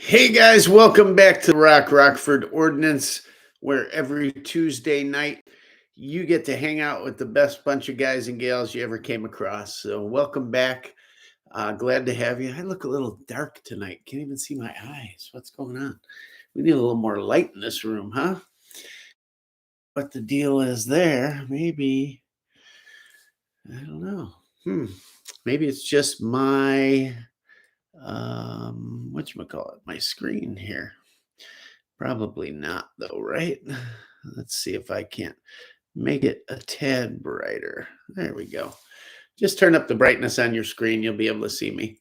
Hey guys, welcome back to the Rockford Ordinance, where every Tuesday night you get to hang out with the best bunch of guys and gals you ever came across. So, welcome back. Glad to have you. I look a little dark tonight. Can't even see my eyes. What's going on? We need a little more light in this room, huh? What the deal is there? Maybe, I don't know. Maybe it's just my whatchamacallit, my screen here. Probably not though, right? Let's see if I can't make it a tad brighter. There we go. Just turn up the brightness on your screen. You'll be able to see me.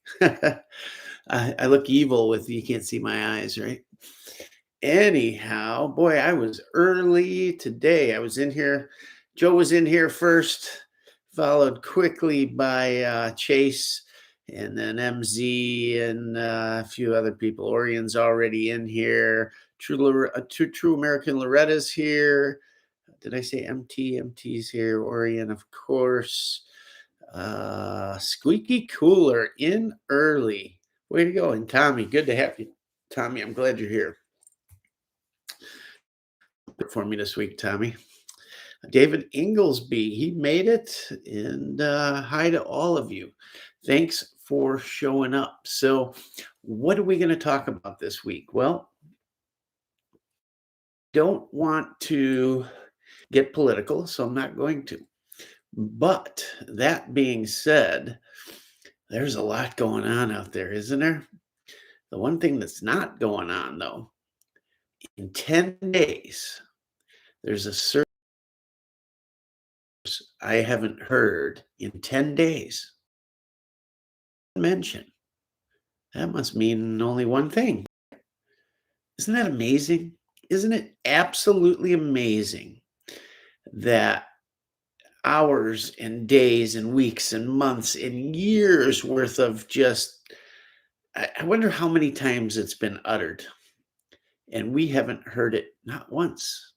I look evil with you can't see my eyes, right? Anyhow, boy, I was early today. I was in here. Joe was in here first, followed quickly by Chase and then MZ and a few other people. Orion's already in here. True American Loretta's here. Did I say MT? MT's here. Orion, of course. Squeaky Cooler in early. Way to go. And Tommy, good to have you. Tommy, I'm glad you're here for me this week, Tommy. David Inglesby, he made it. And hi to all of you. Thanks for showing up. So, what are we going to talk about this week? Well, don't want to get political, so I'm not going to. But that being said, there's a lot going on out there, isn't there? The one thing that's not going on, though, in 10 days, there's a certain I haven't heard in 10 days mention. That must mean only one thing. Isn't that amazing? Isn't it absolutely amazing that hours and days and weeks and months and years worth of just, I wonder how many times it's been uttered. And we haven't heard it not once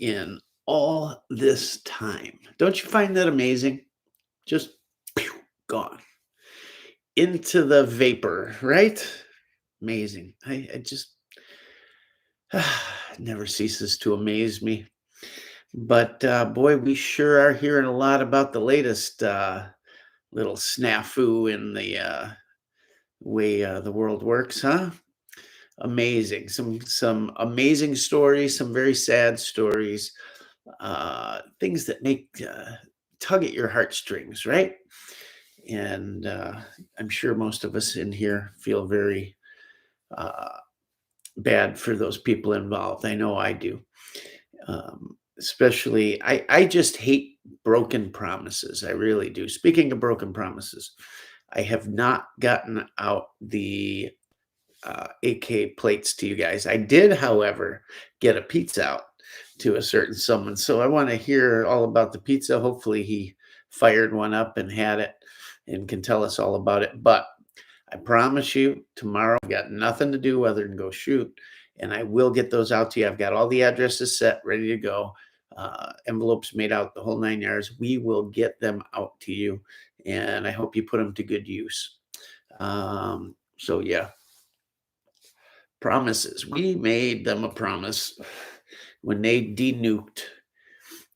in all this time. Don't you find that amazing? Just gone into the vapor, right? Amazing. I just never ceases to amaze me. But boy, we sure are hearing a lot about the latest little snafu in the way the world works, huh? Amazing. Some amazing stories, some very sad stories, things that make tug at your heartstrings, right? And I'm sure most of us in here feel very bad for those people involved. I know I do. Especially, I just hate broken promises. I really do. Speaking of broken promises, I have not gotten out the AK plates to you guys. I did, however, get a pizza out to a certain someone. So I want to hear all about the pizza. Hopefully he fired one up and had it and can tell us all about it. But I promise you, tomorrow I've got nothing to do other than go shoot. And I will get those out to you. I've got all the addresses set, ready to go. Envelopes made out, the whole 9 yards. We will get them out to you. And I hope you put them to good use. So, yeah. Promises. We made them a promise when they denuked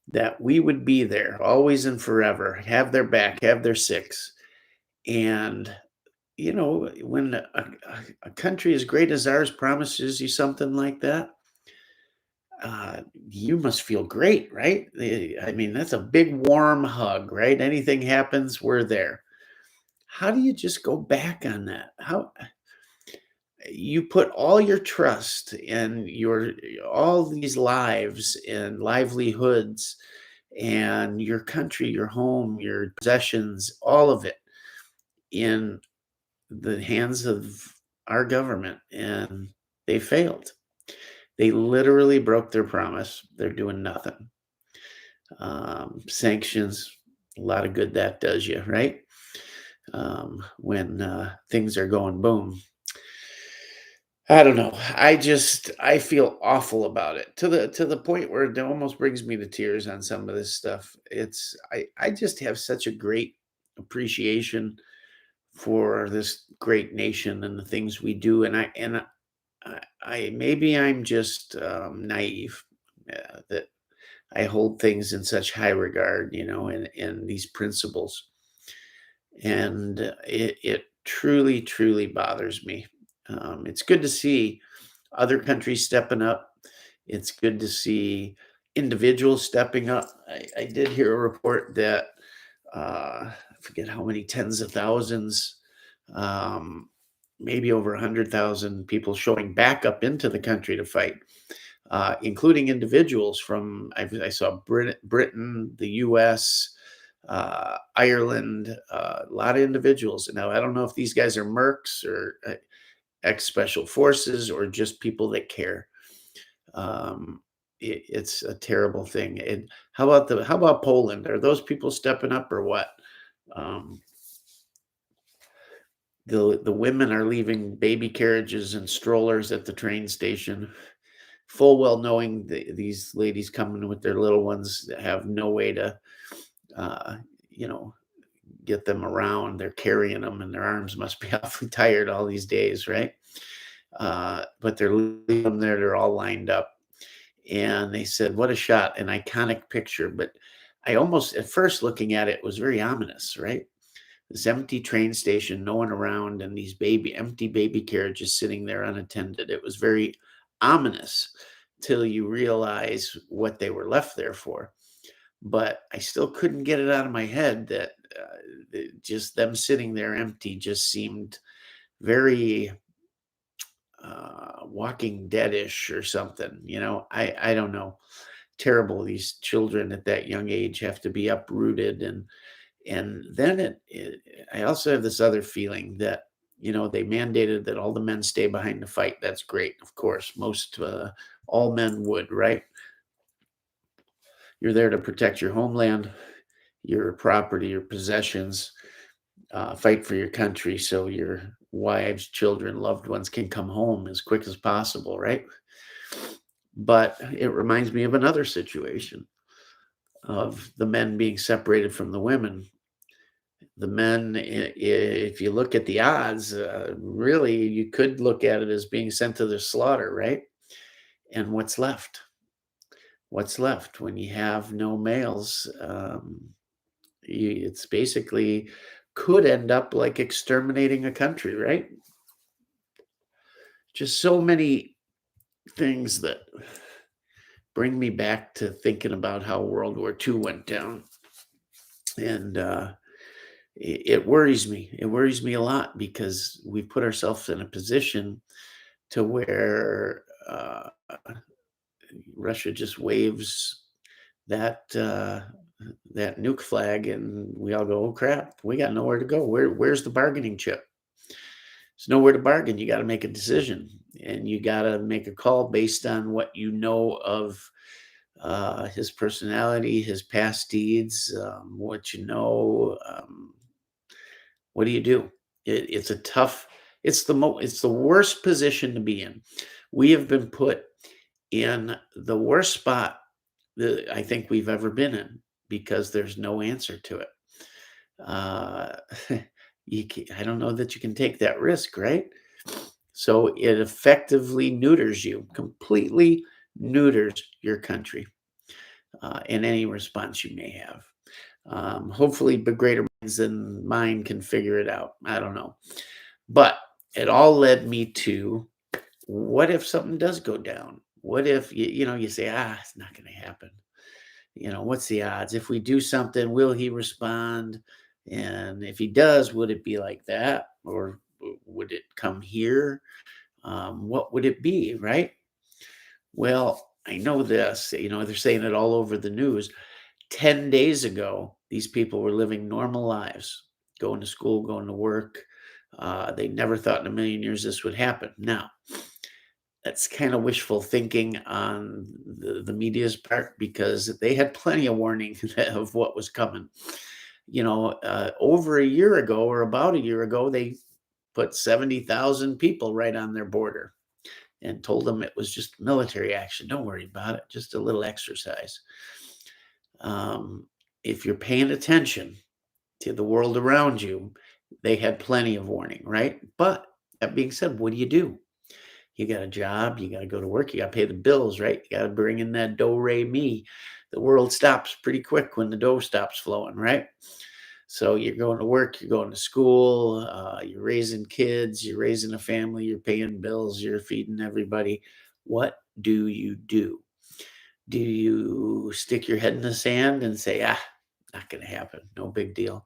that we would be there always and forever, have their back, have their six. And, you know, when a country as great as ours promises you something like that, you must feel great, right? I mean, that's a big warm hug, right? Anything happens, we're there. How do you just go back on that? How you put all your trust and all these lives and livelihoods and your country, your home, your possessions, all of it in the hands of our government, and they failed. They literally broke their promise. They're doing nothing. Sanctions, a lot of good that does you, right? When things are going boom. I don't know. I feel awful about it to the point where it almost brings me to tears on some of this stuff. I just have such a great appreciation for this great nation and the things we do. And I maybe I'm just naive, that I hold things in such high regard, and these principles. And it truly, truly bothers me. It's good to see other countries stepping up. It's good to see individuals stepping up. I did hear a report that I forget how many tens of thousands, um, maybe over 100,000 people showing back up into the country to fight, including individuals from, I saw Britain, the US, Ireland, a lot of individuals. Now, I don't know if these guys are mercs or ex special forces or just people that care. It's a terrible thing. And how about Poland? Are those people stepping up or what? Um, the women are leaving baby carriages and strollers at the train station, full well knowing these ladies coming with their little ones that have no way to, uh, you know, get them around. They're carrying them, and their arms must be awfully tired all these days, right? But they're leaving them there. They're all lined up, and they said, "What a shot! An iconic picture." But I almost, at first, looking at it, was very ominous, right? This empty train station, no one around, and these empty baby carriages sitting there unattended. It was very ominous till you realize what they were left there for. But I still couldn't get it out of my head that just them sitting there empty just seemed very Walking Deadish or something. I don't know. Terrible. These children at that young age have to be uprooted, and then I also have this other feeling that, they mandated that all the men stay behind to fight. That's great. Of course, most all men would, right? You're there to protect your homeland, your property, your possessions, fight for your country so your wives, children, loved ones can come home as quick as possible, right? But it reminds me of another situation of the men being separated from the women. The men, if you look at the odds, really, you could look at it as being sent to the slaughter, right? And what's left? What's left when you have no males? It's basically could end up like exterminating a country, right? Just so many things that bring me back to thinking about how World War II went down. And it worries me. It worries me a lot because we put ourselves in a position to where Russia just waves that that nuke flag, and we all go, "Oh crap, we got nowhere to go. Where's the bargaining chip?" There's nowhere to bargain. You got to make a decision, and you got to make a call based on what you know of his personality, his past deeds, what you know. What do you do? It's a tough. It's the worst position to be in. We have been put in the worst spot that I think we've ever been in because there's no answer to it. Uh, I don't know that you can take that risk, right? So it effectively neuters you, completely neuters your country, in any response you may have. Hopefully, but greater minds than mine can figure it out. I don't know. But it all led me to, what if something does go down? What if you say, it's not going to happen. What's the odds? If we do something, will he respond? And if he does, would it be like that? Or would it come here? What would it be, right? Well, I know this, they're saying it all over the news. 10 days ago, these people were living normal lives, going to school, going to work. They never thought in a million years this would happen. Now, that's kind of wishful thinking on the media's part because they had plenty of warning of what was coming. Over a year ago or about a year ago, they put 70,000 people right on their border and told them it was just military action. Don't worry about it, just a little exercise. Um, if you're paying attention to the world around you They had plenty of warning, right? But that being said, what do? You got a job, you gotta go to work, you gotta pay the bills, right? You gotta bring in that do re mi. The world stops pretty quick when the dough stops flowing, right? So you're going to work, you're going to school, you're raising kids, you're raising a family, you're paying bills, you're feeding everybody. What do you do? Do you stick your head in the sand and say, not going to happen, no big deal?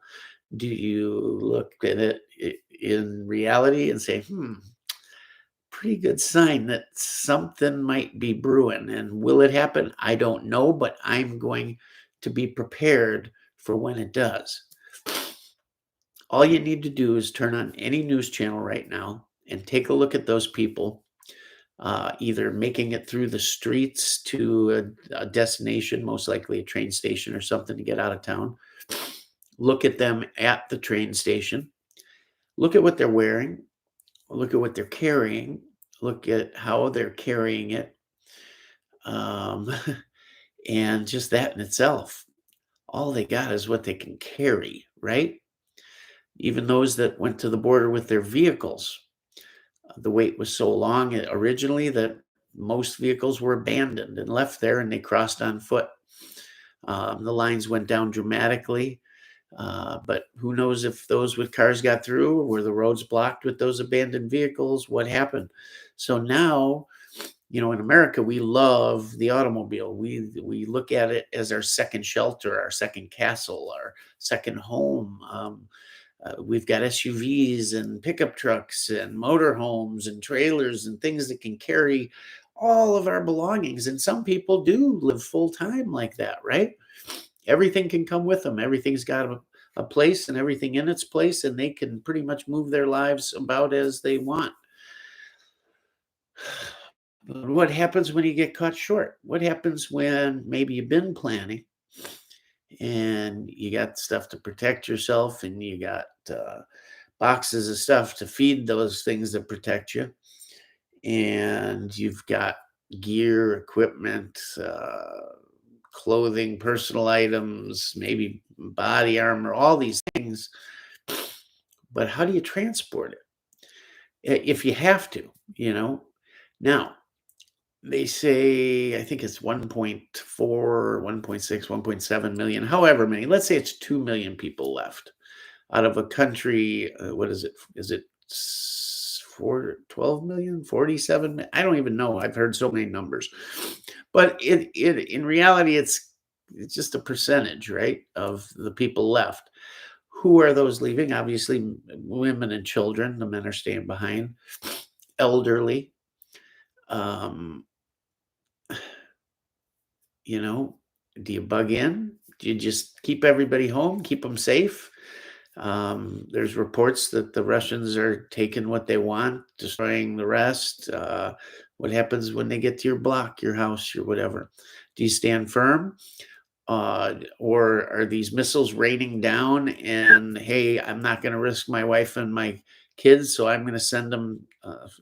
Do you look at it in reality and say, pretty good sign that something might be brewing. And will it happen? I don't know, but I'm going to be prepared for when it does. All you need to do is turn on any news channel right now and take a look at those people, either making it through the streets to a destination, most likely a train station or something to get out of town. Look at them at the train station. Look at what they're wearing. Look at what they're carrying. Look at how they're carrying it. Um, and just that in itself, all they got is what they can carry, right? Even those that went to the border with their vehicles, the wait was so long originally that most vehicles were abandoned and left there and they crossed on foot. The lines went down dramatically, but who knows if those with cars got through or were the roads blocked with those abandoned vehicles? What happened? So now, in America, we love the automobile. We look at it as our second shelter, our second castle, our second home. We've got SUVs and pickup trucks and motorhomes and trailers and things that can carry all of our belongings. And some people do live full time like that, right? Everything can come with them. Everything's got a place and everything in its place, and they can pretty much move their lives about as they want. But what happens when you get caught short? What happens when maybe you've been planning and you got stuff to protect yourself and you got boxes of stuff to feed those things that protect you, and you've got gear, equipment, clothing, personal items, maybe body armor, all these things. But how do you transport it? If you have to, Now, they say, I think it's 1.4, 1.6, 1.7 million, however many. Let's say it's 2 million people left out of a country. What is it? Is it 12 million, 47? I don't even know. I've heard so many numbers. But in reality, it's just a percentage, right, of the people left. Who are those leaving? Obviously, women and children. The men are staying behind. Elderly. Um, do you bug in? Do you just keep everybody home, keep them safe? There's reports that the Russians are taking what they want, destroying the rest. What happens when they get to your block, your house, your whatever? Do you stand firm? Or are these missiles raining down and, hey, I'm not going to risk my wife and my kids, so I'm going to send them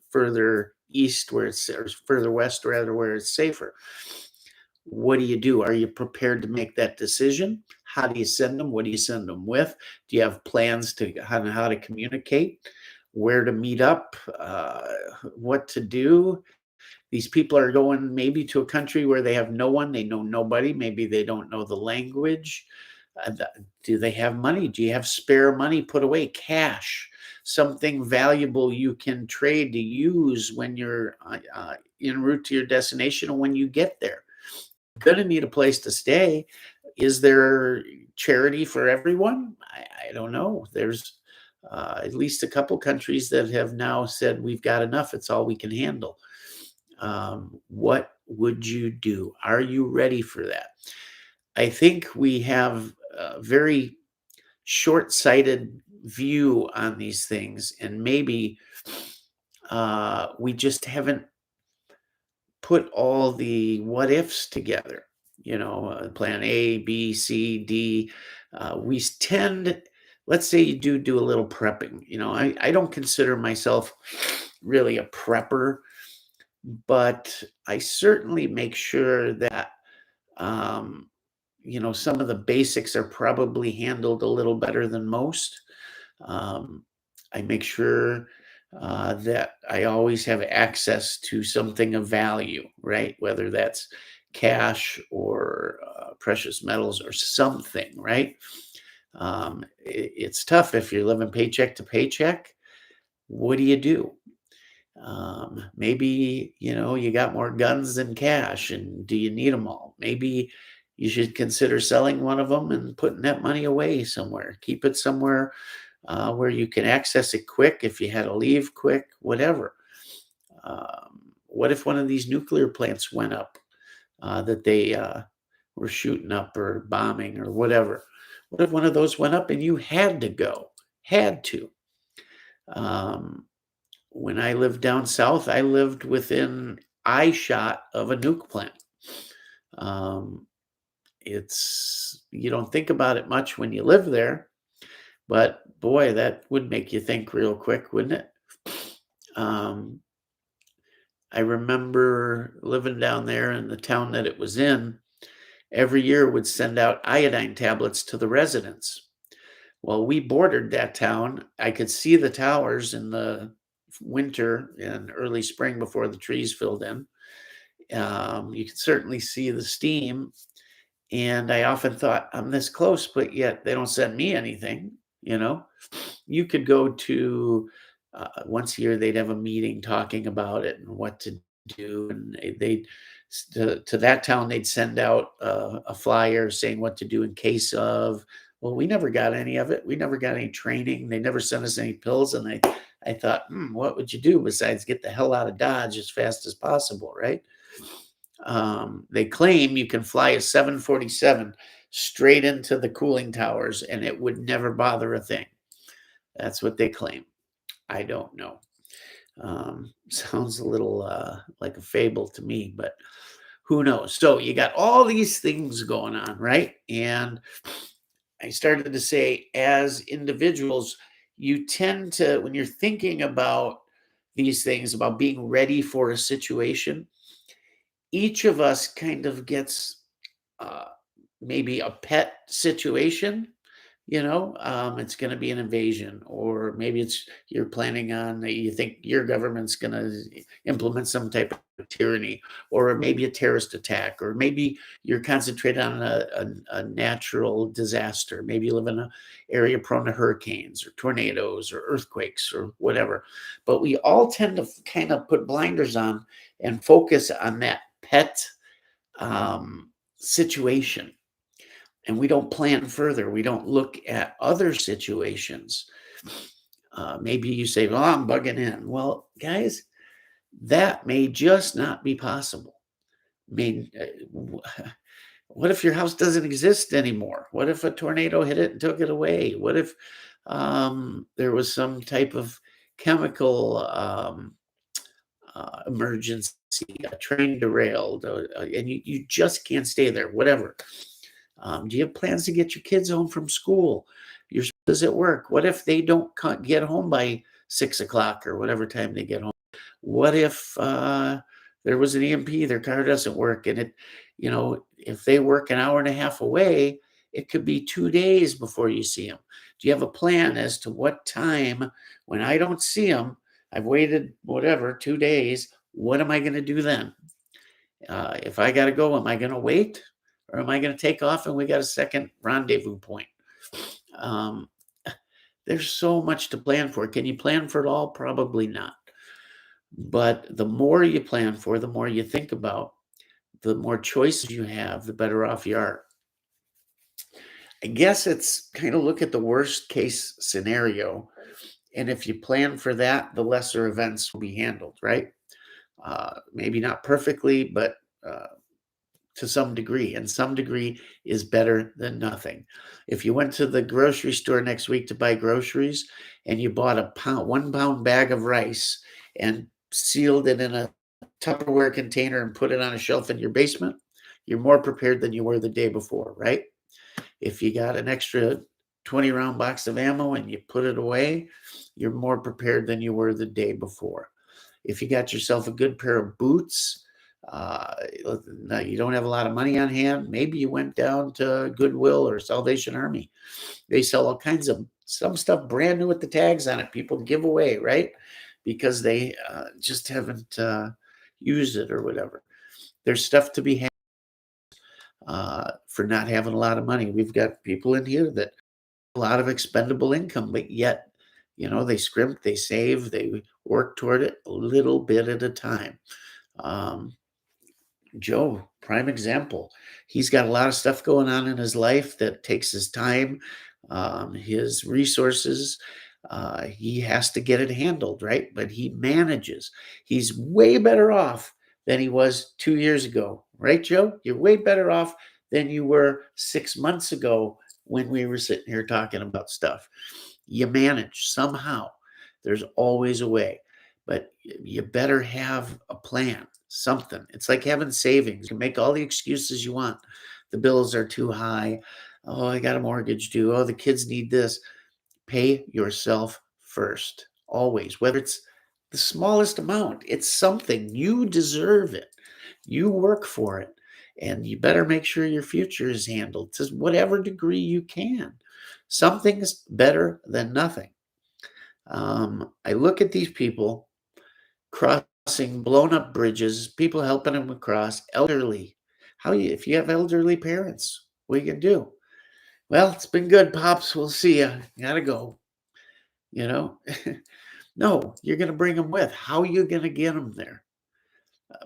further east or further west, rather, where it's safer? What do? Are you prepared to make that decision? How do you send them? What do you send them with? Do you have plans to how to communicate, where to meet up, what to do? These people are going maybe to a country where they have no one, they know nobody, maybe they don't know the language. Do they have money? Do you have spare money put away, cash, something valuable you can trade to use when you're en route to your destination or when you get there? Gonna need a place to stay. Is there charity for everyone? I don't know. There's at least a couple countries that have now said we've got enough. It's all we can handle. What would you do? Are you ready for that? I think we have a very short-sighted view on these things, and maybe we just haven't put all the what ifs together. Plan A, B, C, D. We tend, let's say you do a little prepping. I don't consider myself really a prepper, but I certainly make sure that, some of the basics are probably handled a little better than most. Um, I make sure that I always have access to something of value, right? Whether that's cash or precious metals or something, right? It's tough if you're living paycheck to paycheck. What do you do? Maybe, you got more guns than cash, and do you need them all? Maybe you should consider selling one of them and putting that money away somewhere. Keep it somewhere where you can access it quick if you had to leave quick, whatever. What if one of these nuclear plants went up that they were shooting up or bombing or whatever? What if one of those went up and you had to go? Had to. Um, when I lived down south, I lived within eye shot of a nuke plant. Um, you don't think about it much when you live there, but boy, that would make you think real quick, wouldn't it? Um, I remember living down there in the town that it was in. Every year would send out iodine tablets to the residents. Well, we bordered that town. I could see the towers in the winter and early spring before the trees filled in. You could certainly see the steam. And I often thought, I'm this close, but yet they don't send me anything. You know, you could go to once a year, they'd have a meeting talking about it and what to do. And to that town, they'd send out a flyer saying what to do in case of. Well, we never got any of it. We never got any training. They never sent us any pills. And I thought, what would you do besides get the hell out of Dodge as fast as possible, right? They claim you can fly a 747 straight into the cooling towers and it would never bother a thing. That's what they claim. I don't know. Sounds a little like a fable to me, but who knows? So you got all these things going on, right? And I started to say, as individuals, you tend to, when you're thinking about these things, about being ready for a situation, each of us kind of gets uh, maybe a pet situation. It's going to be an invasion, or maybe you're planning on, you think your government's going to implement some type of tyranny, or maybe a terrorist attack, or maybe you're concentrated on a natural disaster. Maybe you live in an area prone to hurricanes or tornadoes or earthquakes or whatever. But we all tend to kind of put blinders on and focus on that pet situation, and we don't plan further. We don't look at other situations. Maybe you say, well, I'm bugging in. Well, guys, that may just not be possible. I mean, what if your house doesn't exist anymore? What if a tornado hit it and took it away? What if there was some type of chemical emergency, a train derailed, and you just can't stay there, whatever. Do you have plans to get your kids home from school? Your spouse at work? What if they don't get home by 6 o'clock or whatever time they get home? What if there was an EMP, their car doesn't work, and if they work an hour and a half away, it could be 2 days before you see them. Do you have a plan as to what time, when I don't see them, I've waited whatever 2 days, what am I going to do then? If I got to go, am I going to wait? Or am I going to take off and we got a second rendezvous point? Um, there's so much to plan for. Can you plan for it all? Probably not. But the more you plan for, the more you think about, the more choices you have, the better off you are. I guess it's kind of look at the worst case scenario. And if you plan for that, the lesser events will be handled, right? Maybe not perfectly, but to some degree, and some degree is better than nothing. If you went to the grocery store next week to buy groceries and you bought a 1 pound bag of rice and sealed it in a Tupperware container and put it on a shelf in your basement, you're more prepared than you were the day before, right? If you got an extra 20 round box of ammo and you put it away, you're more prepared than you were the day before. If you got yourself a good pair of boots, uh, you don't have a lot of money on hand, maybe you went down to Goodwill or Salvation Army. They sell all kinds of Some stuff brand new with the tags on it, people give away, right? Because they just haven't used it or whatever. There's stuff to be had for not having a lot of money. We've got people in here that a lot of expendable income, but yet, they scrimp, they save, they work toward it a little bit at a time. Um, Joe, prime example. He's got a lot of stuff going on in his life that takes his time, his resources. He has to get it handled, right? But he manages. He's way better off than he was 2 years ago, right, Joe? You're way better off than you were 6 months ago when we were sitting here talking about stuff. You manage somehow. There's always a way, but you better have a plan, something. It's like having savings. You can make all the excuses you want. The bills are too high. Oh, I got a mortgage due. Oh, the kids need this. Pay yourself first, always, whether it's the smallest amount. It's something. You deserve it. You work for it. And you better make sure your future is handled to whatever degree you can. Something's better than nothing. I look at these people crossing blown up bridges, people helping them across, elderly. If you have elderly parents, what are you gonna do? Well, it's been good, pops. We'll see you. Gotta go. You know, no, you're gonna bring them with. How are you gonna get them there?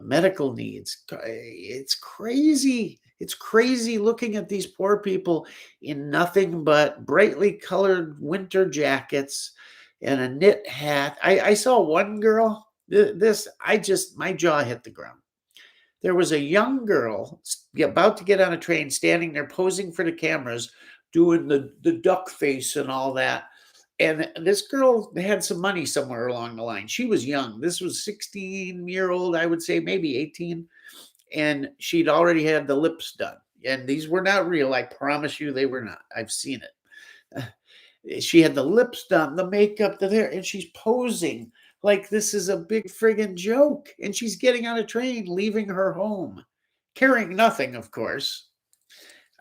Medical needs. It's crazy. It's crazy looking at these poor people in nothing but brightly colored winter jackets and a knit hat. I saw one girl. My jaw hit the ground. There was a young girl about to get on a train, standing there posing for the cameras, doing the duck face and all that. And this girl had some money somewhere along the line. She was young. This was 16-year-old, I would say, maybe 18. And she'd already had the lips done. And these were not real. I promise you they were not. I've seen it. She had the lips done, the makeup, the hair, and she's posing like this is a big friggin' joke. And she's getting on a train, leaving her home, carrying nothing, of course.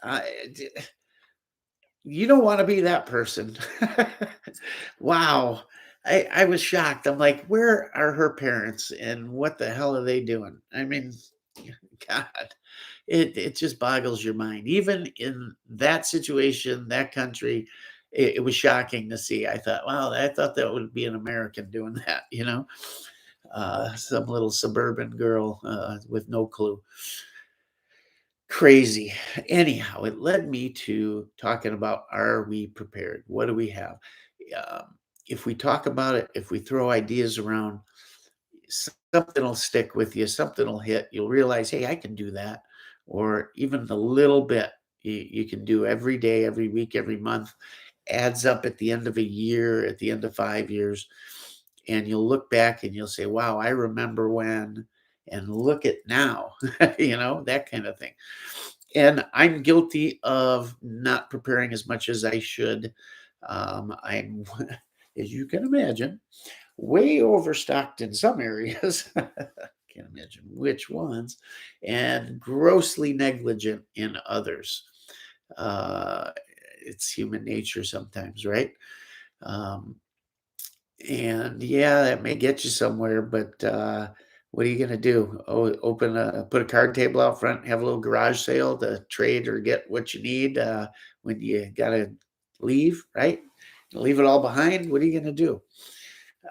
Uh, you don't want to be that person. Wow. I was shocked. I'm like, where are her parents and what the hell are they doing? I mean, God, it just boggles your mind. Even in that situation, that country, it was shocking to see. I thought, wow, I thought that would be an American doing that, some little suburban girl with no clue. Crazy. Anyhow, it led me to talking about, are we prepared? What do we have? If we talk about it, if we throw ideas around, something will stick with you, something will hit. You'll realize, hey, I can do that. Or even a little bit you can do every day, every week, every month, adds up at the end of a year, at the end of 5 years. And you'll look back and you'll say, wow, I remember when, and look at now, that kind of thing. And I'm guilty of not preparing as much as I should. I'm, as you can imagine, way overstocked in some areas. Can't imagine which ones, and grossly negligent in others. Uh, it's human nature sometimes, right? Um, and yeah, that may get you somewhere, but what are you going to do? Oh, put a card table out front, have a little garage sale to trade or get what you need when you got to leave, right? Leave it all behind. What are you going to do?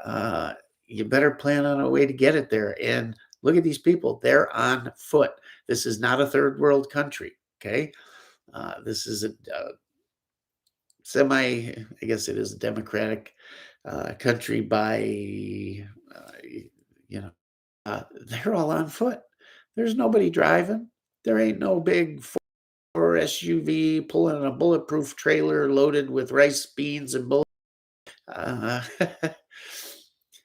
Uh, you better plan on a way to get it there. And look at these people; they're on foot. This is not a third world country. Okay, this is a semi. I guess it is a democratic country by, uh, you know, they're all on foot. There's nobody driving. There ain't no big four SUV pulling a bulletproof trailer loaded with rice, beans, and bull. Uh,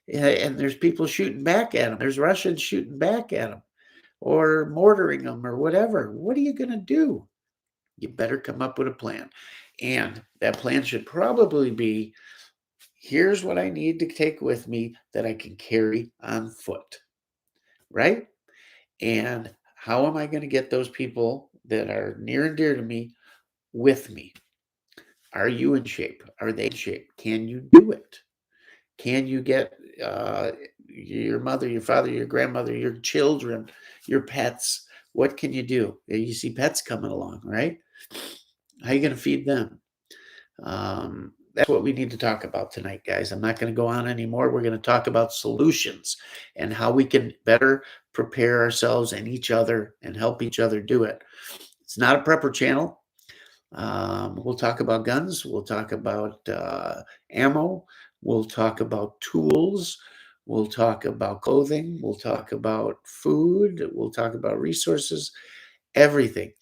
yeah, and there's people shooting back at them. There's Russians shooting back at them or mortaring them or whatever. What are you going to do? You better come up with a plan. And that plan should probably be, here's what I need to take with me that I can carry on foot, right? And how am I going to get those people that are near and dear to me with me? Are you in shape? Are they in shape? Can you do it? Can you get your mother, your father, your grandmother, your children, your pets? What can you do? You see pets coming along, right? How are you going to feed them? That's what we need to talk about tonight, guys. I'm not going to go on anymore. We're going to talk about solutions and how we can better prepare ourselves and each other and help each other do it. It's not a prepper channel. We'll talk about guns. We'll talk about ammo. We'll talk about tools. We'll talk about clothing. We'll talk about food. We'll talk about resources, everything.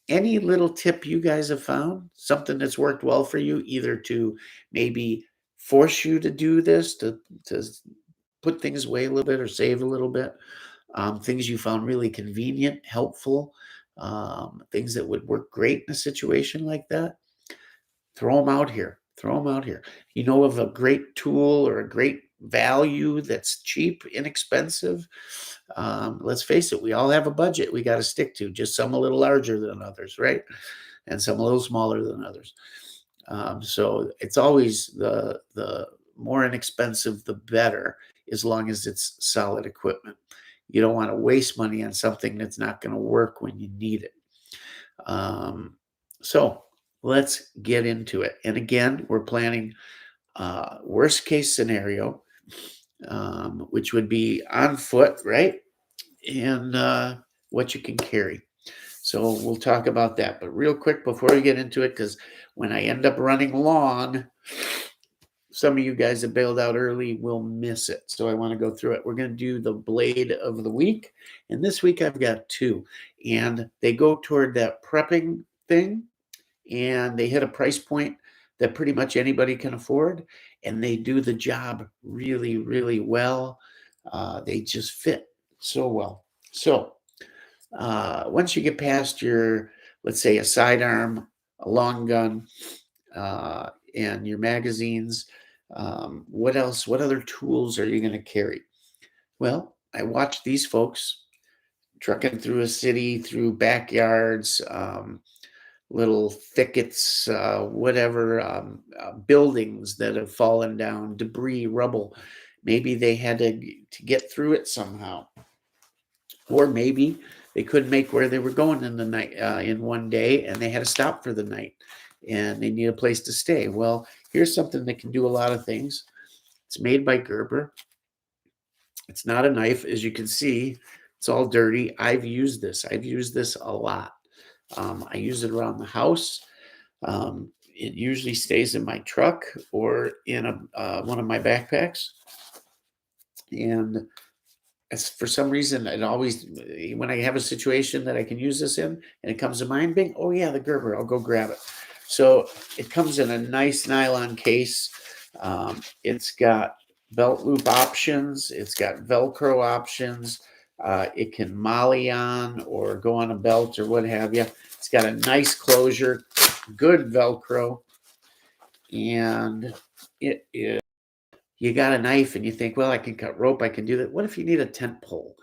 Any little tip you guys have found, something that's worked well for you, either to maybe force you to do this, to put things away a little bit or save a little bit, things you found really convenient, helpful, things that would work great in a situation like that, throw them out here. Throw them out here. You know of a great tool or a great value that's cheap, inexpensive. Let's face it, we all have a budget we got to stick to, just some a little larger than others, right? And some a little smaller than others. So it's always the more inexpensive, the better, as long as it's solid equipment. You don't want to waste money on something that's not going to work when you need it. So let's get into it. And again, we're planning worst case scenario, which would be on foot, right? And what you can carry. So we'll talk about that. But real quick before we get into it, because when I end up running long, some of you guys that bailed out early will miss it. So I want to go through it. We're going to do the blade of the week. And this week I've got two. And they go toward that prepping thing. And they hit a price point that pretty much anybody can afford. And they do the job really, really well. They just fit so well. So once you get past your, let's say, a sidearm, a long gun, and your magazines, what else? What other tools are you going to carry? Well, I watched these folks trucking through a city, through backyards, little thickets, whatever, buildings that have fallen down, debris, rubble. Maybe they had to get through it somehow. Or maybe they couldn't make where they were going in the night, in one day, and they had to stop for the night, and they need a place to stay. Well, here's something that can do a lot of things. It's made by Gerber. It's not a knife, as you can see. It's all dirty. I've used this. I've used this a lot. I use it around the house. It usually stays in my truck or in one of my backpacks. And for some reason, it always, when I have a situation that I can use this in and it comes to mind, bing, oh yeah, the Gerber, I'll go grab it. So it comes in a nice nylon case. It's got belt loop options. It's got Velcro options. It can molly on or go on a belt or what have you. It's got a nice closure, good Velcro, and it is. You got a knife and you think, well, I can cut rope, I can do that. What if you need a tent pole,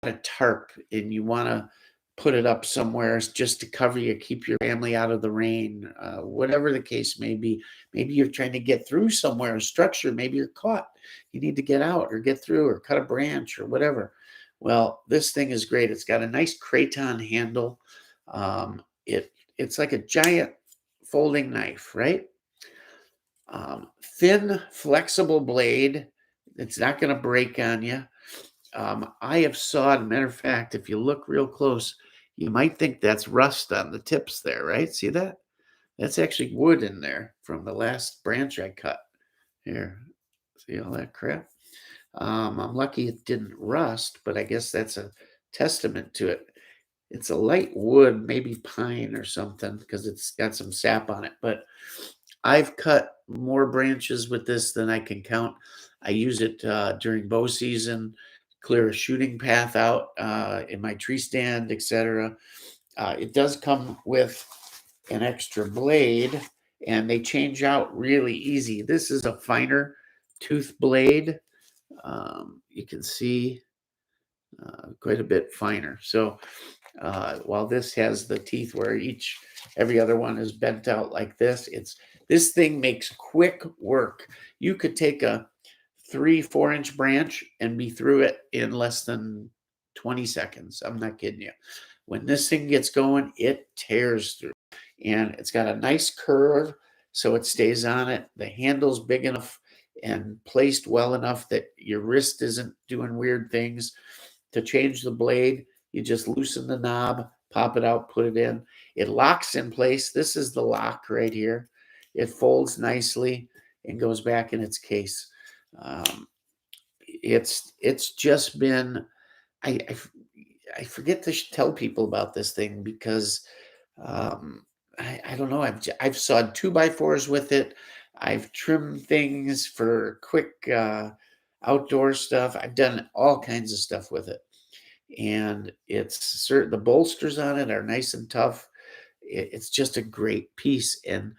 a tarp, and you want to put it up somewhere just to cover you, keep your family out of the rain, whatever the case may be. Maybe you're trying to get through somewhere, a structure, maybe you're caught. You need to get out or get through or cut a branch or whatever. Well, this thing is great. It's got a nice craton handle. It's like a giant folding knife, right? Thin, flexible blade. It's not going to break on you. I have sawed, matter of fact, if you look real close, you might think that's rust on the tips there, right? See that? That's actually wood in there from the last branch I cut. Here, see all that crap? I'm lucky it didn't rust, but I guess that's a testament to it. It's a light wood, maybe pine or something, because it's got some sap on it. But I've cut more branches with this than I can count. I use it during bow season, clear a shooting path out in my tree stand, etc. It does come with an extra blade, and they change out really easy. This is a finer tooth blade. You can see quite a bit finer. So while this has the teeth where every other one is bent out like this, it's This thing makes quick work. You could take a 3-4 inch branch and be through it in less than 20 seconds. I'm not kidding you. When this thing gets going, it tears through. And it's got a nice curve so it stays on it. The handle's big enough and placed well enough that your wrist isn't doing weird things. To change the blade, you just loosen the knob, pop it out, put it in. It locks in place. This is the lock right here. It folds nicely and goes back in its case. It's just been, I I forget to tell people about this thing because I don't know. I've sawed 2x4s with it. I've trimmed things for quick outdoor stuff. I've done all kinds of stuff with it, and it's certain the bolsters on it are nice and tough. It's just a great piece, and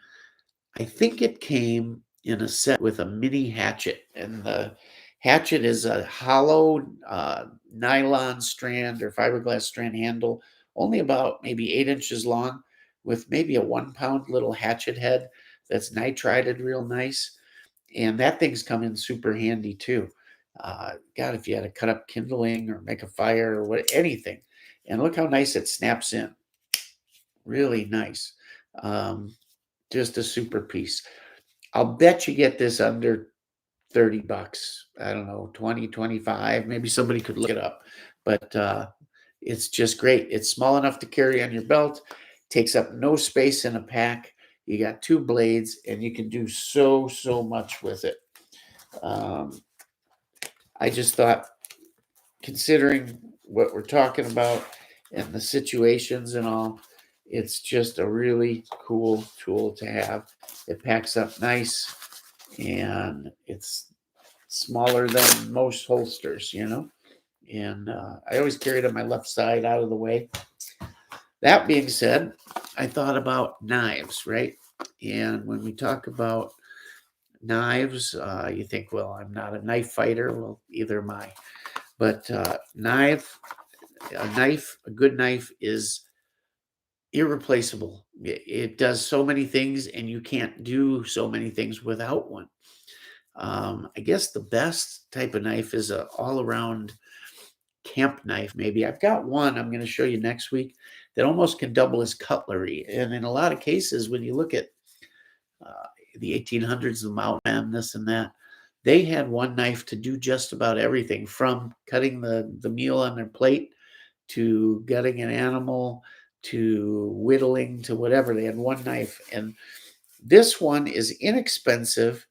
I think it came in a set with a mini hatchet, and the hatchet is a hollow nylon strand or fiberglass strand handle, only about maybe 8 inches long, with maybe a 1 pound little hatchet head that's nitrided real nice. And that thing's come in super handy too. God, if you had to cut up kindling or make a fire or what, anything. And look how nice it snaps in. Really nice. Um, just a super piece. I'll bet you get this under 30 bucks. I don't know, 20, 25. Maybe somebody could look it up. But it's just great. It's small enough to carry on your belt, takes up no space in a pack. You got 2 blades, and you can do so much with it. I just thought, considering what we're talking about and the situations and all, it's just a really cool tool to have. It packs up nice, and it's smaller than most holsters, and I always carry it on my left side out of the way. That being said, I thought about knives, right? And when we talk about knives, you think, well, I'm not a knife fighter. Well, either am I. But a good knife is irreplaceable. It does so many things, and you can't do so many things without one. I guess the best type of knife is a all-around camp knife. Maybe I've got one I'm going to show you next week that almost can double as cutlery. And in a lot of cases, when you look at the 1800s, the mountain man, this and that, they had one knife to do just about everything, from cutting the meal on their plate to gutting an animal to whittling to whatever. They had one knife, and this one is inexpensive,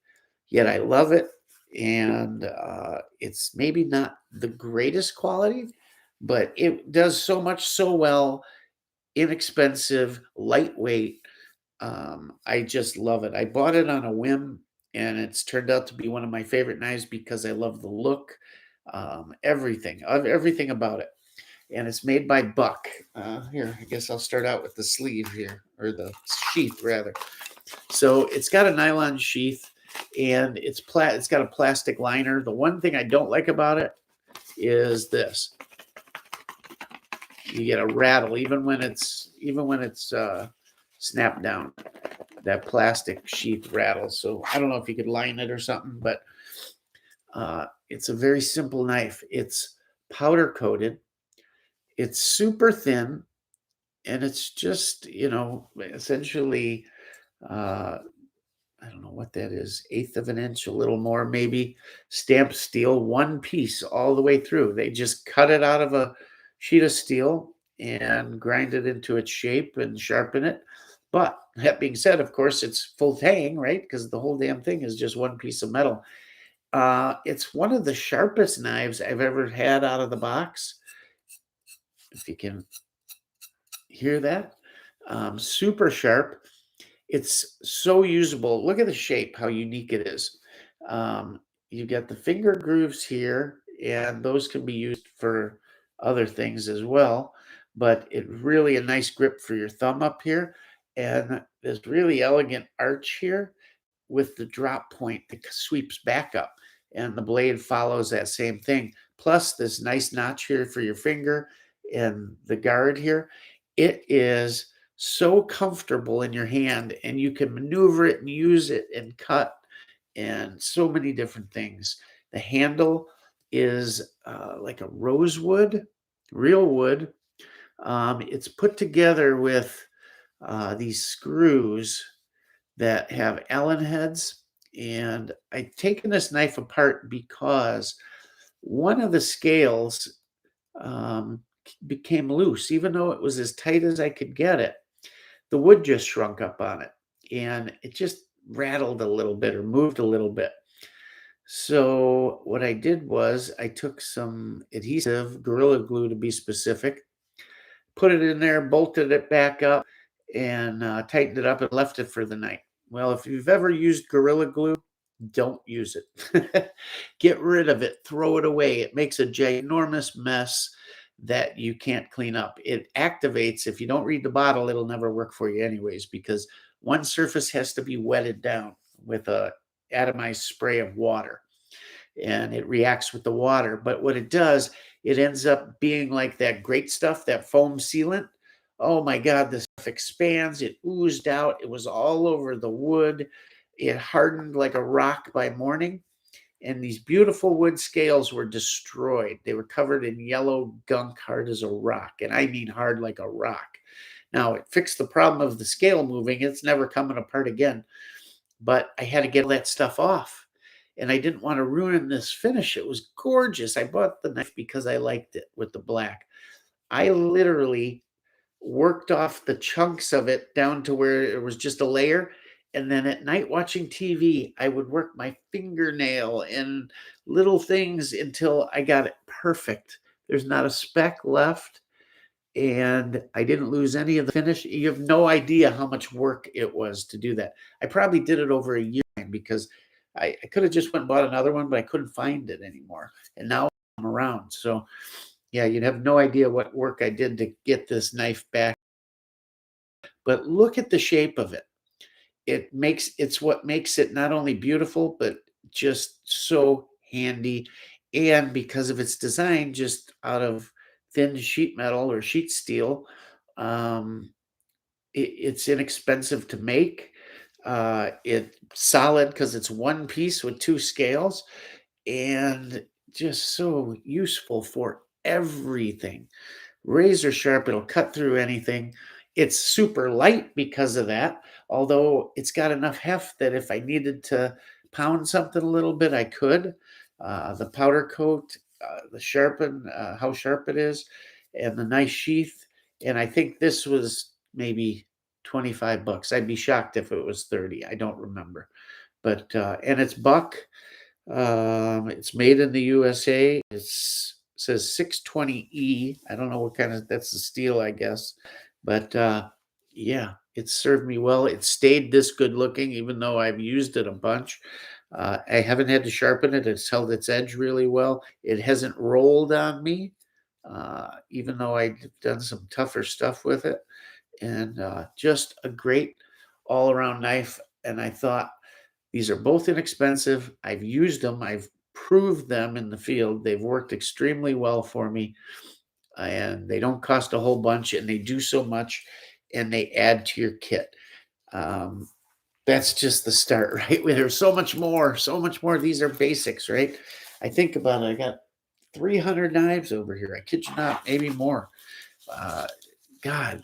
yet I love it. And it's maybe not the greatest quality, but it does so much so well. Inexpensive, lightweight. I just love it. I bought it on a whim, and it's turned out to be one of my favorite knives because I love the look, everything about it. And it's made by Buck. Here, I guess I'll start out with the sleeve here, or the sheath rather. So it's got a nylon sheath, and it's got a plastic liner. The one thing I don't like about it is this: you get a rattle even when it's snapped down. That plastic sheath rattles. So I don't know if you could line it or something, but it's a very simple knife. It's powder coated. It's super thin, and it's just, essentially, I don't know what that is, 1/8 of an inch, a little more maybe, stamped steel, one piece all the way through. They just cut it out of a sheet of steel and grind it into its shape and sharpen it. But that being said, of course, it's full tang, right? Because the whole damn thing is just one piece of metal. It's one of the sharpest knives I've ever had out of the box. If you can hear that, super sharp. It's so usable. Look at the shape, how unique it is. You got the finger grooves here, and those can be used for other things as well. But it really a nice grip for your thumb up here, and this really elegant arch here with the drop point that sweeps back up, and the blade follows that same thing. Plus this nice notch here for your finger and the guard here. It is so comfortable in your hand, and you can maneuver it and use it and cut and so many different things. The handle is like a rosewood, real wood. It's put together with these screws that have Allen heads. And I've taken this knife apart because one of the scales became loose, even though it was as tight as I could get it. The wood just shrunk up on it, and it just rattled a little bit or moved a little bit. So what I did was I took some adhesive, Gorilla Glue to be specific, put it in there, bolted it back up, and tightened it up and left it for the night. Well, if you've ever used Gorilla Glue, don't use it. Get rid of it, throw it away. It makes a ginormous mess that you can't clean up. It activates. If you don't read the bottle, it'll never work for you anyways, because one surface has to be wetted down with a atomized spray of water, and it reacts with the water. But what it does, it ends up being like that great stuff, that foam sealant. Oh my God, this stuff expands. It oozed out. It was all over the wood. It hardened like a rock by morning. And these beautiful wood scales were destroyed. They were covered in yellow gunk, hard as a rock. And I mean hard like a rock. Now, it fixed the problem of the scale moving. It's never coming apart again. But I had to get all that stuff off. And I didn't want to ruin this finish. It was gorgeous. I bought the knife because I liked it with the black. I literally worked off the chunks of it down to where it was just a layer. And then at night watching TV, I would work my fingernail and little things until I got it perfect. There's not a speck left. And I didn't lose any of the finish. You have no idea how much work it was to do that. I probably did it over a year because I could have just went and bought another one, but I couldn't find it anymore. And now I'm around. So yeah, you'd have no idea what work I did to get this knife back. But look at the shape of it. It's what makes it not only beautiful, but just so handy. And because of its design, just out of thin sheet metal or sheet steel, um, it's inexpensive to make. It's solid because it's one piece with two scales, and just so useful for everything. Razor sharp, it'll cut through anything. It's super light because of that, although it's got enough heft that if I needed to pound something a little bit, I could. The powder coat, the sharpen, how sharp it is, and the nice sheath. And I think this was maybe 25 bucks. I'd be shocked if it was 30. I don't remember. But and it's buck. It's made in the USA. Says 620E. I don't know what kind of, that's the steel, I guess. But yeah, it served me well. It stayed this good looking, even though I've used it a bunch. I haven't had to sharpen it. It's held its edge really well. It hasn't rolled on me, even though I've done some tougher stuff with it. And just a great all around knife. And I thought, these are both inexpensive. I've used them. I've proved them in the field. They've worked extremely well for me, and they don't cost a whole bunch, and they do so much, and they add to your kit. Um, that's just the start, right? There's so much more, so much more. These are basics, right? I think about it. I got 300 knives over here. I kid you not, maybe more. Uh, God,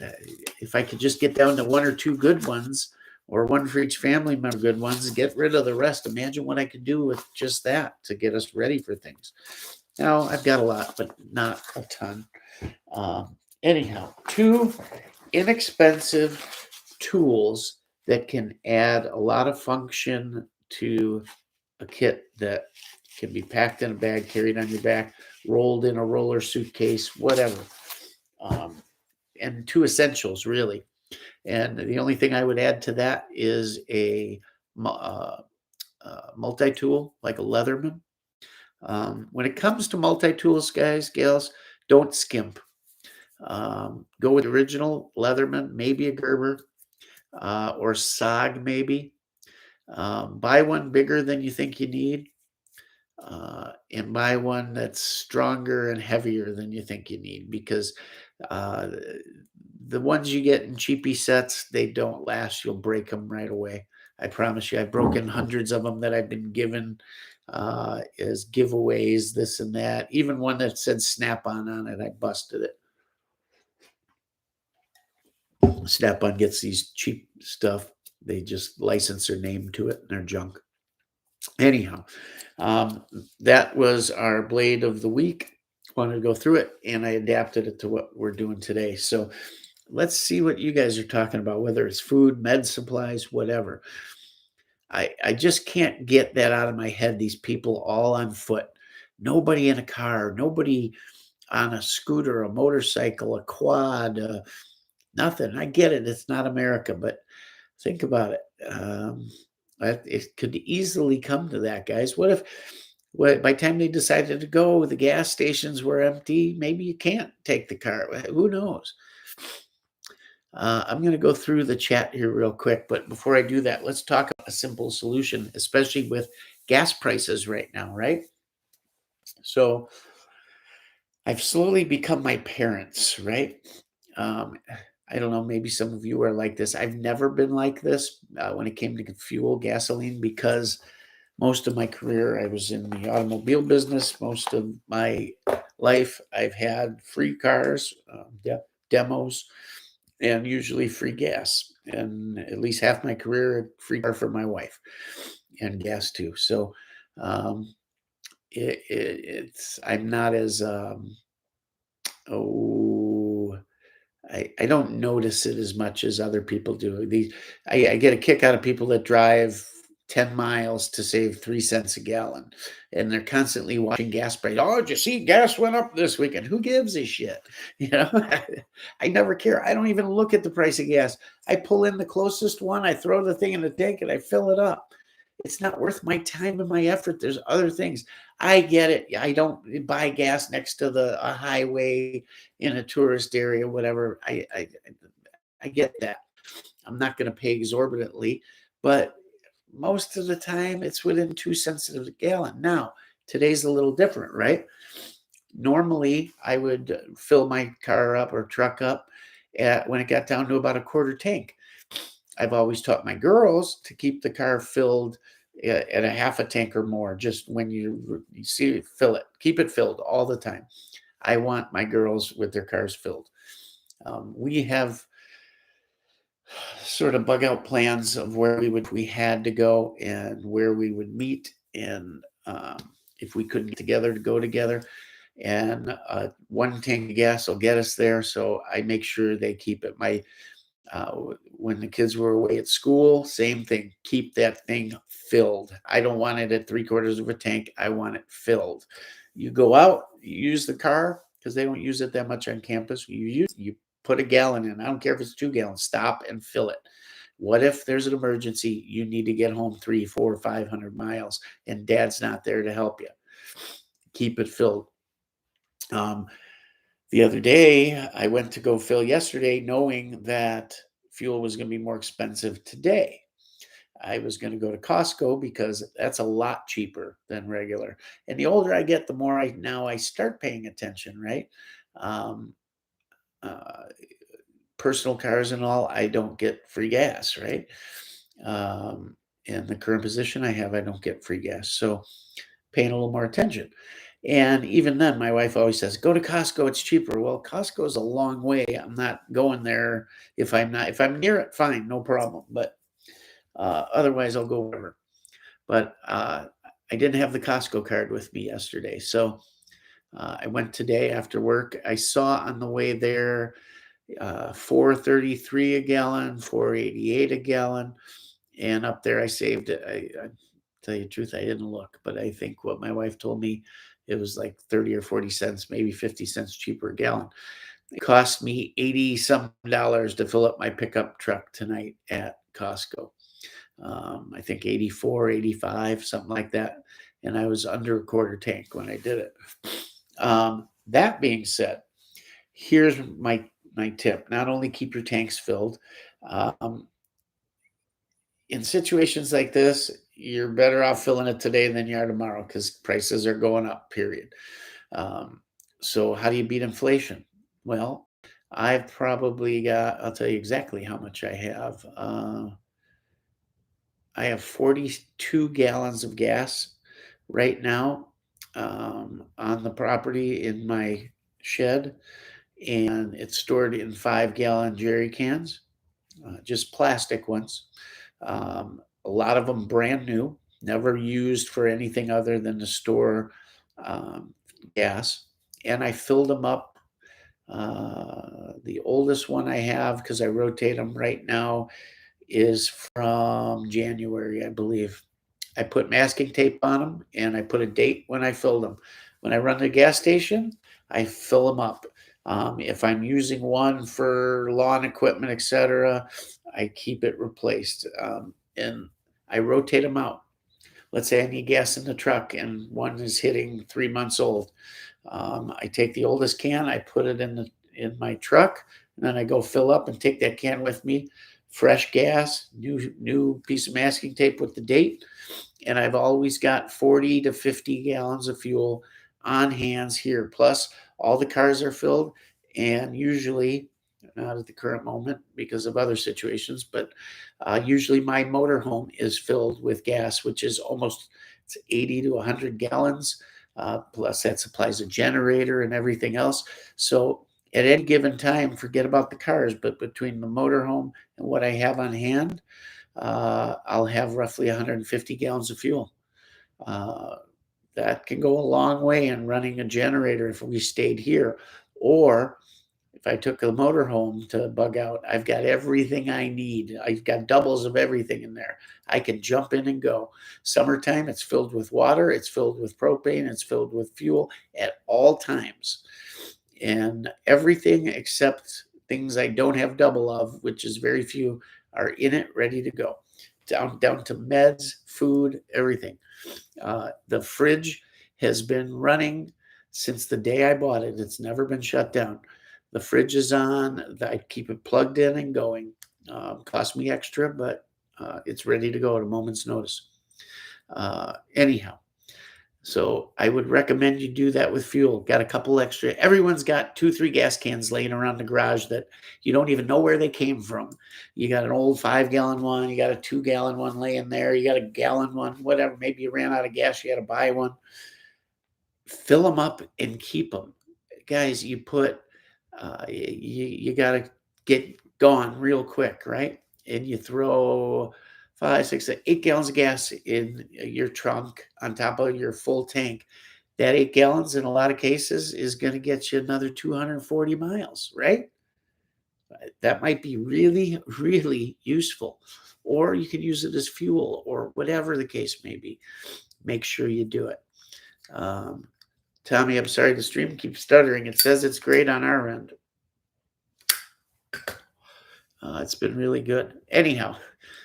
if I could just get down to one or two good ones, or one for each family member, good ones, get rid of the rest. Imagine what I could do with just that to get us ready for things. Now, I've got a lot, but not a ton. Anyhow, two inexpensive tools that can add a lot of function to a kit that can be packed in a bag, carried on your back, rolled in a roller suitcase, whatever. And two essentials, really. And the only thing I would add to that is a multi-tool, like a Leatherman. When it comes to multi-tools, guys, gals, don't skimp. Go with the original Leatherman, maybe a Gerber, or SOG, maybe. Buy one bigger than you think you need. and buy one that's stronger and heavier than you think you need, because uh, the ones you get in cheapy sets, they don't last. You'll break them right away. I promise you. I've broken hundreds of them that I've been given as giveaways, this and that. Even one that said Snap-on on it, I busted it. Snap-on gets these cheap stuff. They just license their name to it, and they're junk. Anyhow, that was our blade of the week. Wanted to go through it, and I adapted it to what we're doing today. So let's see what you guys are talking about, whether it's food, med supplies, whatever. I just can't get that out of my head. These people all on foot, nobody in a car, nobody on a scooter, a motorcycle, a quad, nothing. I get it. It's not America, but think about it. It could easily come to that, guys. What if by the time they decided to go, the gas stations were empty? Maybe you can't take the car. Who knows? I'm going to go through the chat here real quick, but before I do that, let's talk about a simple solution, especially with gas prices right now, right? So I've slowly become my parents, right? I don't know, maybe some of you are like this. I've never been like this when it came to fuel, gasoline, because most of my career I was in the automobile business. Most of my life I've had free cars, demos, and usually free gas. And at least half my career, free car for my wife, and gas too. So it's I'm not as I don't notice it as much as other people do. I get a kick out of people that drive 10 miles to save 3 cents a gallon, and they're constantly watching gas price. Oh, did you see gas went up this weekend? Who gives a shit? You know, I never care. I don't even look at the price of gas. I pull in the closest one, I throw the thing in the tank, and I fill it up. It's not worth my time and my effort. There's other things. I get it. I don't buy gas next to a highway in a tourist area, whatever. I get that. I'm not going to pay exorbitantly, but most of the time it's within 2 cents a gallon. Now, today's a little different, right? Normally, I would fill my car up or truck up when it got down to about a quarter tank. I've always taught my girls to keep the car filled at a half a tank or more. Just when you see it, fill it. Keep it filled all the time. I want my girls with their cars filled. We have sort of bug out plans of where we had to go and where we would meet, and if we couldn't get together, to go together. And 1 tank of gas will get us there. So I make sure they keep it. When the kids were away at school, same thing. Keep that thing filled. I don't want it at 3/4 of a tank. I want it filled. You go out, you use the car, because they don't use it that much on campus. You put a gallon in. I don't care if it's 2 gallons. Stop and fill it. What if there's an emergency? You need to get home 300, 400, 500 miles, and dad's not there to help you. Keep it filled. The other day, I went to go fill yesterday, knowing that fuel was going to be more expensive today. I was going to go to Costco because that's a lot cheaper than regular. And the older I get, the more I start paying attention, right? Personal cars and all, I don't get free gas, right? In the current position I have, I don't get free gas. So paying a little more attention. And even then, my wife always says, go to Costco, it's cheaper. Well, Costco is a long way. I'm not going there if I'm near it, fine, no problem. But otherwise, I'll go wherever. But I didn't have the Costco card with me yesterday. So I went today after work. I saw on the way there $4.33 a gallon, $4.88 a gallon. And up there, I saved it. I tell you the truth, I didn't look, but I think what my wife told me, it was like 30 or 40 cents, maybe 50 cents cheaper a gallon. It cost me $80-some to fill up my pickup truck tonight at Costco. I think 84, 85, something like that. And I was under a quarter tank when I did it. That being said, here's my tip. Not only keep your tanks filled, in situations like this, you're better off filling it today than you are tomorrow because prices are going up, period. So how do you beat inflation? Well, I've probably got, I'll tell you exactly how much I have. I have 42 gallons of gas right now on the property in my shed, and it's stored in 5-gallon jerry cans, just plastic ones. A lot of them brand new, never used for anything other than to store um, gas. And I filled them up. The oldest one I have, because I rotate them right now, is from January, I believe. I put masking tape on them and I put a date when I filled them. When I run to the gas station, I fill them up. If I'm using one for lawn equipment, etc., I keep it replaced, and I rotate them out. Let's say I need gas in the truck and one is hitting 3 months old. I take the oldest can, I put it in my truck, and then I go fill up and take that can with me. Fresh gas, new piece of masking tape with the date, and I've always got 40 to 50 gallons of fuel on hands here. Plus, all the cars are filled, and usually, not at the current moment because of other situations, but usually my motorhome is filled with gas, which is almost it's 80 to 100 gallons. Plus, that supplies a generator and everything else. So, at any given time, forget about the cars, but between the motorhome and what I have on hand, I'll have roughly 150 gallons of fuel. Uh, that can go a long way in running a generator if we stayed here. Or if I took a motorhome to bug out, I've got everything I need. I've got doubles of everything in there. I can jump in and go. Summertime, it's filled with water, it's filled with propane, it's filled with fuel at all times. And everything except things I don't have double of, which is very few, are in it, ready to go. Down to meds, food, everything. The fridge has been running since the day I bought it. It's never been shut down. The fridge is on. I keep it plugged in and going. Cost me extra, but it's ready to go at a moment's notice. Anyhow, so I would recommend you do that with fuel. Got a couple extra. Everyone's got 2, 3 gas cans laying around the garage that you don't even know where they came from. You got an old 5-gallon one. You got a 2-gallon one laying there. You got a gallon one, whatever. Maybe you ran out of gas. You had to buy one. Fill them up and keep them. Guys, you got to get gone real quick, right? And you throw 5, 6, 8 gallons of gas in your trunk on top of your full tank. That 8 gallons in a lot of cases is going to get you another 240 miles, right? That might be really, really useful. Or you can use it as fuel or whatever the case may be. Make sure you do it. Tommy, I'm sorry, the stream keeps stuttering. It says it's great on our end. It's been really good. Anyhow,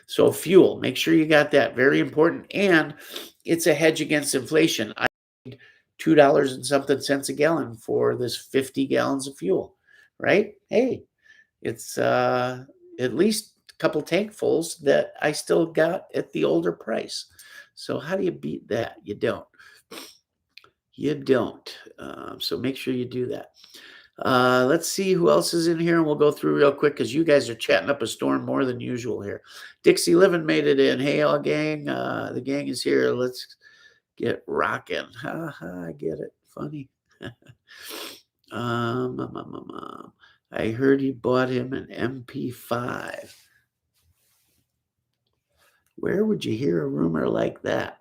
so fuel, make sure you got that. Very important. And it's a hedge against inflation. I paid $2 and something cents a gallon for this 50 gallons of fuel, right? Hey, it's at least a couple tankfuls that I still got at the older price. So how do you beat that? You don't. You don't. So make sure you do that. Let's see who else is in here, and we'll go through real quick because you guys are chatting up a storm more than usual here. Dixie Living made it in. Hey, all gang. The gang is here. Let's get rocking. Ha ha, I get it. Funny. I heard he bought him an MP5. Where would you hear a rumor like that?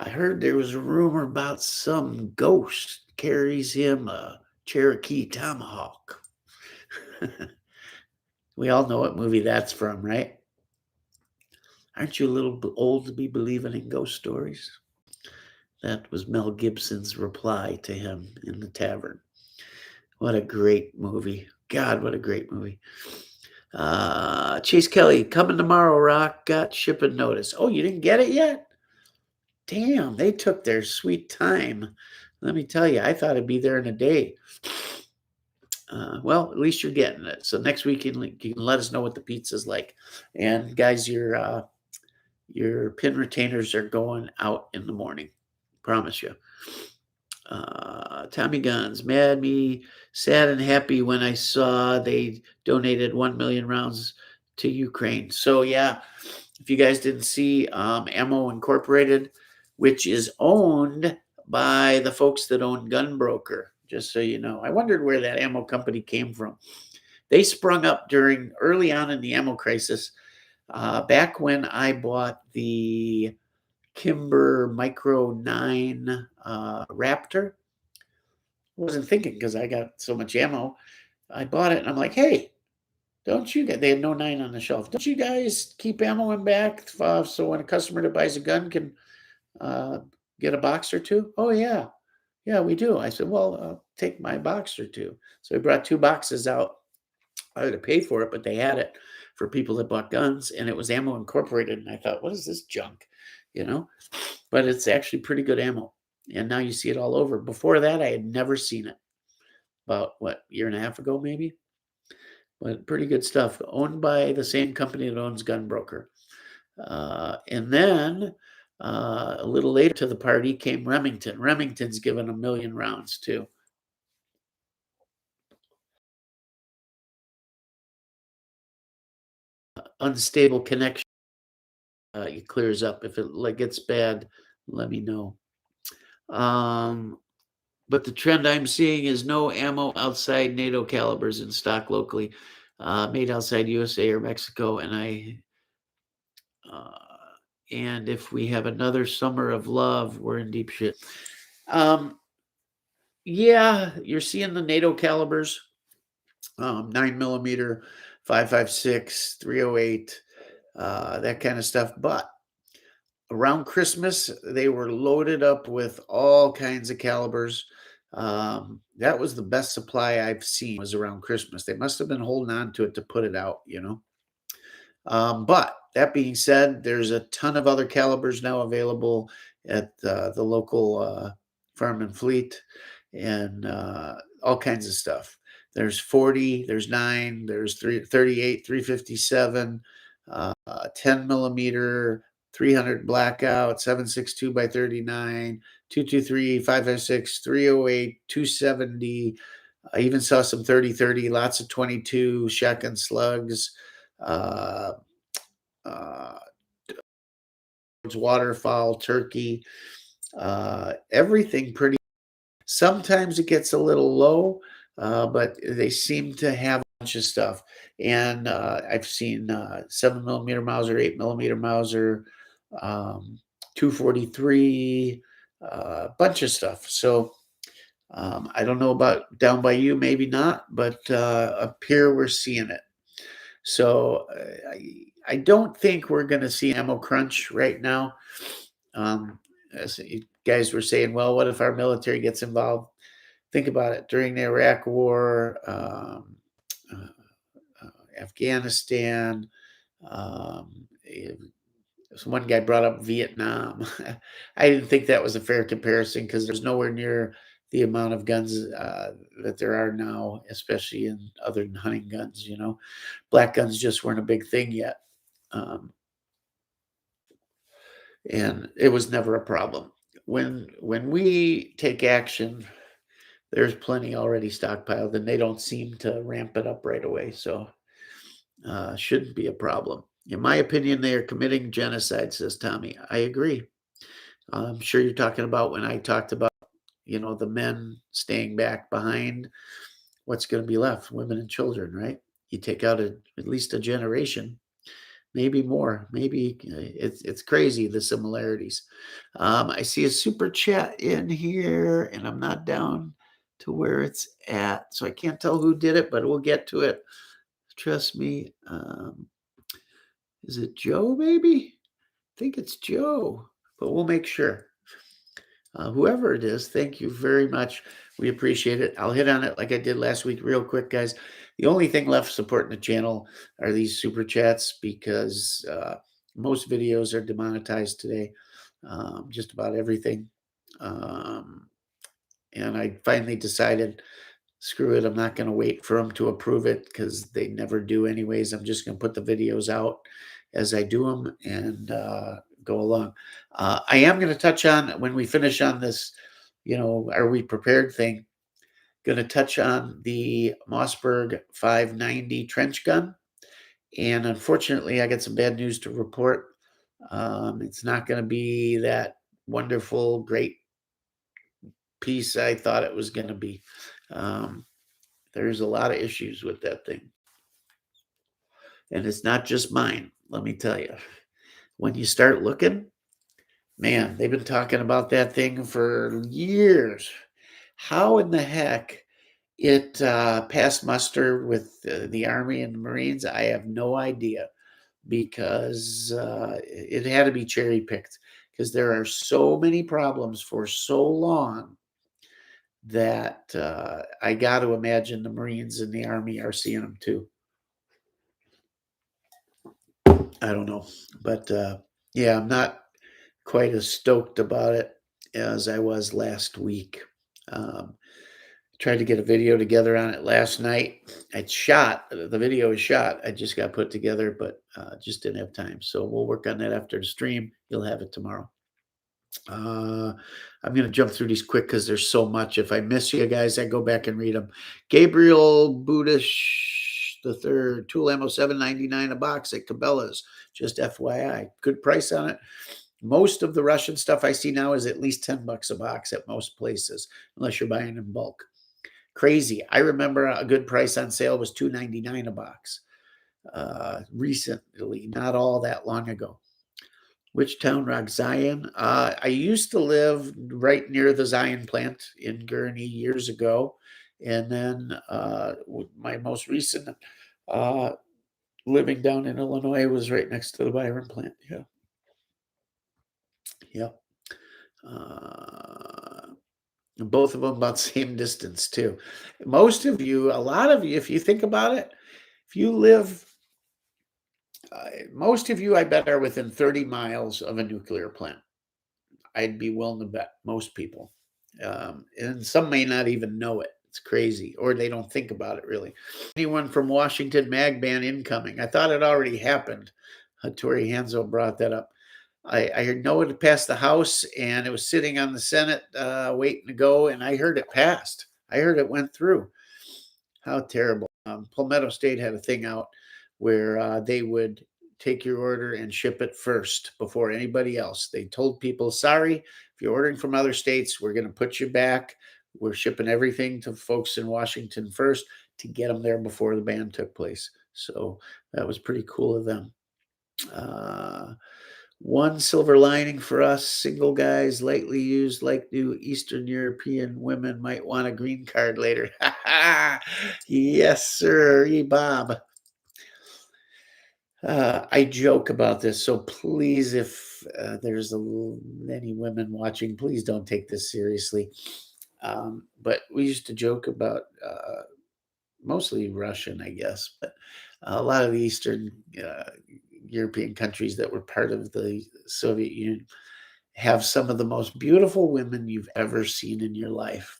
I heard there was a rumor about some ghost carries him a Cherokee Tomahawk. We all know what movie that's from, right? Aren't you a little old to be believing in ghost stories? That was Mel Gibson's reply to him in the tavern. What a great movie. God, what a great movie. Chase Kelly, coming tomorrow, Rock. Got shipping notice. Oh, you didn't get it yet? Damn, they took their sweet time. Let me tell you, I thought it'd be there in a day. Well, at least you're getting it. So next week you can let us know what the pizza's like. And guys, your Your pin retainers are going out in the morning. Promise you. Tommy Guns, mad me, sad and happy when I saw they donated 1 million rounds to Ukraine. So yeah, if you guys didn't see, Ammo Incorporated, which is owned by the folks that own Gun Broker, just so you know. I wondered where that ammo company came from. They sprung up during early on in the ammo crisis, back when I bought the Kimber Micro 9 Raptor. Wasn't thinking because I got so much ammo. I bought it and I'm like, hey, don't you get, they had no 9 on the shelf. Don't you guys keep ammo in back so when a customer that buys a gun can get a box or two? Oh, yeah. Yeah, we do. I said, well, take my box or two. So we brought 2 boxes out. I had to pay for it, but they had it for people that bought guns, and it was Ammo Incorporated. And I thought, what is this junk? You know, but it's actually pretty good ammo. And now you see it all over. Before that, I had never seen it. About what, year and a half ago, maybe? But pretty good stuff. Owned by the same company that owns Gunbroker. And then a little later to the party came Remington. Remington's given 1 million rounds too. Unstable connection. It clears up. If it like gets bad, let me know. But the trend I'm seeing is no ammo outside NATO calibers in stock locally, made outside USA or Mexico. Uh, and if we have another summer of love, we're in deep shit. Yeah, you're seeing the NATO calibers, 9mm, 5.56, 308, that kind of stuff. But around Christmas, they were loaded up with all kinds of calibers. That was the best supply I've seen was around Christmas. They must have been holding on to it to put it out, you know. But that being said, there's a ton of other calibers now available at the local Farm and Fleet and all kinds of stuff. There's 40, there's 9, there's 38, 357, 10mm, 300 blackout, 762 by 39, 223, 556, 308, 270. I even saw some 30-30, lots of 22 shotgun slugs, uh, uh, waterfowl, turkey, everything pretty. Sometimes it gets a little low, but they seem to have a bunch of stuff. And I've seen 7mm Mauser, 8mm Mauser, 243, bunch of stuff. So I don't know about down by you, maybe not, but up here we're seeing it. So I don't think we're going to see ammo crunch right now. As you guys were saying, well, what if our military gets involved? Think about it. During the Iraq War, uh, Afghanistan, one guy brought up Vietnam. I didn't think that was a fair comparison because there's nowhere near the amount of guns that there are now, especially in other than hunting guns. You know, black guns just weren't a big thing yet, and it was never a problem. When we take action, there's plenty already stockpiled, and they don't seem to ramp it up right away. So shouldn't be a problem. In my opinion, they are committing genocide, says Tommy. I agree. I'm sure you're talking about when I talked about, you know, the men staying back behind. What's going to be left? Women and children, right? You take out at least a generation, maybe more. Maybe it's crazy, the similarities. I see a super chat in here, and I'm not down to where it's at, so I can't tell who did it, but we'll get to it. Trust me. Is it Joe, maybe? I think it's Joe, but we'll make sure. Whoever it is, thank you very much. We appreciate it. I'll hit on it like I did last week real quick, guys. The only thing left supporting the channel are these super chats because most videos are demonetized today, just about everything. And I finally decided, screw it, I'm not going to wait for them to approve it because they never do anyways. I'm just going to put the videos out as I do them and go along. I am going to touch on, when we finish on this, are we prepared thing, going to touch on the Mossberg 590 trench gun. And unfortunately, I got some bad news to report. It's not going to be that wonderful, great piece I thought it was going to be. There's a lot of issues with that thing. And it's not just mine, let me tell you. When you start looking, man, they've been talking about that thing for years. How in the heck it passed muster with the Army and the Marines, I have no idea, because it had to be cherry picked, because there are so many problems for so long that I got to imagine the Marines and the Army are seeing them too. I don't know, but yeah, I'm not quite as stoked about it as I was last week. Tried to get a video together on it last night. The video is shot. I just got put together, but just didn't have time. So we'll work on that after the stream. You'll have it tomorrow. I'm going to jump through these quick because there's so much. If I miss you guys, I go back and read them. Gabriel Budish the third, tool ammo $7.99 a box at Cabela's. Just FYI, good price on it. Most of the Russian stuff I see now is at least $10 a box at most places, unless you're buying in bulk. Crazy. I remember a good price on sale was $2.99 a box recently, not all that long ago. Which town, Rock? Zion? I used to live right near the Zion plant in Gurney years ago. And then my most recent living down in Illinois was right next to the Byron plant. Yeah. Yep. Both of them about the same distance too. Most of you, a lot of you, if you think about it, if you live, most of you, I bet, are within 30 miles of a nuclear plant. I'd be willing to bet most people. And some may not even know it. It's crazy, or they don't think about it really. Anyone from Washington, mag ban incoming. I thought it already happened. Tori Hanzo brought that up. I know it passed the House, and it was sitting on the Senate waiting to go, and I heard it passed. I heard it went through. How terrible. Palmetto State had a thing out where they would take your order and ship it first before anybody else. They told people, sorry, if you're ordering from other states, we're going to put you back. We're shipping everything to folks in Washington first to get them there before the ban took place. So that was pretty cool of them. One silver lining for us single guys, lightly used, like new Eastern European women might want a green card later. Yes, sir, Bob. I joke about this, so please, if there's any women watching, please don't take this seriously. But we used to joke about mostly Russian, I guess, but a lot of the Eastern European countries that were part of the Soviet Union have some of the most beautiful women you've ever seen in your life.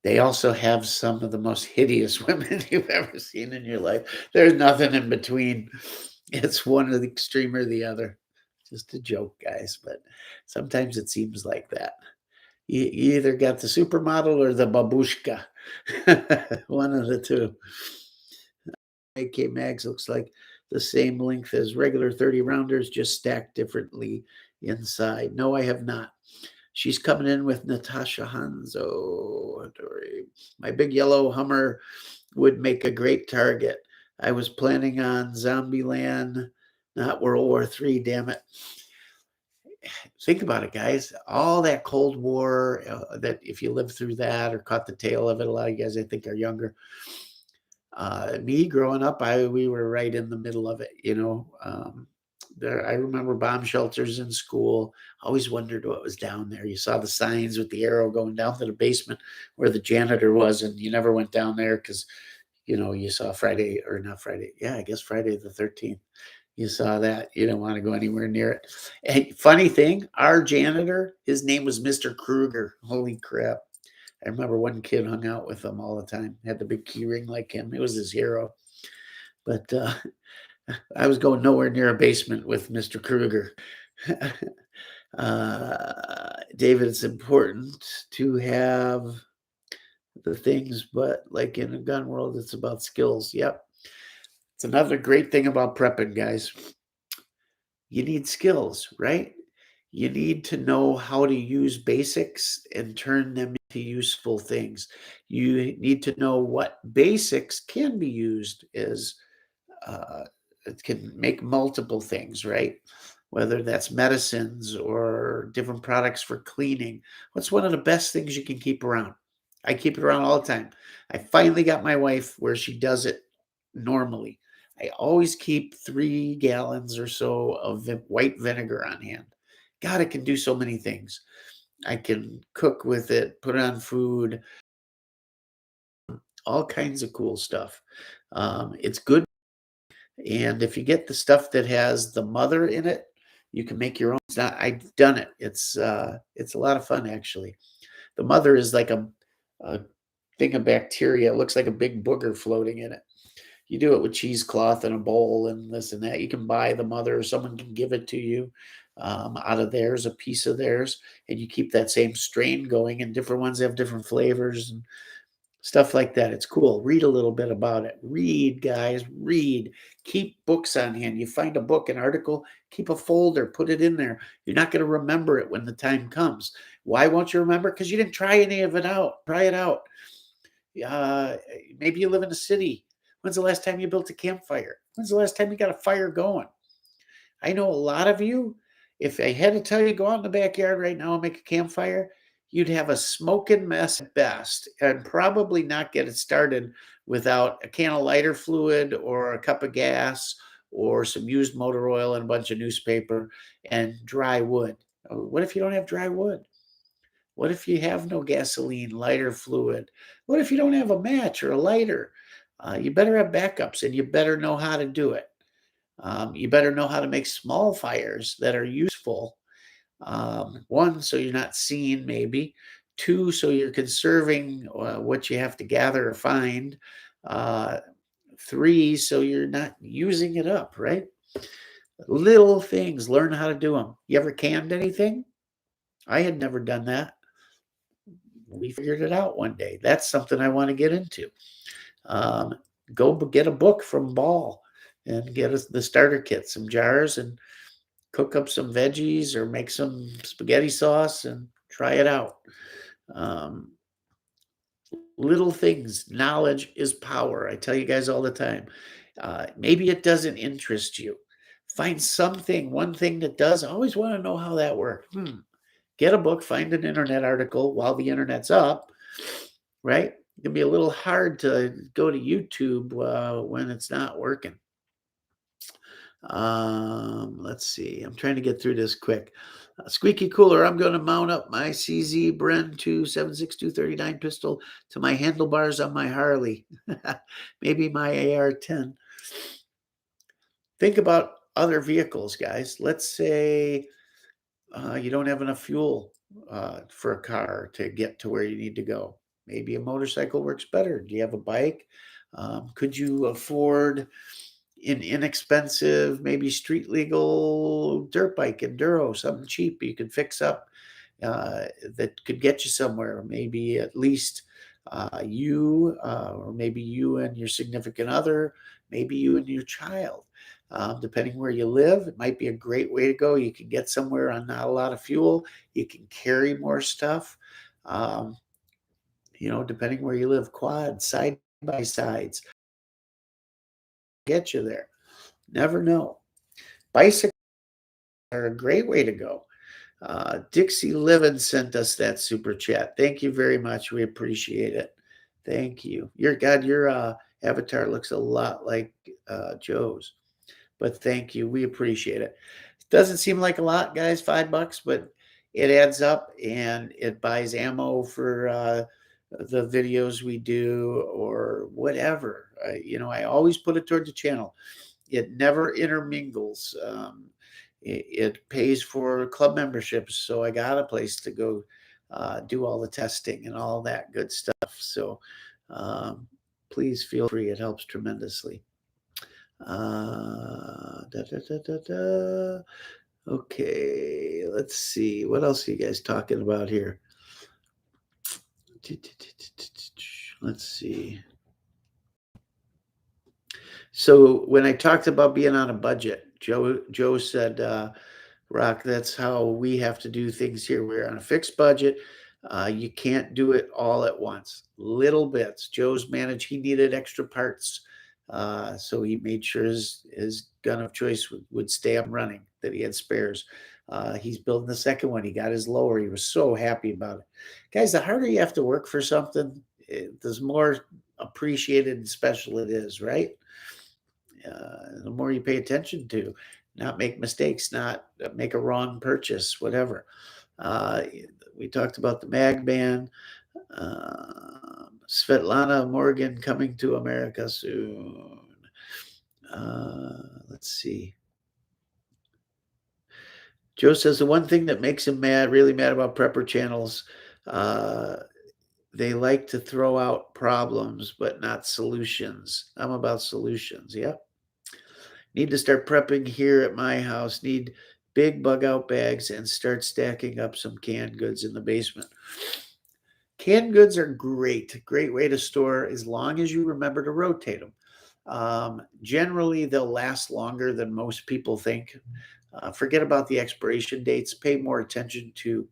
They also have some of the most hideous women you've ever seen in your life. There's nothing in between. It's one or the extreme or the other. Just a joke, guys, but sometimes it seems like that. You either got the supermodel or the babushka. One of the two. AK mags looks like the same length as regular 30 rounders, just stacked differently inside. No, I have not. She's coming in with Natasha Hanzo. My big yellow Hummer would make a great target. I was planning on Zombieland, not World War III, damn it. Think about it, guys. All that Cold War, that if you lived through that or caught the tail of it, a lot of you guys I think are younger. Me growing up, we were right in the middle of it, I remember bomb shelters in school. Always wondered what was down there. You saw the signs with the arrow going down to the basement where the janitor was, and you never went down there because, you saw Friday the 13th. You saw that. You didn't want to go anywhere near it. And funny thing, our janitor, his name was Mr. Kruger. Holy crap. I remember one kid hung out with him all the time. Had the big key ring like him. It was his hero. But I was going nowhere near a basement with Mr. Kruger. David, it's important to have the things, but like in a gun world, it's about skills. Yep. It's another great thing about prepping, guys. You need skills, right? You need to know how to use basics and turn them into useful things. You need to know what basics can be used as it can make multiple things, right? Whether that's medicines or different products for cleaning. What's one of the best things you can keep around? I keep it around all the time. I finally got my wife where she does it normally. I always keep 3 gallons or so of white vinegar on hand. God, it can do so many things. I can cook with it, put it on food, all kinds of cool stuff. It's good. And if you get the stuff that has the mother in it, you can make your own. It's not, I've done it. It's a lot of fun actually. The mother is like a thing of bacteria. It looks like a big booger floating in it. You do it with cheesecloth and a bowl and this and that. You can buy the mother, or someone can give it to you out of theirs, a piece of theirs, and you keep that same strain going. And different ones have different flavors and stuff like that. It's cool. Read a little bit about it. Read, guys, read. Keep books on hand. You find a book, an article, keep a folder, put it in there. You're not going to remember it when the time comes. Why won't you remember? Because you didn't try any of it out. Try it out. Uh, Maybe you live in a city. When's the last time you built a campfire? When's the last time you got a fire going? I know a lot of you, if I had to tell you, go out in the backyard right now and make a campfire, you'd have a smoking mess at best and probably not get it started without a can of lighter fluid or a cup of gas or some used motor oil and a bunch of newspaper and dry wood. What if you don't have dry wood? What if you have no gasoline, lighter fluid? What if you don't have a match or a lighter? You better have backups and you better know how to do it. You better know how to make small fires that are useful. One, so you're not seen, maybe. Two, so you're conserving what you have to gather or find. Uh, Three, so you're not using it up, right? Little things, learn how to do them. You ever canned anything? I had never done that. We figured it out one day. That's something I want to get into. Um, Go get a book from Ball and get us the starter kit, some jars, and cook up some veggies or make some spaghetti sauce and try it out. Um, Little things. Knowledge is power. I tell you guys all the time. Maybe it doesn't interest you. Find something, one thing that does. I always want to know how that works. Get a book, find an internet article while the internet's up, right? It can be a little hard to go to YouTube when it's not working. Let's see. I'm trying to get through this quick. Squeaky cooler. I'm going to mount up my CZ Bren 2 7.62 pistol to my handlebars on my Harley. Maybe my AR-10. Think about other vehicles, guys. Let's say you don't have enough fuel for a car to get to where you need to go. Maybe a motorcycle works better. Do you have a bike? Could you afford an inexpensive, maybe street legal dirt bike, enduro, something cheap you could fix up that could get you somewhere? Maybe at least or maybe you and your significant other, maybe you and your child. Depending where you live, it might be a great way to go. You can get somewhere on not a lot of fuel. You can carry more stuff. Um, depending where you live, quads, side by sides, get you there. Never know. Bicycles are a great way to go. Dixie Livin sent us that super chat. Thank you very much. We appreciate it. Thank you. Your avatar looks a lot like Joe's, but thank you. We appreciate it. Doesn't seem like a lot, guys, $5, but it adds up and it buys ammo for the videos we do or whatever. I always put it toward the channel. It never intermingles. It pays for club memberships, so I got a place to go do all the testing and all that good stuff. So please feel free; it helps tremendously. Da, da, da, da, da. Okay, let's see. What else are you guys talking about here? Let's see. So when I talked about being on a budget, Joe said, Rock, that's how we have to do things here. We're on a fixed budget. You can't do it all at once. Little bits. Joe's managed. He needed extra parts, so he made sure his gun of choice would stay up running. That he had spares. He's building the second one. He got his lower. He was so happy about it. Guys, the harder you have to work for something, the more appreciated and special it is, right? The more you pay attention to, not make mistakes, not make a wrong purchase, whatever. We talked about the mag ban. Svetlana Morgan coming to America soon. Let's see. Joe says the one thing that makes him mad, really mad about prepper channels, they like to throw out problems, but not solutions. I'm about solutions. Yep. Need to start prepping here at my house. Need big bug out bags and start stacking up some canned goods in the basement. Canned goods are great. Great way to store as long as you remember to rotate them. Generally, they'll last longer than most people think. Forget about the expiration dates. Pay more attention to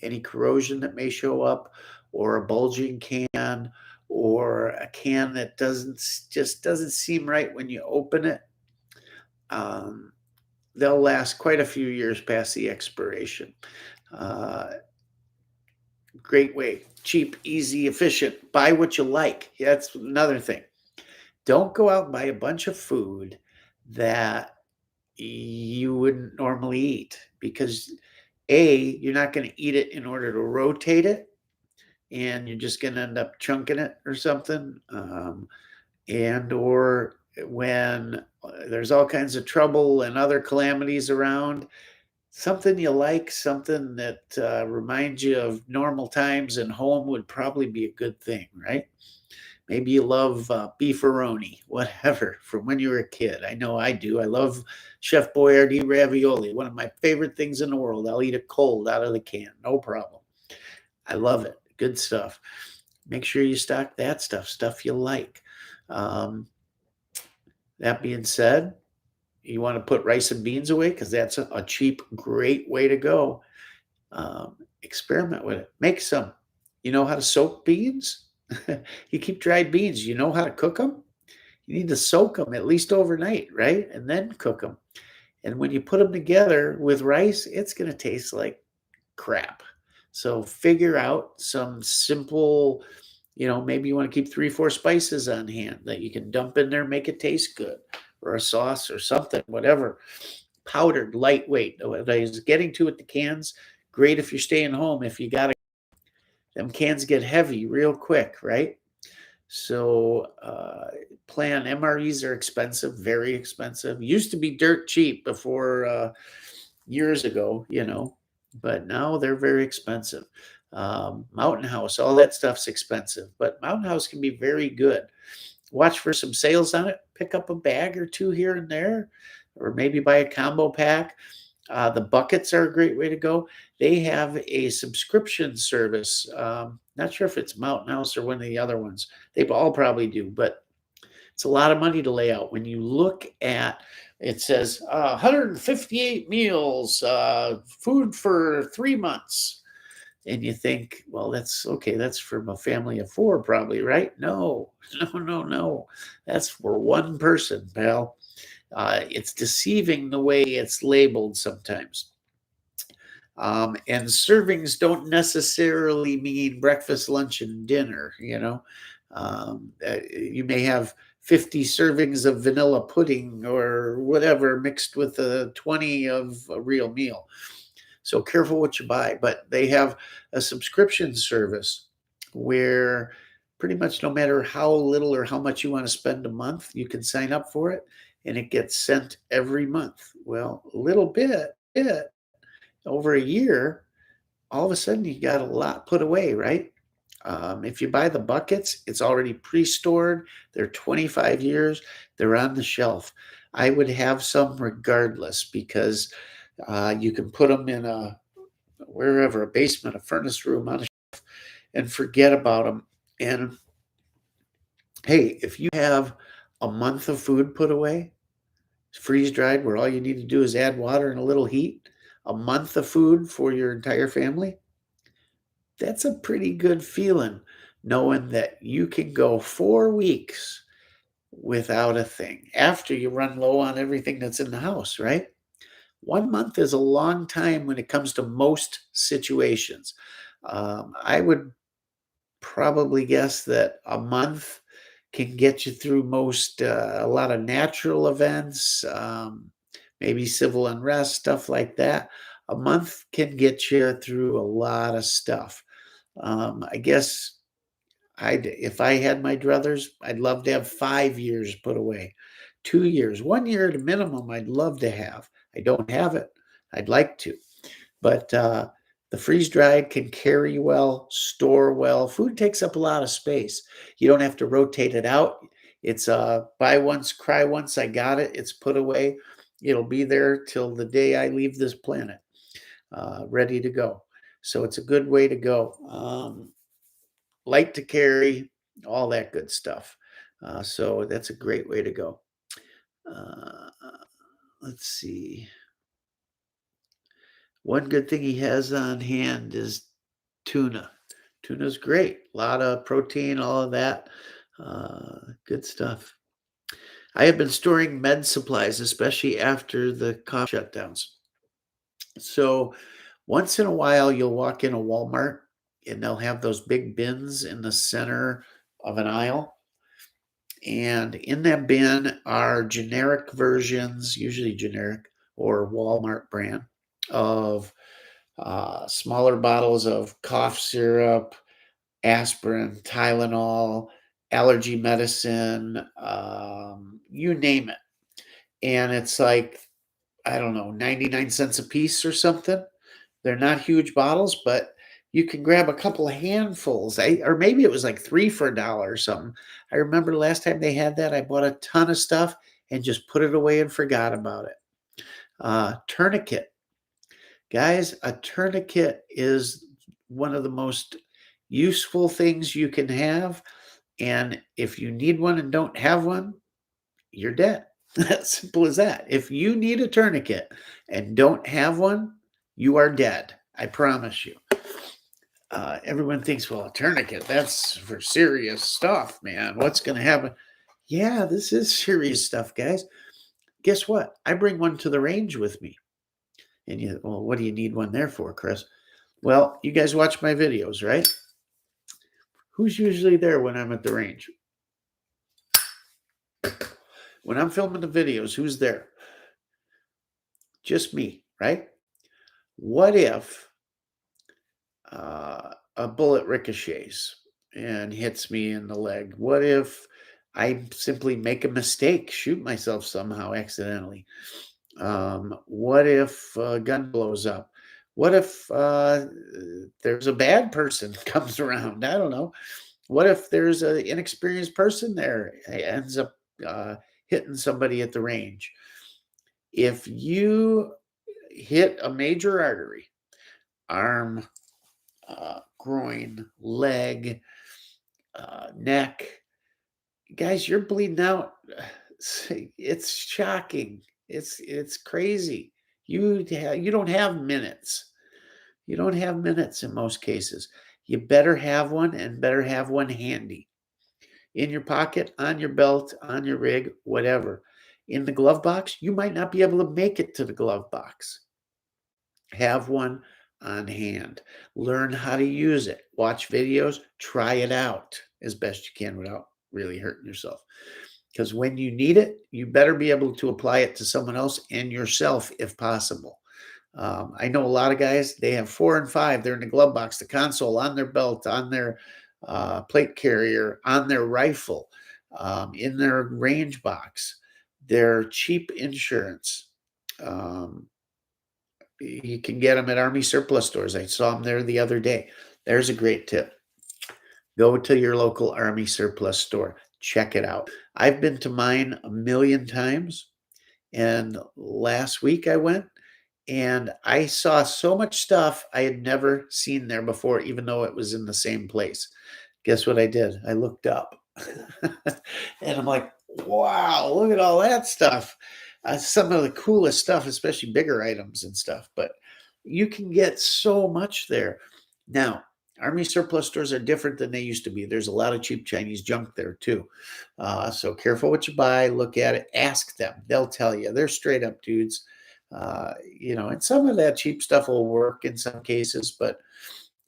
any corrosion that may show up, or a bulging can, or a can that just doesn't seem right when you open it. They'll last quite a few years past the expiration. Great way, cheap, easy, efficient. Buy what you like. That's another thing. Don't go out and buy a bunch of food that you wouldn't normally eat, because you're not going to eat it in order to rotate it, and you're just going to end up chunking it or something. And or when there's all kinds of trouble and other calamities around, something you like, something that reminds you of normal times and home would probably be a good thing, right? Maybe you love beefaroni, whatever, from when you were a kid. I know I do. I love Chef Boyardee ravioli, one of my favorite things in the world. I'll eat it cold out of the can, no problem. I love it. Good stuff. Make sure you stock that stuff you like. That being said, you want to put rice and beans away because that's a cheap, great way to go. Experiment with it. Make some. You know how to soak beans? You keep dried beans. You know how to cook them? You need to soak them at least overnight, right? And then cook them. And when you put them together with rice, it's going to taste like crap. So figure out some simple, maybe you want to keep 3-4 spices on hand that you can dump in there, make it taste good, or a sauce or something, whatever. Powdered, lightweight. What I was getting to with the cans, great if you're staying home. If you got them cans get heavy real quick, right? So plan. MREs are expensive, very expensive. Used to be dirt cheap before years ago, but now they're very expensive. Mountain House, all that stuff's expensive, but Mountain House can be very good. Watch for some sales on it. Pick up a bag or two here and there, or maybe buy a combo pack. The buckets are a great way to go. They have a subscription service. Not sure if it's Mountain House or one of the other ones. They all probably do, but it's a lot of money to lay out. When you look at it, says 158 meals, food for 3 months. And you think, well, that's okay. That's from a family of 4 probably, right? No. That's for one person, pal. It's deceiving the way it's labeled sometimes. And servings don't necessarily mean breakfast, lunch, and dinner, you may have 50 servings of vanilla pudding or whatever mixed with 20 of a real meal. So careful what you buy. But they have a subscription service where pretty much no matter how little or how much you want to spend a month, you can sign up for it, and it gets sent every month. Well, a little bit over a year, all of a sudden you got a lot put away, right? If you buy the buckets, it's already pre-stored. They're 25 years. They're on the shelf. I would have some regardless because you can put them in wherever, a basement, a furnace room, on a shelf, and forget about them. And hey, if you have a month of food put away, freeze dried, where all you need to do is add water and a little heat, a month of food for your entire family, that's a pretty good feeling, knowing that you can go 4 weeks without a thing after you run low on everything that's in the house, right? 1 month is a long time when it comes to most situations. I would probably guess that a month can get you through a lot of natural events, maybe civil unrest, stuff like that. A month can get you through a lot of stuff. I guess if I had my druthers, I'd love to have 5 years put away, 2 years, 1 year at a minimum. I'd love to have. I don't have it. I'd like to, but the freeze dried can carry well, store well. Food takes up a lot of space. You don't have to rotate it out. It's buy once, cry once. I got it. It's put away. It'll be there till the day I leave this planet, ready to go. So it's a good way to go. Light to carry, all that good stuff. So that's a great way to go. Uh, let's see. One good thing he has on hand is tuna. Tuna's great. A lot of protein, all of that. Good stuff. I have been storing med supplies, especially after the coffee shutdowns. So once in a while, you'll walk in a Walmart and they'll have those big bins in the center of an aisle. And in that bin are generic versions, usually generic or Walmart brand, of smaller bottles of cough syrup, aspirin, Tylenol, allergy medicine, you name it. And it's like, I don't know, 99 cents a piece or something. They're not huge bottles, but you can grab a couple of handfuls. Or maybe it was like three for $1 or something. I remember last time they had that, I bought a ton of stuff and just put it away and forgot about it. Tourniquet. Guys, a tourniquet is one of the most useful things you can have. And if you need one and don't have one, you're dead. As simple as that. If you need a tourniquet and don't have one, you are dead. I promise you. Everyone thinks, well, a tourniquet, that's for serious stuff, man. What's going to happen? Yeah, this is serious stuff, guys. Guess what? I bring one to the range with me. And well, what do you need one there for, Chris? Well, you guys watch my videos, right? Who's usually there when I'm at the range? When I'm filming the videos, who's there? Just me, right? What if a bullet ricochets and hits me in the leg? What if I simply make a mistake, shoot myself somehow accidentally? What if a gun blows up? What if there's a bad person comes around? I don't know. What if there's an inexperienced person there, ends up hitting somebody at the range? If you hit a major artery, arm, groin, leg, neck, guys, you're bleeding out. It's shocking. It's crazy. You don't have minutes. You don't have minutes in most cases. You better have one and better have one handy. In your pocket, on your belt, on your rig, whatever. In the glove box, you might not be able to make it to the glove box. Have one on hand. Learn how to use it. Watch videos. Try it out as best you can without really hurting yourself. Because when you need it, you better be able to apply it to someone else and yourself if possible. I know a lot of guys, they have 4 and 5. They're in the glove box, the console, on their belt, on their plate carrier, on their rifle, in their range box, their cheap insurance. You can get them at Army surplus stores. I saw them there the other day. There's a great tip. Go to your local Army surplus store. Check it out. I've been to mine a million times, and last week I went and I saw so much stuff I had never seen there before, even though it was in the same place. Guess what I did? I looked up and I'm like, wow, look at all that stuff. Some of the coolest stuff, especially bigger items and stuff, but you can get so much there. Now, Army surplus stores are different than they used to be. There's a lot of cheap Chinese junk there too. So careful what you buy, look at it, ask them. They'll tell you. They're straight up dudes. And some of that cheap stuff will work in some cases, but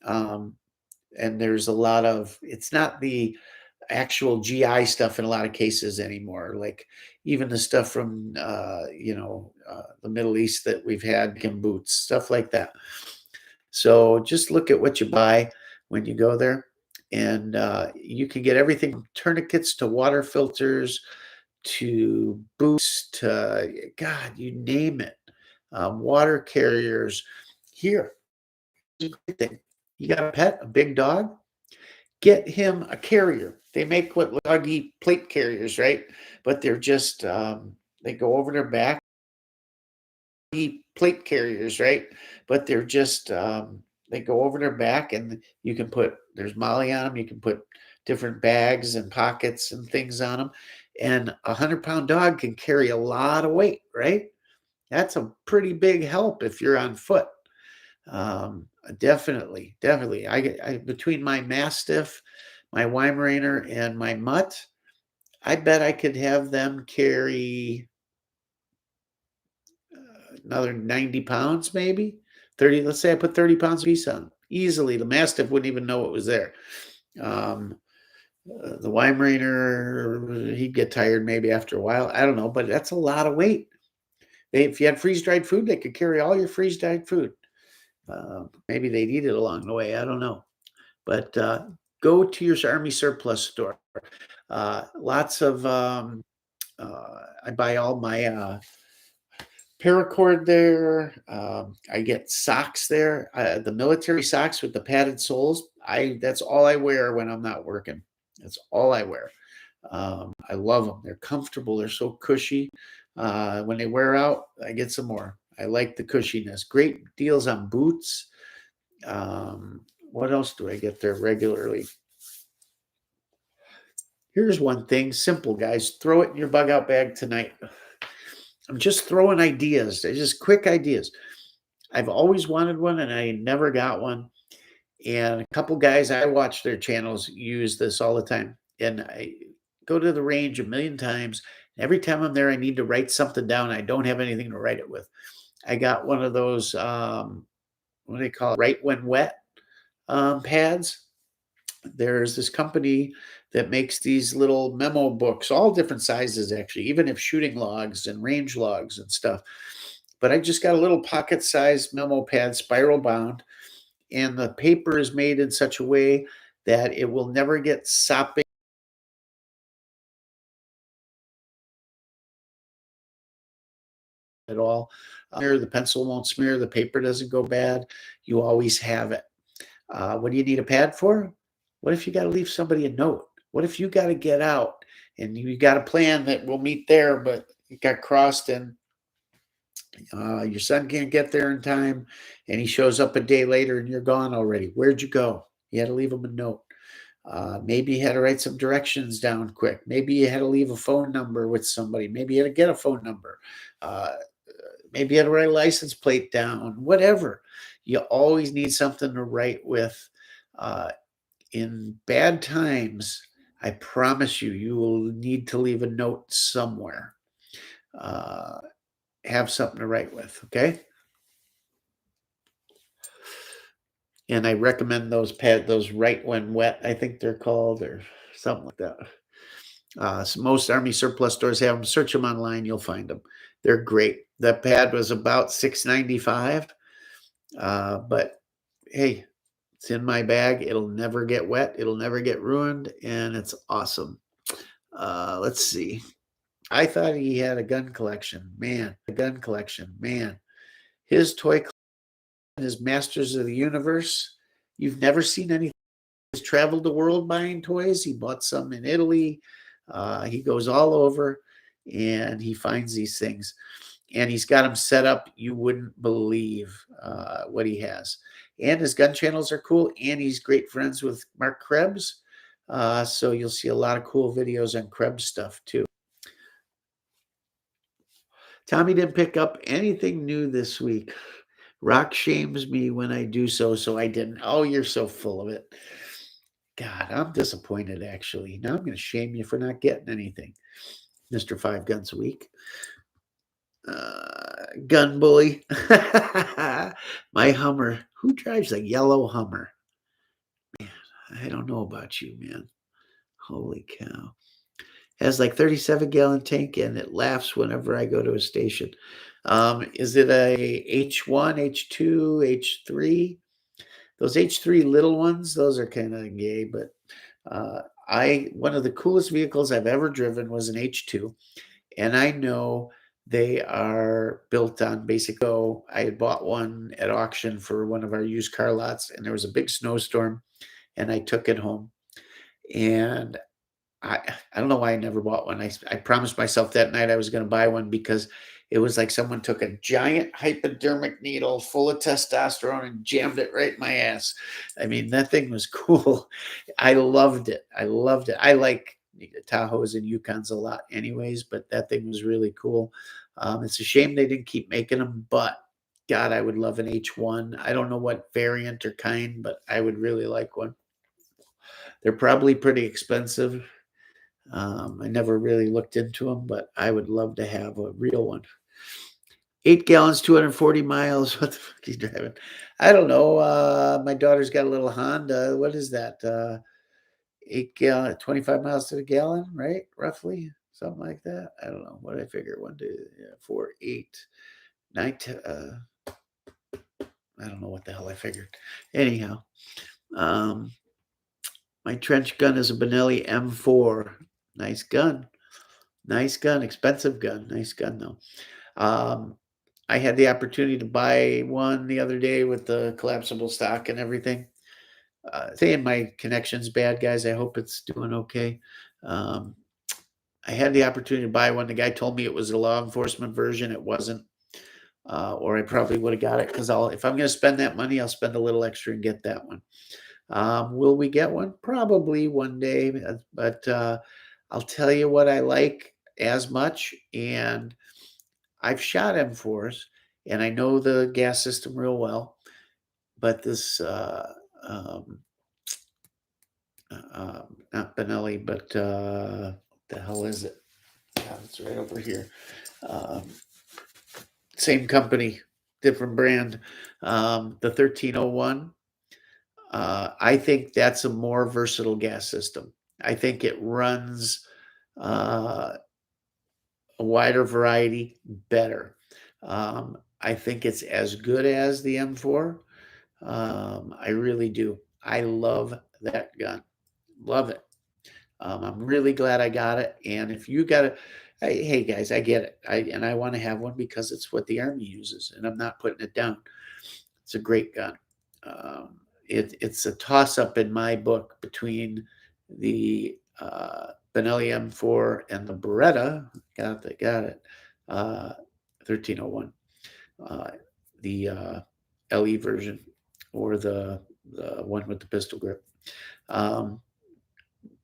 um, and there's a lot of it's not the actual GI stuff in a lot of cases anymore. Like even the stuff from the Middle East that we've had, in boots, stuff like that. So just look at what you buy when you go there, and you can get everything from tourniquets to water filters to boots to God, you name it. Water carriers. Here, here's a great thing. You got a pet, a big dog? Get him a carrier. They make what doggy plate carriers, right? But they're just they go over their back. Plate carriers, right? But they're just they go over their back, and you can put there's Molly on them. You can put different bags and pockets and things on them, and 100-pound dog can carry a lot of weight, right? That's a pretty big help if you're on foot. Definitely. I between my Mastiff, my Weimaraner, and my Mutt, I bet I could have them carry another 90 pounds, maybe 30. Let's say I put 30 pounds piece on easily. The Mastiff wouldn't even know it was there. The Weimaraner, he'd get tired maybe after a while. I don't know, but that's a lot of weight. If you had freeze-dried food, they could carry all your freeze-dried food. Maybe they'd eat it along the way. I don't know. But go to your Army surplus store. Lots of, I buy all my paracord there. I get socks there. The military socks with the padded soles. That's all I wear when I'm not working. That's all I wear. I love them. They're comfortable. They're so cushy. When they wear out, I get some more. I like the cushiness. Great deals on boots. What else do I get there regularly? Here's one thing, simple, guys. Throw it in your bug out bag tonight. I'm just throwing ideas. They're just quick ideas. I've always wanted one, and I never got one. And a couple guys I watch their channels use this all the time. And I go to the range a million times. Every time I'm there, I need to write something down. I don't have anything to write it with. I got one of those, what do they call it? Write when wet pads. There's this company that makes these little memo books, all different sizes, actually, even if shooting logs and range logs and stuff. But I just got a little pocket sized memo pad, spiral bound, and the paper is made in such a way that it will never get sopping at all. The pencil won't smear, the paper doesn't go bad. You always have it. What do you need a pad for? What if you got to leave somebody a note? What if you got to get out and you got a plan that we'll meet there, but it got crossed and your son can't get there in time and he shows up a day later and you're gone already? Where'd you go? You had to leave him a note. Maybe you had to write some directions down quick. Maybe you had to leave a phone number with somebody. Maybe you had to get a phone number. Maybe you had to write a license plate down, whatever. You always need something to write with. In bad times, I promise you, you will need to leave a note somewhere. Have something to write with, okay? And I recommend those Write When Wet, I think they're called, or something like that. So most Army surplus stores have them. Search them online, you'll find them. They're great. That pad was about $6.95, but hey, it's in my bag. It'll never get wet. It'll never get ruined, and it's awesome. Let's see. I thought he had a gun collection. Man, a gun collection. Man, his toy collection is Masters of the Universe. You've never seen anything. His traveled the world buying toys. He bought some in Italy. He goes all over and he finds these things. And he's got them set up. You wouldn't believe what he has. And his gun channels are cool. And he's great friends with Mark Krebs. So you'll see a lot of cool videos on Krebs stuff too. Tommy didn't pick up anything new this week. Rock shames me when I do so, so I didn't. Oh, you're so full of it. God, I'm disappointed, actually. Now I'm going to shame you for not getting anything, Mr. 5 Guns a Week. Gun bully. My Hummer. Who drives a yellow Hummer? Man, I don't know about you, man. Holy cow. Has like 37-gallon tank and it laughs whenever I go to a station. Is it a H1, H2, H3? Those H3 little ones, those are kind of gay, but one of the coolest vehicles I've ever driven was an H2, and I know they are built on basic. So I had bought one at auction for one of our used car lots, and there was a big snowstorm, and I took it home, and I don't know why I never bought one. I promised myself that night I was going to buy one because it was like someone took a giant hypodermic needle full of testosterone and jammed it right in my ass. I mean, that thing was cool. I loved it. I loved it. I like Tahoes and Yukons a lot anyways, but that thing was really cool. It's a shame they didn't keep making them, but God, I would love an H1. I don't know what variant or kind, but I would really like one. They're probably pretty expensive. I never really looked into them, but I would love to have a real one. 8 gallons, 240 miles. What the fuck are you driving? I don't know. My daughter's got a little Honda. What is that? 8 gallon, 25 miles to the gallon, right? Roughly. Something like that. I don't know. What did I figure? 1, 2, 4, 8, 9, 10, I don't know what the hell I figured. Anyhow, my trench gun is a Benelli M4. Nice gun. Nice gun. Expensive gun. Nice gun, though. I had the opportunity to buy one the other day with the collapsible stock and everything. Saying my connection's bad, guys. I hope it's doing okay. I had the opportunity to buy one. The guy told me it was a law enforcement version. It wasn't. Or I probably would have got it because if I'm going to spend that money, I'll spend a little extra and get that one. Will we get one? Probably one day. But I'll tell you what I like as much. And I've shot M4s, and I know the gas system real well. But this, not Benelli, but what the hell is it? God, it's right over here. Same company, different brand. The 1301. I think that's a more versatile gas system. I think it runs a wider variety better. I think it's as good as the M4. I really do. I love that gun. Love it. I'm really glad I got it. And if you got it, hey guys, I get it. I want to have one because it's what the Army uses, and I'm not putting it down. It's a great gun. It's a toss-up in my book between the Benelli M4 and the Beretta. Got it. 1301. The LE version, or the one with the pistol grip.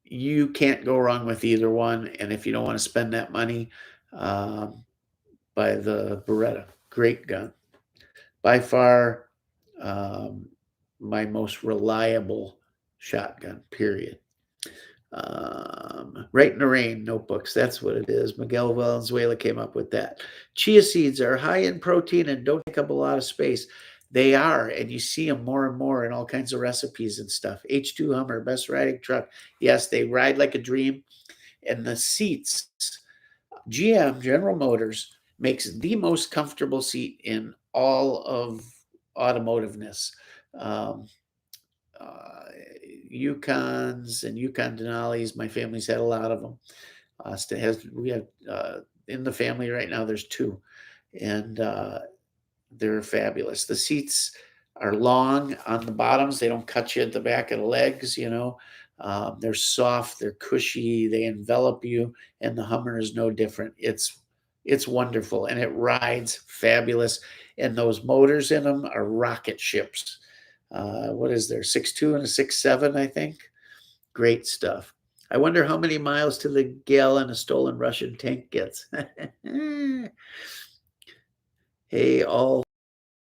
You can't go wrong with either one. And if you don't want to spend that money, buy the Beretta. Great gun. By far, my most reliable shotgun, period. Right in the Rain notebooks, that's what it is. Miguel Valenzuela came up with that. Chia seeds are high in protein and don't take up a lot of space. They are, and you see them more and more in all kinds of recipes and stuff. H2 Hummer, best riding truck. Yes, they ride like a dream. And the seats, GM, General Motors, makes the most comfortable seat in all of automotiveness. Yukons and Yukon Denali's, my family's had a lot of them. We have in the family right now, there's 2, and they're fabulous. The seats are long on the bottoms. They don't cut you at the back of the legs, They're soft, they're cushy, they envelop you, and the Hummer is no different. It's wonderful, and it rides fabulous. And those motors in them are rocket ships. What is there? 6.2 and a 6.7, I think. Great stuff. I wonder how many miles to the gallon a stolen Russian tank gets. Hey, all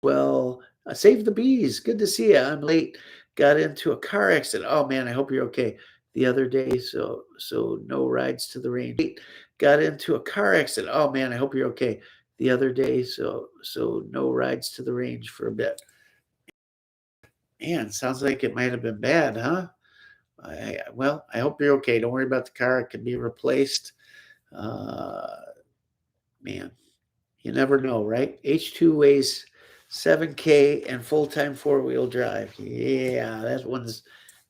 well. Save the bees. Good to see you. I'm late. Got into a car accident. Oh man, I hope you're okay. The other day, so no rides to the range. Got into a car accident. Oh man, I hope you're okay. The other day, so no rides to the range for a bit. Man, sounds like it might have been bad, huh? Well, I hope you're okay. Don't worry about the car. It can be replaced. Uh, Man, you never know, right? H2 weighs 7K and full-time four-wheel drive. Yeah,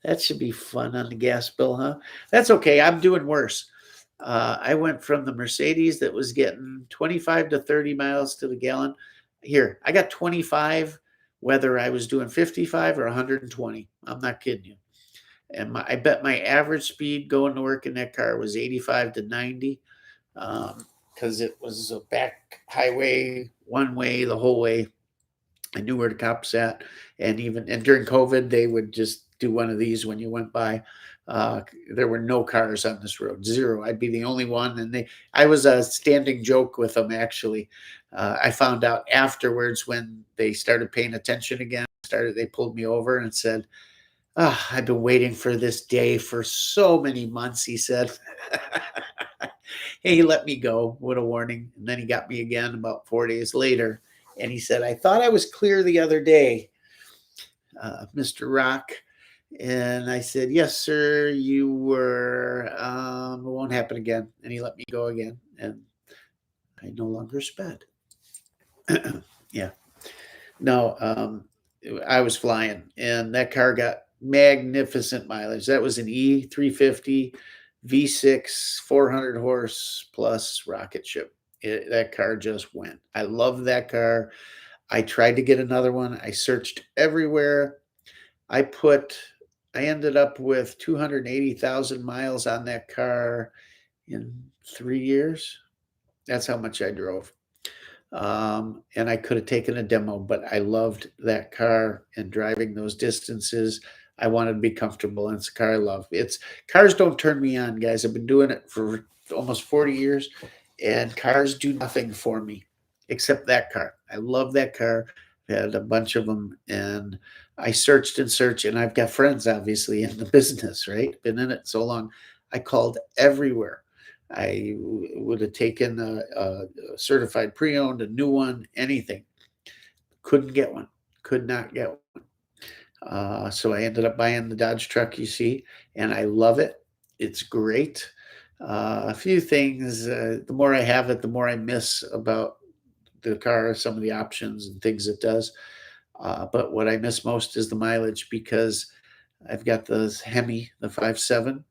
that should be fun on the gas bill, huh? That's okay. I'm doing worse. I went from the Mercedes that was getting 25 to 30 miles to the gallon. Here, I got 25, whether I was doing 55 or 120. I'm not kidding you. And I bet my average speed going to work in that car was 85 to 90, because it was a back highway, one way the whole way. I knew where the cops at, and during COVID, they would just do one of these when you went by. There were no cars on this road, zero. I'd be the only one, and I was a standing joke with them. Actually, I found out afterwards when they started paying attention again. They pulled me over and said, I've been waiting for this day for so many months, he said. Hey, he let me go. What a warning. And then he got me again about 4 days later. And he said, I thought I was clear the other day, Mr. Rock. And I said, yes, sir, you were. It won't happen again. And he let me go again. And I no longer sped. Yeah. No, I was flying. And that car got magnificent mileage. That was an E350 V6, 400 horse plus rocket ship. That car just went. I love that car. I tried to get another one. I searched everywhere. I ended up with 280,000 miles on that car in 3 years. That's how much I drove. And I could have taken a demo, but I loved that car and driving those distances. I wanted to be comfortable, and it's a car I love. Cars don't turn me on, guys. I've been doing it for almost 40 years, and cars do nothing for me except that car. I love that car. I had a bunch of them, and I searched and searched, and I've got friends, obviously, in the business, right? Been in it so long. I called everywhere. I would have taken a certified pre-owned, a new one, anything. Couldn't get one. Could not get one. So I ended up buying the Dodge truck you see, and I love it. It's great. A few things, the more I have it, the more I miss about the car, some of the options and things it does. But what I miss most is the mileage, because I've got the Hemi, the 5.7,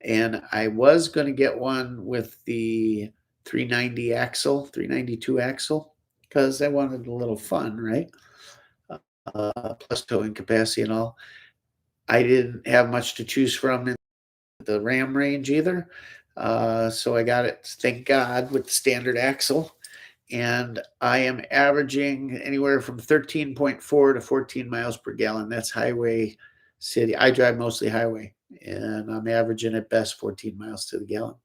and I was going to get one with the 392 axle, because I wanted a little fun, right? Plus towing capacity and all. I didn't have much to choose from in the Ram range either. So I got it, thank God, with the standard axle. And I am averaging anywhere from 13.4 to 14 miles per gallon. That's highway city. I drive mostly highway, and I'm averaging at best 14 miles to the gallon.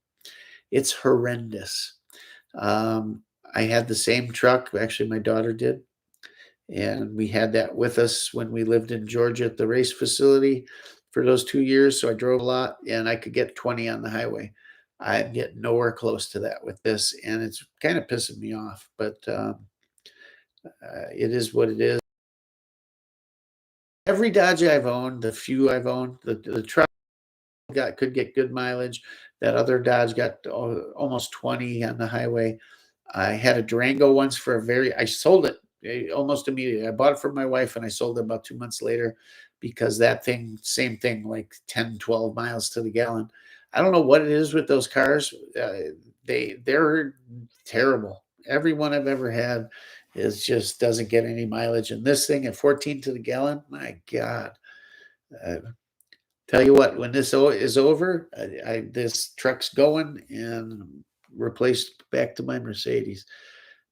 It's horrendous. I had the same truck. Actually, my daughter did. And we had that with us when we lived in Georgia at the race facility for those 2 years. So I drove a lot, and I could get 20 on the highway. I'm getting nowhere close to that with this, and it's kind of pissing me off, but it is what it is. Every Dodge I've owned, the few I've owned, the truck could get good mileage. That other Dodge got almost 20 on the highway. I had a Durango once I sold it almost immediately. I bought it for my wife, and I sold it about 2 months later, because that thing, same thing, like 10, 12 miles to the gallon. I don't know what it is with those cars. They're terrible. Every one I've ever had just doesn't get any mileage. And this thing at 14 to the gallon, my God. Uh, Tell you what, when this is over, this truck's going and replaced back to my Mercedes.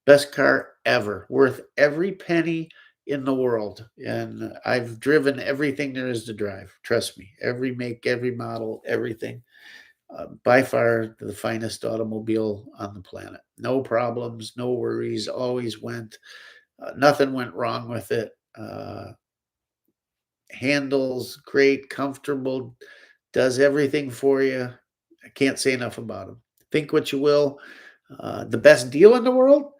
Best car ever, worth every penny in the world. And I've driven everything there is to drive. Trust me, every make, every model, everything. By far the finest automobile on the planet. No problems, no worries, always went. Nothing went wrong with it. Handles great, comfortable, does everything for you. I can't say enough about them. Think what you will. The best deal in the world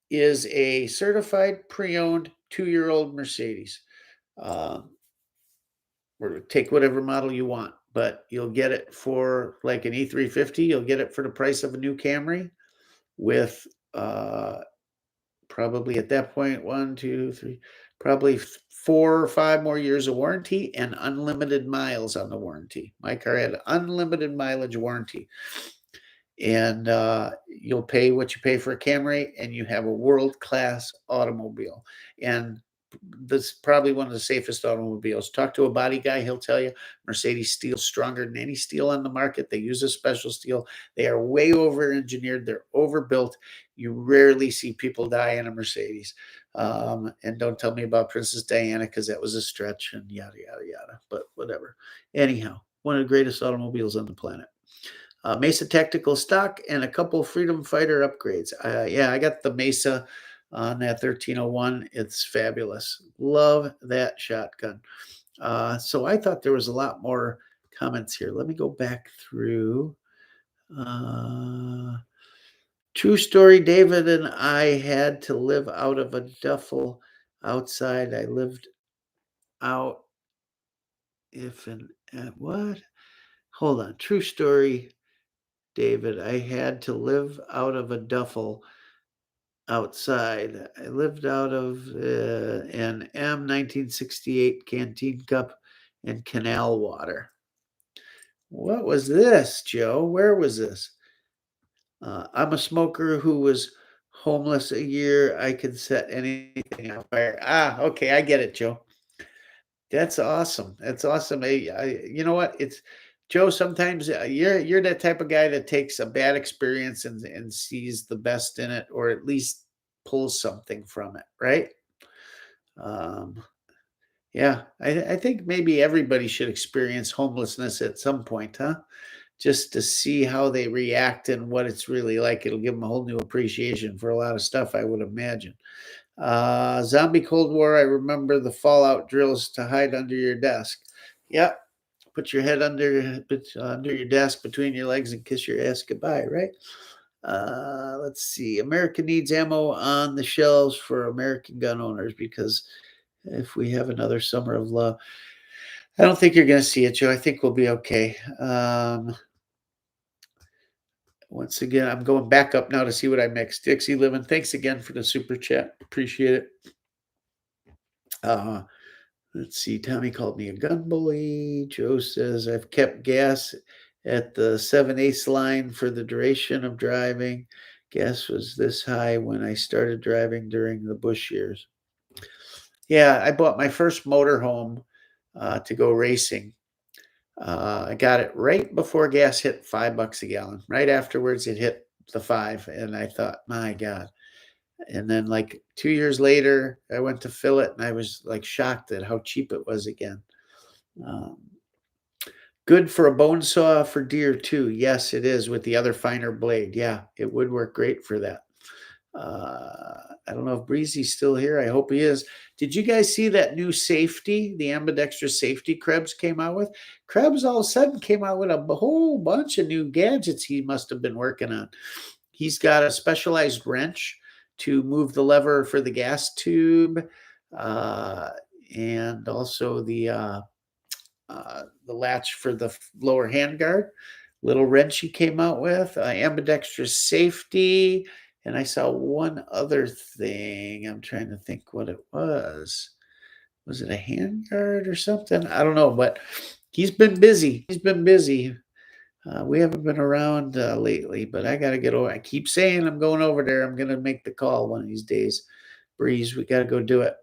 is a certified pre-owned 2-year-old Mercedes. Or take whatever model you want, but you'll get it for like an E350. You'll get it for the price of a new Camry with probably at that point, 1, 2, 3, probably 4 or 5 more years of warranty and unlimited miles on the warranty. My car had unlimited mileage warranty. And you'll pay what you pay for a Camry, and you have a world-class automobile. And this is probably one of the safest automobiles. Talk to a body guy, he'll tell you Mercedes steel's stronger than any steel on the market. They use a special steel. They are way over-engineered. They're overbuilt. You rarely see people die in a Mercedes. And don't tell me about Princess Diana, because that was a stretch and yada, yada, yada. But whatever. Anyhow, one of the greatest automobiles on the planet. Mesa Tactical stock and a couple Freedom Fighter upgrades. Yeah, I got the Mesa on that 1301. It's fabulous. Love that shotgun. So I thought there was a lot more comments here. Let me go back through. True story, David and I had to live out of a duffel outside. I lived out what? Hold on. True story, David. I had to live out of a duffel outside. I lived out of an M 1968 canteen cup and canal water. What was this, Joe? Where was this? I'm a smoker who was homeless a year. I could set anything on fire. Okay, I get it, Joe. That's awesome. That's awesome. You know what? It's Joe. Sometimes you're that type of guy that takes a bad experience and sees the best in it, or at least pulls something from it, right? Um, yeah, I think maybe everybody should experience homelessness at some point, huh? Just to see how they react and what it's really like. It'll give them a whole new appreciation for a lot of stuff, I would imagine. Zombie Cold War. I remember the fallout drills to hide under your desk. Yep. Put your head under your desk between your legs and kiss your ass goodbye, right? Let's see. America needs ammo on the shelves for American gun owners, because if we have another summer of love, I don't think you're going to see it, Joe. I think we'll be okay. Once again, I'm going back up now to see what I mixed. Dixie Living, thanks again for the super chat. Appreciate it. Let's see. Tommy called me a gun bully. Joe says I've kept gas at the 7/8 line for the duration of driving. Gas was this high when I started driving during the Bush years. Yeah, I bought my first motorhome to go racing. I got it right before gas hit $5 a gallon. Right afterwards, it hit the 5, and I thought, my God. And then like 2 years later, I went to fill it, and I was like shocked at how cheap it was again. Good for a bone saw for deer too. Yes, it is, with the other finer blade. Yeah, it would work great for that. I don't know if Breezy's still here. I hope he is. Did you guys see that new safety, the ambidextrous safety Krebs came out with? Krebs all of a sudden came out with a whole bunch of new gadgets he must have been working on. He's got a specialized wrench to move the lever for the gas tube, and also the latch for the lower handguard. Little wrench he came out with, ambidextrous safety. And I saw one other thing. I'm trying to think what it was. Was it a handguard or something? I don't know, but he's been busy. He's been busy. We haven't been around lately, but I got to get over. I keep saying I'm going over there. I'm going to make the call one of these days. Breeze, we got to go do it.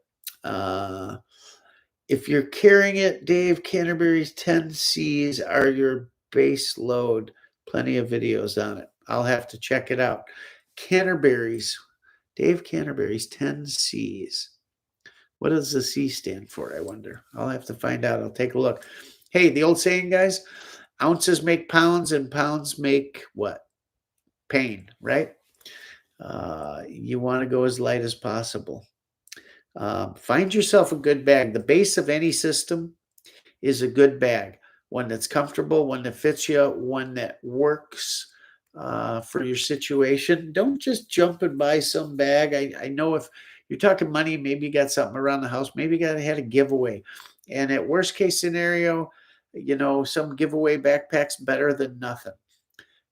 If you're carrying it, Dave, Canterbury's 10Cs are your base load. Plenty of videos on it. I'll have to check it out. Canterbury's, Dave Canterbury's 10Cs. What does the C stand for, I wonder? I'll have to find out. I'll take a look. Hey, the old saying, guys, ounces make pounds and pounds make what? Pain, right? You want to go as light as possible. Find yourself a good bag. The base of any system is a good bag. One that's comfortable, one that fits you, one that works for your situation. Don't just jump and buy some bag. I know if you're talking money, maybe you got something around the house, maybe you had a giveaway. And at worst case scenario, some giveaway backpack's better than nothing.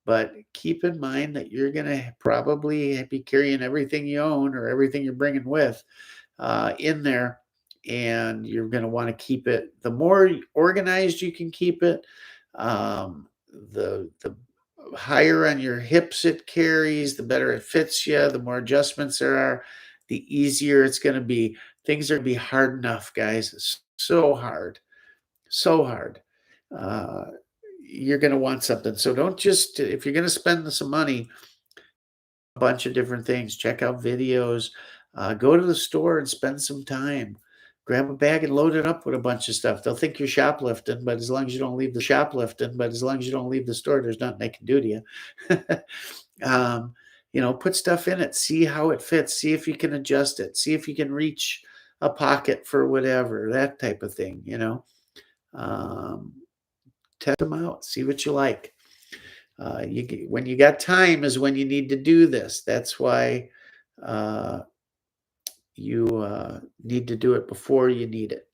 But keep in mind that you're going to probably be carrying everything you own or everything you're bringing with in there, and you're going to want to keep it. The more organized you can keep it, the higher on your hips it carries, the better it fits you, the more adjustments there are, the easier it's going to be. Things are going to be hard enough, guys. It's so hard. So hard. You're going to want something. So don't just, if you're going to spend some money, a bunch of different things, check out videos, go to the store and spend some time. Grab a bag and load it up with a bunch of stuff. They'll think you're shoplifting, but as long as you don't leave the store, there's nothing they can do to you. Put stuff in it, see how it fits, see if you can adjust it, see if you can reach a pocket for whatever, that type of thing, test them out, see what you like. When you got time is when you need to do this. That's why you need to do it before you need it.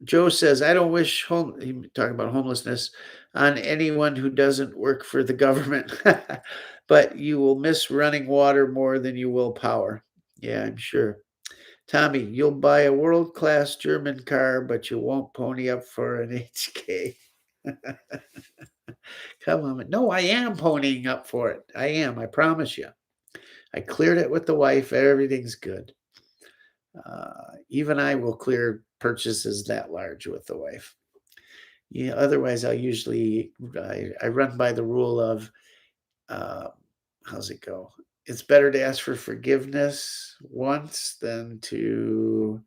Joe says, I don't wish talking about homelessness on anyone who doesn't work for the government, but you will miss running water more than you will power. Yeah, I'm sure. Tommy, you'll buy a world-class German car, but you won't pony up for an HK. Come on. No, I am ponying up for it. I am. I promise you. I cleared it with the wife. Everything's good. Even I will clear purchases that large with the wife. Yeah. Otherwise, I run by the rule of, how's it go? It's better to ask for forgiveness once than to,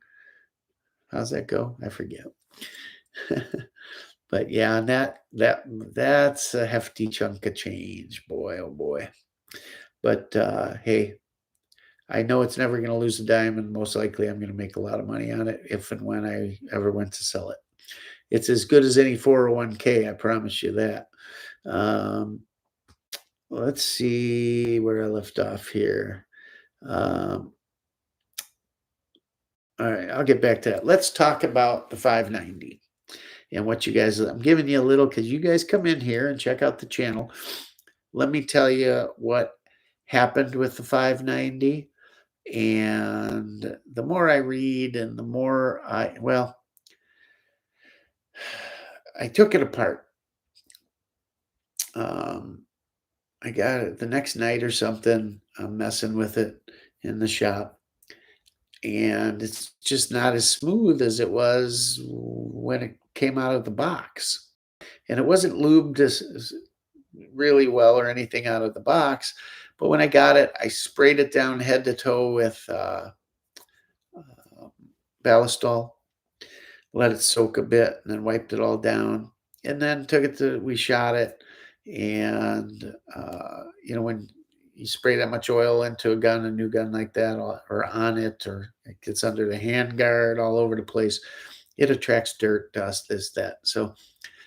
how's that go? I forget. But yeah, that's a hefty chunk of change, boy, oh boy. But hey, I know it's never going to lose a dime, and most likely I'm going to make a lot of money on it if and when I ever went to sell it. It's as good as any 401k, I promise you that. Let's see where I left off here. All right, I'll get back to that. Let's talk about the 590 and what you guys, I'm giving you a little, because you guys come in here and check out the channel. Let me tell you what happened with the 590. And the more I read and the more I took it apart. I got it the next night or something. I'm messing with it in the shop, and it's just not as smooth as it was when it came out of the box. And it wasn't lubed as really well or anything out of the box. But when I got it, I sprayed it down head to toe with Ballistol, let it soak a bit, and then wiped it all down. And then we shot it. And, when you spray that much oil into a new gun like that, or on it, or it gets under the handguard all over the place, it attracts dirt, dust, this, that. So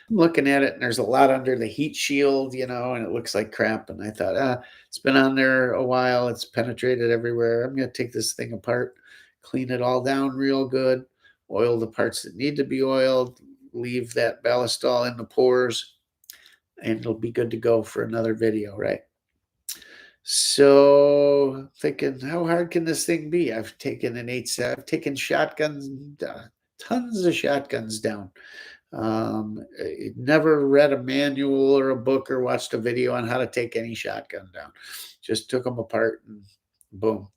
I'm looking at it, and there's a lot under the heat shield, and it looks like crap. And I thought, it's been on there a while. It's penetrated everywhere. I'm going to take this thing apart, clean it all down real good, oil the parts that need to be oiled, leave that Ballistol in the pores, and it'll be good to go for another video, right? So thinking, how hard can this thing be? I've taken I've taken shotguns, tons of shotguns down. Never read a manual or a book or watched a video on how to take any shotgun down. Just took them apart and boom.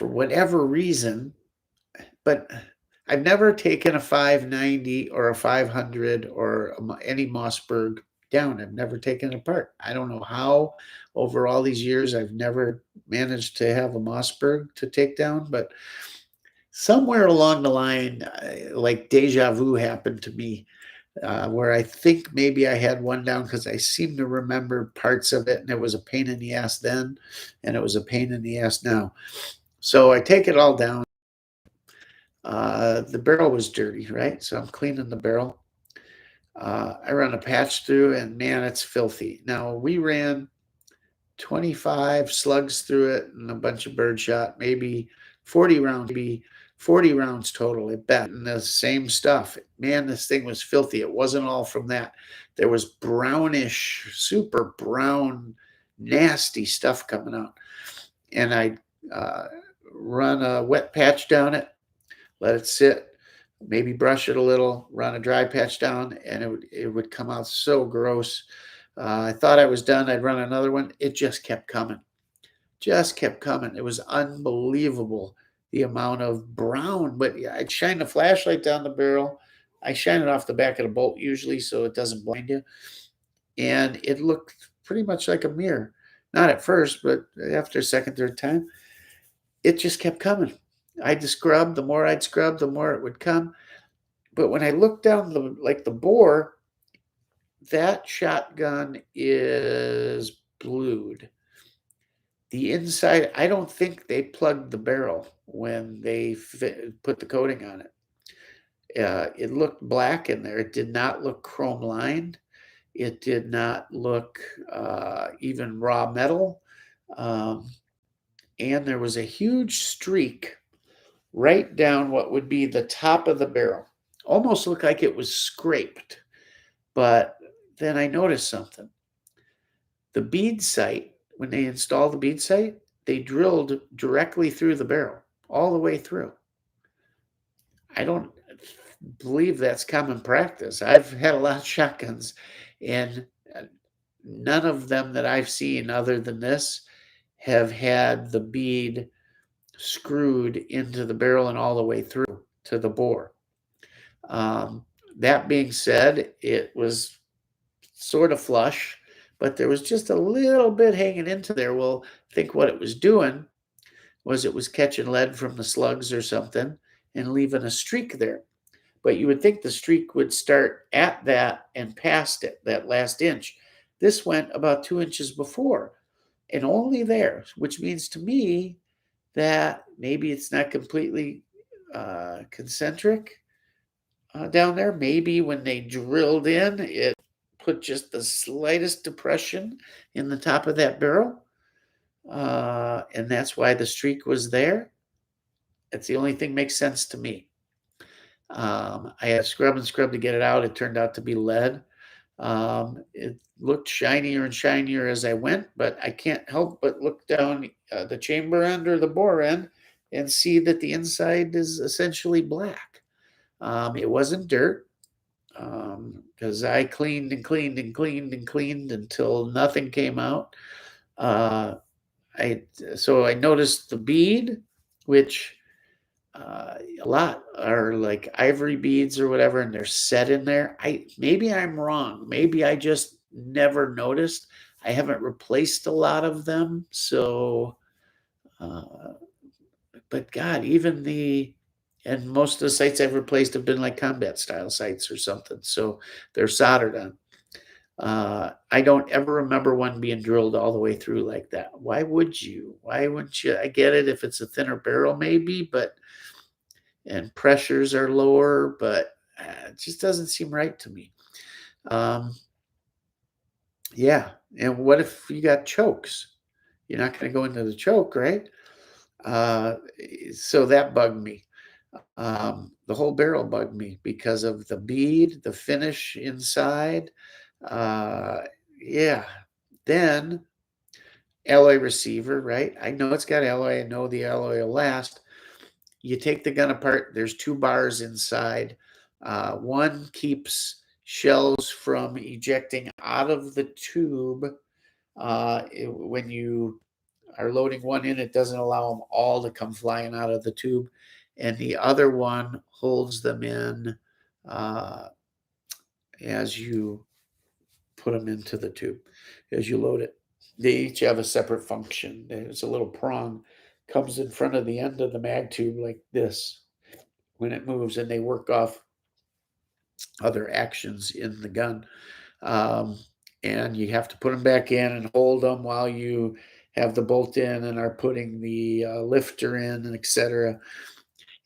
for whatever reason, but I've never taken a 590 or a 500 or any Mossberg down. I've never taken it apart. I don't know how over all these years I've never managed to have a Mossberg to take down, but somewhere along the line, like deja vu happened to me, where I think maybe I had one down because I seem to remember parts of it, and it was a pain in the ass then, and it was a pain in the ass now. So I take it all down. The barrel was dirty, right? So I'm cleaning the barrel. I run a patch through, and man, it's filthy. Now, we ran 25 slugs through it and a bunch of birdshot, maybe 40 rounds total at best, and the same stuff. Man, this thing was filthy. It wasn't all from that. There was brownish, super brown, nasty stuff coming out. And I run a wet patch down it, let it sit, maybe brush it a little, run a dry patch down, and it would come out so gross. I thought I was done. I'd run another one. It just kept coming. Just kept coming. It was unbelievable, the amount of brown. But yeah, I'd shine the flashlight down the barrel. I shine it off the back of the bolt usually so it doesn't blind you. And it looked pretty much like a mirror. Not at first, but after second, third time, it just kept coming. I'd scrub. The more I'd scrub, the more it would come. But when I looked down the bore, that shotgun is blued. The inside, I don't think they plugged the barrel when they put the coating on it. It looked black in there. It did not look chrome lined. It did not look even raw metal. And there was a huge streak right down what would be the top of the barrel. Almost looked like it was scraped. But then I noticed something. The bead sight, when they installed the bead sight, they drilled directly through the barrel, all the way through. I don't believe that's common practice. I've had a lot of shotguns, and none of them that I've seen other than this have had the bead screwed into the barrel and all the way through to the bore. That being said, it was sort of flush, but there was just a little bit hanging into there. Well, I think what it was doing was it was catching lead from the slugs or something and leaving a streak there. But you would think the streak would start at that and past it, that last inch. This went about 2 inches before and only there, which means to me that maybe it's not completely concentric down there. Maybe when they drilled in, it put just the slightest depression in the top of that barrel. And that's why the streak was there. That's the only thing makes sense to me. I had scrub and scrub to get it out. It turned out to be lead. It looked shinier and shinier as I went, but I can't help but look down the chamber end or the bore end and see that the inside is essentially black. It wasn't dirt, because I cleaned and cleaned and cleaned and cleaned until nothing came out. So I noticed the bead, which a lot are like ivory beads or whatever, and they're set in there. Maybe I'm wrong. Maybe I just never noticed. I haven't replaced a lot of them, so. But God, and most of the sights I've replaced have been like combat style sights or something, so they're soldered on. I don't ever remember one being drilled all the way through like that. Why would you? Why wouldn't you? I get it if it's a thinner barrel, maybe, and pressures are lower, but it just doesn't seem right to me. Yeah, and what if you got chokes? You're not going to go into the choke, right? So that bugged me. The whole barrel bugged me because of the bead, the finish inside. Yeah. Then alloy receiver, right? I know it's got alloy. I know the alloy will last. You take the gun apart. There's 2 bars inside. One keeps shells from ejecting out of the tube when you are loading one in, it doesn't allow them all to come flying out of the tube. And the other one holds them in as you put them into the tube, as you load it. They each have a separate function. There's a little prong comes in front of the end of the mag tube like this when it moves, and they work off other actions in the gun. Um, and you have to put them back in and hold them while you have the bolt in and are putting the lifter in, and etc.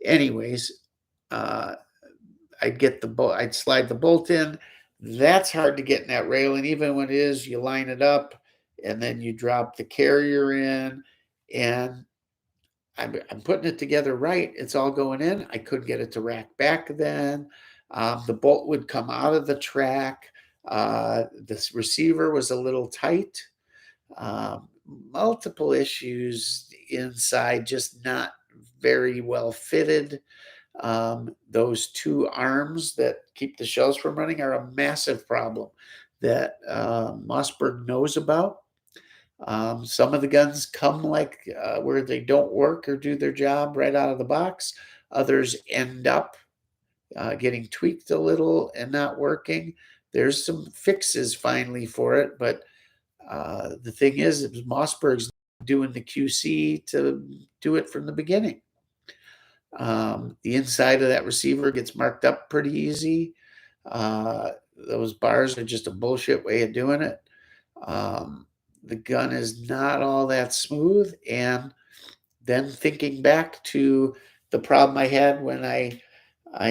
Anyways, I'd get the bolt, I'd slide the bolt in. That's hard to get in that rail, and even when it is, you line it up, and then you drop the carrier in, and I'm putting it together right. It's all going in. I couldn't get it to rack back then. The bolt would come out of the track. This receiver was a little tight. Multiple issues inside, just not very well fitted. Those two arms that keep the shells from running are a massive problem that Mossberg knows about. Some of the guns come like where they don't work or do their job right out of the box. Others end up getting tweaked a little and not working. There's some fixes finally for it, but the thing is Mossberg's doing the QC to do it from the beginning. The inside of that receiver gets marked up pretty easy. Those bars are just a bullshit way of doing it. The gun is not all that smooth. And then thinking back to the problem I had when I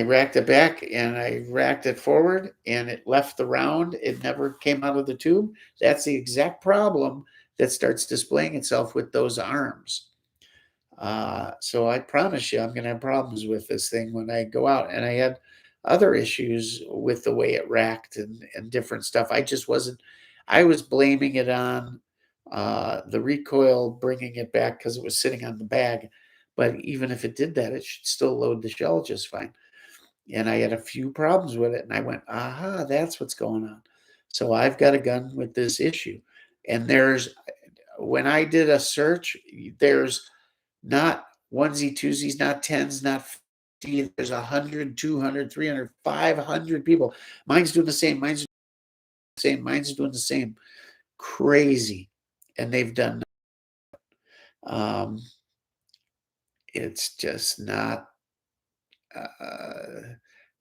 racked it back and I racked it forward and it left the round, it never came out of the tube. That's the exact problem that starts displaying itself with those arms. So I promise you, I'm going to have problems with this thing when I go out. And I had other issues with the way it racked and different stuff. I was blaming it on the recoil bringing it back because it was sitting on the bag. But even if it did that, it should still load the shell just fine. And I had a few problems with it. And I went, aha, that's what's going on. So I've got a gun with this issue. And when I did a search, there's not onesie, twosies, not tens, not 50. There's 100, 200, 300, 500 people. Mine's doing the same. Mine's doing the same. Crazy. And they've done. It's just not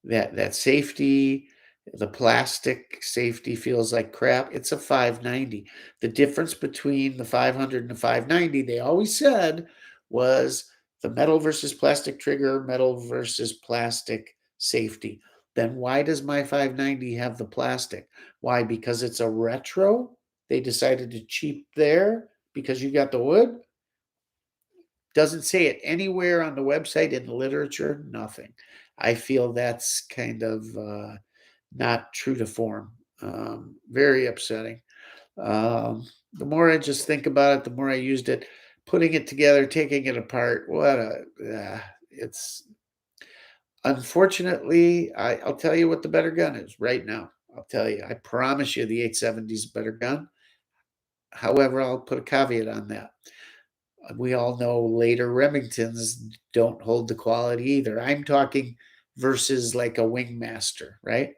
that safety. The plastic safety feels like crap. It's a 590. The difference between the 500 and the 590, they always said, was the metal versus plastic trigger, metal versus plastic safety. Then why does my 590 have the plastic? Why? Because it's a retro? They decided to cheap there because you got the wood? Doesn't say it anywhere on the website, in the literature, nothing. I feel that's kind of not true to form. Very upsetting. The more I just think about it, the more I used it, putting it together, taking it apart. It's unfortunately, I'll tell you what the better gun is right now. I'll tell you, I promise you the 870 is a better gun. However, I'll put a caveat on that. We all know later Remingtons don't hold the quality either. I'm talking versus like a Wingmaster, right?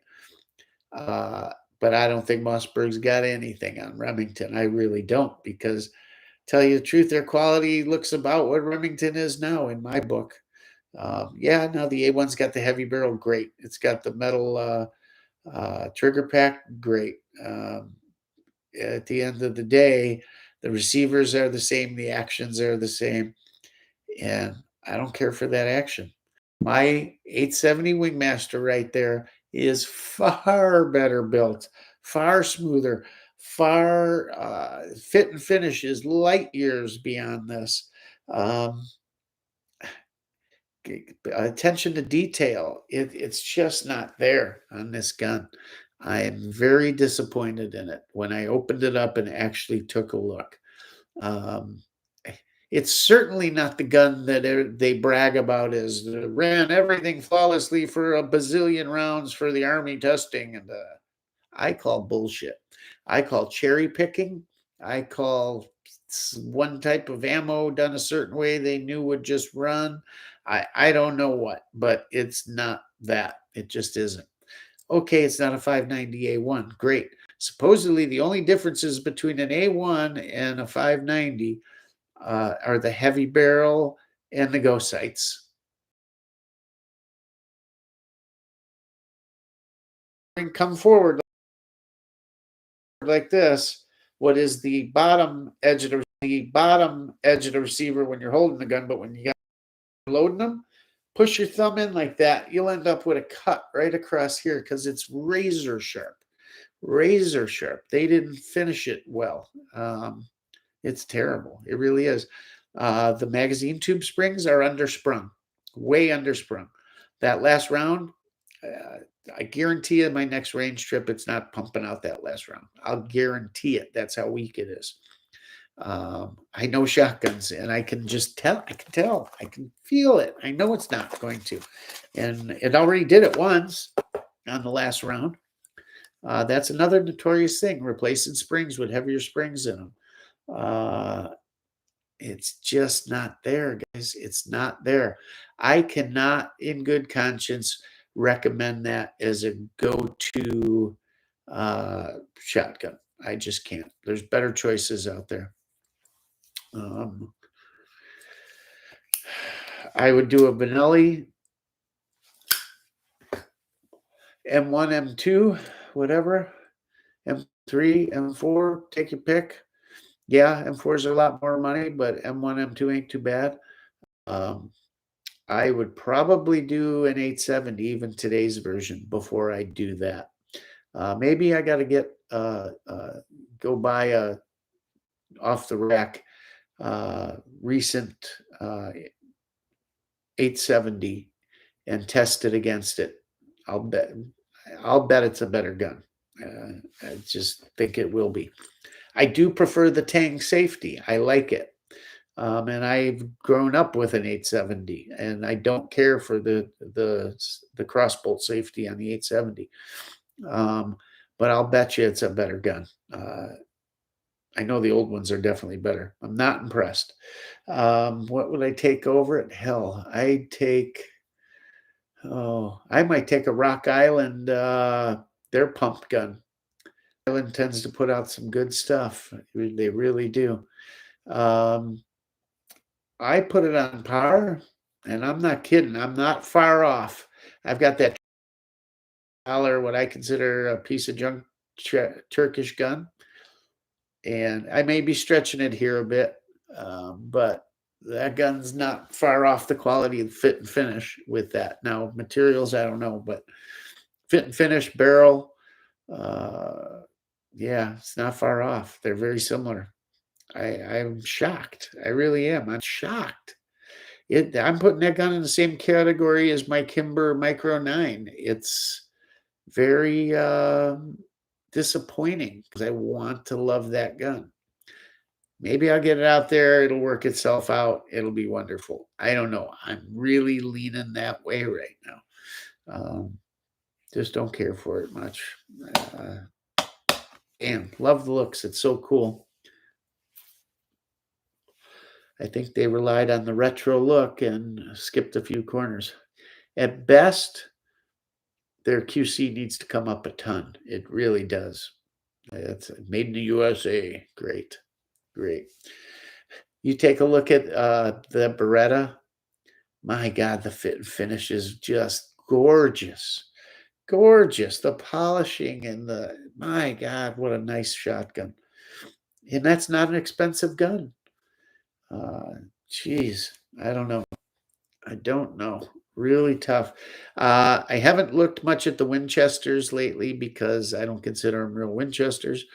But I don't think Mossberg's got anything on Remington. I really don't, because tell you the truth, their quality looks about what Remington is now in my book. Yeah, now the A1's got the heavy barrel, great. It's got the metal trigger pack, great. At the end of the day, the receivers are the same, the actions are the same, and I don't care for that action. My 870 Wingmaster right there is far better built, far smoother, far fit and finish is light years beyond this. Attention to detail, it's just not there on this gun. I am very disappointed in it when I opened it up and actually took a look. It's certainly not the gun that they brag about as ran everything flawlessly for a bazillion rounds for the Army testing. And I call bullshit. I call cherry picking. I call it's one type of ammo done a certain way they knew would just run. I don't know what, but it's not that. It just isn't. Okay, it's not a 590A1. Great. Supposedly, the only differences between an A1 and a 590 are the heavy barrel and the go sights. Come forward like this. What is the bottom edge of the receiver when you're holding the gun, but when you got loading them, push your thumb in like that. You'll end up with a cut right across here because it's razor sharp. Razor sharp. They didn't finish it well. It's terrible. It really is. The magazine tube springs are undersprung, way undersprung. That last round, I guarantee you my next range trip, it's not pumping out that last round. I'll guarantee it. That's how weak it is. I know shotguns, and I can just tell. I can tell. I can feel it. I know it's not going to. And it already did it once on the last round. That's another notorious thing, replacing springs with heavier springs in them. It's just not there, guys. It's not there. I cannot, in good conscience, recommend that as a go-to shotgun. I just can't. There's better choices out there. I would do a Benelli M1, M2, whatever, M3, M4, take your pick. Yeah, M4s are a lot more money, but M1, M2 ain't too bad. I would probably do an 870, even today's version, before I do that. Maybe I got to get go buy a off the rack recent 870 and test it against it. I'll bet it's a better gun. I just think it will be. I do prefer the Tang safety. I like it. And I've grown up with an 870, and I don't care for the crossbolt safety on the 870. But I'll bet you it's a better gun. I know the old ones are definitely better. I'm not impressed. What would I take over it? Hell, I might take a Rock Island, their pump gun. Island tends to put out some good stuff. They really do. I put it on par, and I'm not kidding. I'm not far off. I've got that $1, what I consider a piece of junk Turkish gun, and I may be stretching it here a bit, but that gun's not far off the quality of fit and finish with that. Now, materials, I don't know, but fit and finish, barrel, yeah, it's not far off. They're very similar. I'm shocked. I really am. I'm shocked. I'm putting that gun in the same category as my Kimber Micro 9. It's very disappointing because I want to love that gun. Maybe I'll get it out there. It'll work itself out. It'll be wonderful. I don't know. I'm really leaning that way right now. Just don't care for it much. And love the looks. It's so cool. I think they relied on the retro look and skipped a few corners. At best, their QC needs to come up a ton. It really does. It's made in the USA. Great. Great. You take a look at the Beretta. My God, the fit and finish is just gorgeous. Gorgeous. The polishing and my God, what a nice shotgun. And that's not an expensive gun. Geez, I don't know. I don't know. Really tough. I haven't looked much at the Winchesters lately because I don't consider them real Winchesters,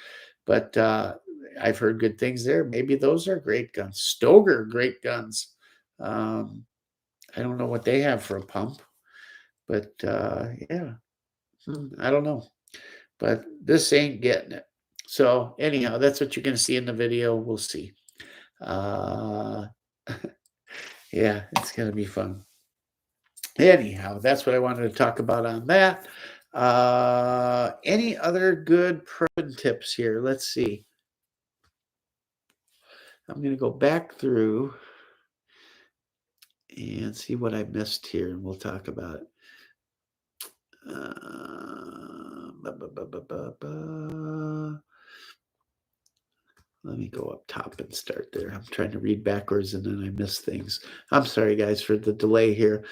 but I've heard good things there. Maybe those are great guns. Stoger, great guns. I don't know what they have for a pump, but yeah, I don't know. But this ain't getting it. So anyhow, that's what you're going to see in the video. We'll see. Yeah, it's going to be fun. Anyhow, that's what I wanted to talk about on that. Any other good pro tips here? Let's see. I'm going to go back through and see what I missed here, and we'll talk about it. Ba, ba, ba, ba, ba, ba. Let me go up top and start there. I'm trying to read backwards and then I miss things. I'm sorry, guys, for the delay here.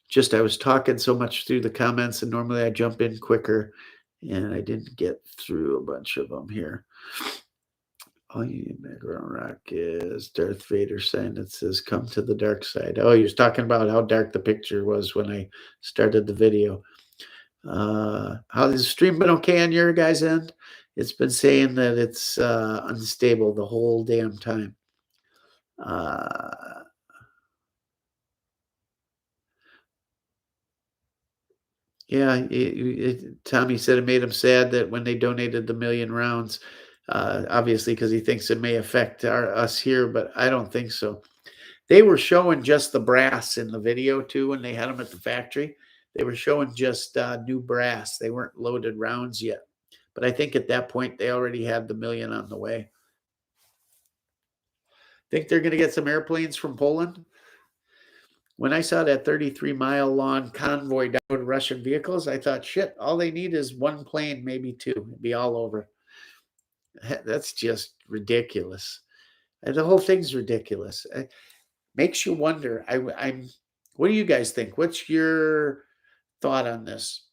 Just I was talking so much through the comments, and normally I jump in quicker, and I didn't get through a bunch of them here. All you need background rock is Darth Vader sign that says "Come to the dark side." Oh, he was talking about how dark the picture was when I started the video. How is the stream been okay on your guys' end? It's been saying that it's unstable the whole damn time. Yeah, Tommy said it made him sad that when they donated the 1,000,000 rounds, obviously because he thinks it may affect us here, but I don't think so. They were showing just the brass in the video too when they had them at the factory. They were showing just new brass. They weren't loaded rounds yet. But I think at that point they already had the 1,000,000 on the way. Think they're going to get some airplanes from Poland? When I saw that 33-mile long convoy down with Russian vehicles, I thought, shit, all they need is one plane, maybe two. It'd be all over. That's just ridiculous. The whole thing's ridiculous. It makes you wonder. What do you guys think? What's your thought on this?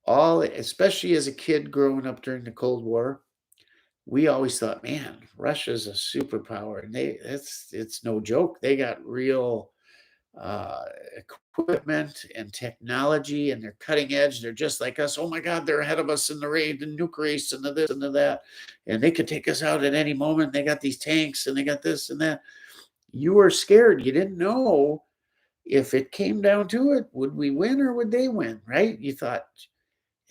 Especially as a kid growing up during the Cold War, we always thought, man, Russia's a superpower, and it's no joke. They got real uh, equipment and technology, and they're cutting edge. They're just like us. Oh my God, they're ahead of us in the nuke race and the this and the that, and they could take us out at any moment. They got these tanks and they got this and that. You were scared. You didn't know if it came down to it, would we win or would they win, right? You thought,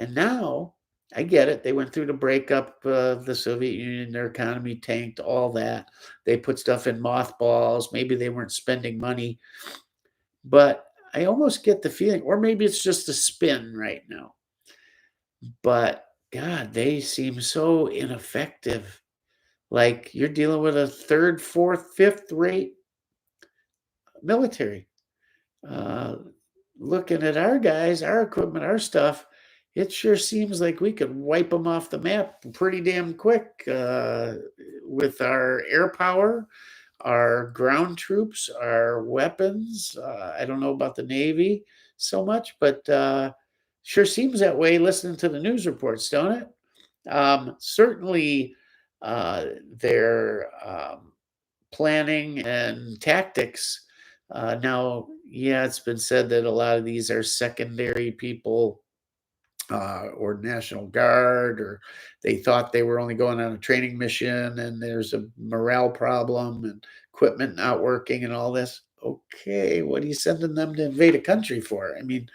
and now I get it. They went through the breakup of the Soviet Union, their economy tanked, all that. They put stuff in mothballs. Maybe they weren't spending money. But I almost get the feeling, or maybe it's just a spin right now. But God, they seem so ineffective. Like you're dealing with a third, fourth, fifth rate military. Uh, Looking at our guys, our equipment, our stuff, it sure seems like we could wipe them off the map pretty damn quick with our air power, our ground troops, our weapons. I don't know about the Navy so much, but sure seems that way listening to the news reports, don't it? Certainly, their planning and tactics. Now, yeah, it's been said that a lot of these are secondary people or National Guard, or they thought they were only going on a training mission and there's a morale problem and equipment not working and all this. Okay, what are you sending them to invade a country for? I mean,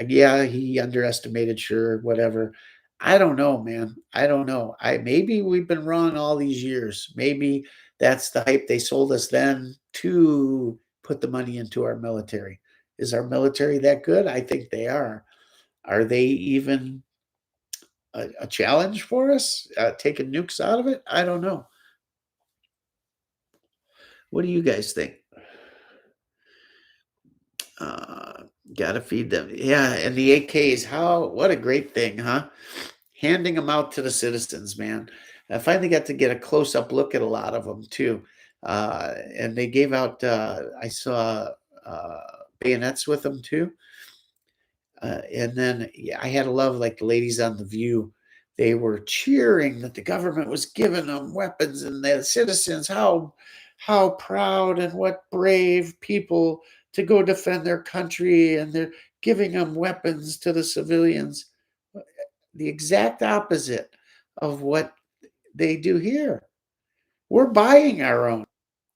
yeah, he underestimated, sure, whatever. I don't know, man. I don't know. Maybe we've been wrong all these years. Maybe that's the hype they sold us then to put the money into our military. Is our military that good? I think they are. Are they even a challenge for us? Taking nukes out of it? I don't know. What do you guys think? Uh, Gotta feed them. Yeah, and the AKs, what a great thing, huh? Handing them out to the citizens, man. I finally got to get a close-up look at a lot of them too. And they gave out, I saw uh, bayonets with them too. And then yeah, I had to love like the ladies on The View. They were cheering that the government was giving them weapons and the citizens, how proud and what brave people to go defend their country, and they're giving them weapons to the civilians. The exact opposite of what they do here. We're buying our own.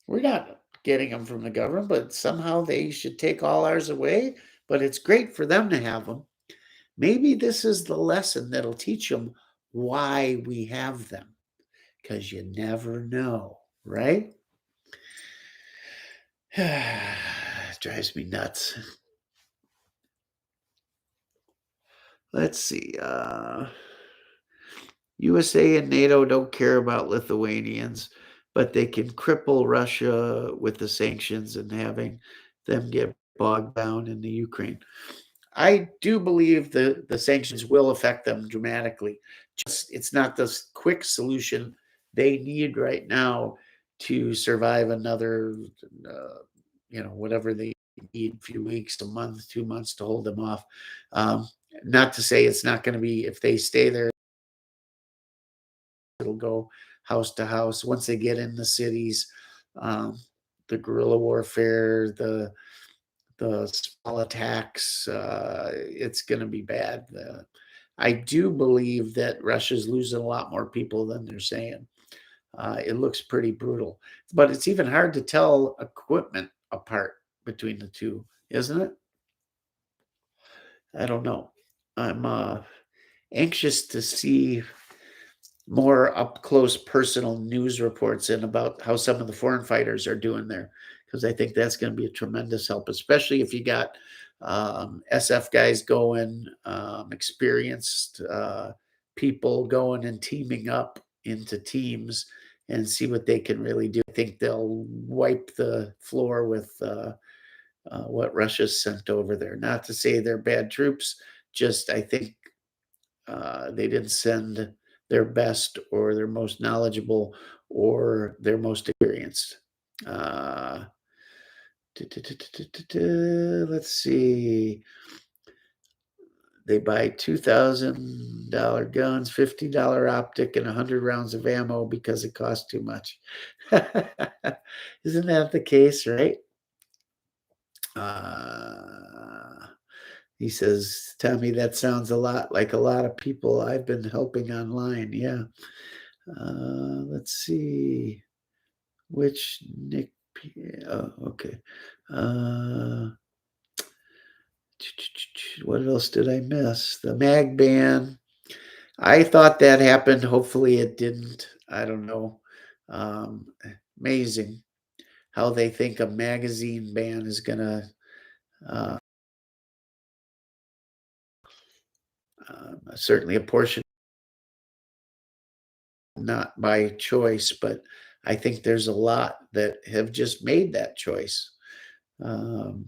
We're not getting them from the government, but somehow they should take all ours away. But it's great for them to have them. Maybe this is the lesson that'll teach them why we have them, because you never know, right? It drives me nuts. Let's see. USA and NATO don't care about Lithuanians. but they can cripple Russia with the sanctions and having them get bogged down in the Ukraine. I do believe the sanctions will affect them dramatically. Just it's not the quick solution they need right now to survive another, whatever they need, a few weeks, a month, 2 months to hold them off. Um, Not to say it's not going to be if they stay there, it'll go house to house once they get in the cities. Um, the guerrilla warfare, the small attacks, it's going to be bad. I do believe that Russia's losing a lot more people than they're saying. It looks pretty brutal, but it's even hard to tell equipment apart between the two, isn't it? I don't know. I'm anxious to see more up close personal news reports and about how some of the foreign fighters are doing there, because I think that's going to be a tremendous help, especially if you got SF guys going, experienced people going and teaming up into teams and see what they can really do. I think they'll wipe the floor with what Russia's sent over there. Not to say they're bad troops, just I think they didn't send their best or their most knowledgeable or their most experienced. Uh, let's see. They buy $2,000 guns, $50 optic, and 100 rounds of ammo because it costs too much. Isn't that the case, right? Uh, he says, Tommy, that sounds a lot like a lot of people I've been helping online. Yeah. Let's see. Which Nick? Oh, okay. Uh, what else did I miss? The mag ban. I thought that happened. Hopefully it didn't. I don't know. Um, Amazing how they think a magazine ban is going to, uh, certainly a portion, not by choice, but I think there's a lot that have just made that choice. Um,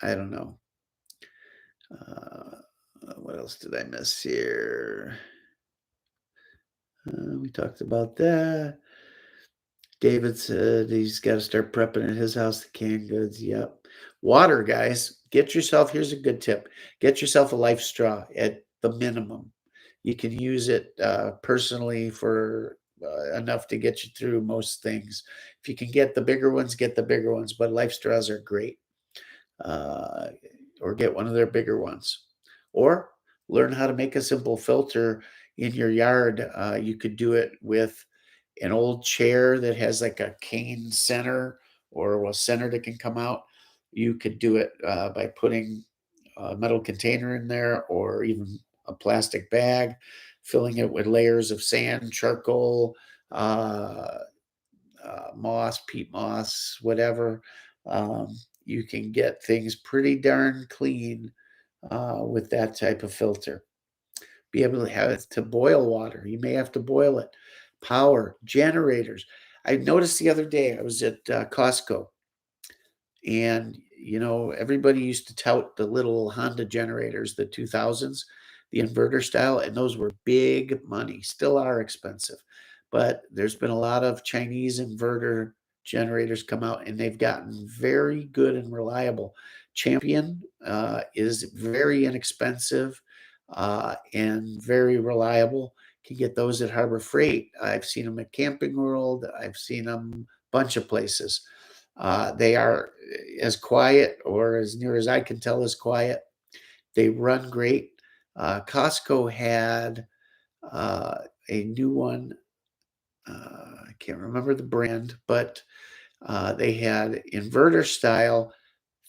I don't know. Uh, what else did I miss here? We talked about that. David said he's got to start prepping at his house the canned goods. Yep. Water, guys. Get yourself, here's a good tip, get yourself a life straw at the minimum. You can use it personally for enough to get you through most things. If you can get the bigger ones, get the bigger ones, but life straws are great. Uh, or get one of their bigger ones. Or learn how to make a simple filter in your yard. You could do it with an old chair that has like a cane center or a center that can come out. You could do it by putting a metal container in there or even a plastic bag, filling it with layers of sand, charcoal, uh, moss, peat moss, whatever. Um, you can get things pretty darn clean with that type of filter. Be able to have it to boil water. You may have to boil it. Power, generators. I noticed the other day I was at Costco, and everybody used to tout the little Honda generators, the 2000s, the inverter style, and those were big money, still are expensive. But there's been a lot of Chinese inverter generators come out, and they've gotten very good and reliable. Champion is very inexpensive and very reliable. Can get those at Harbor Freight. I've seen them at Camping World. I've seen them a bunch of places. They are as quiet, or as near as I can tell, as quiet. They run great. Costco had a new one. I can't remember the brand, but they had inverter style,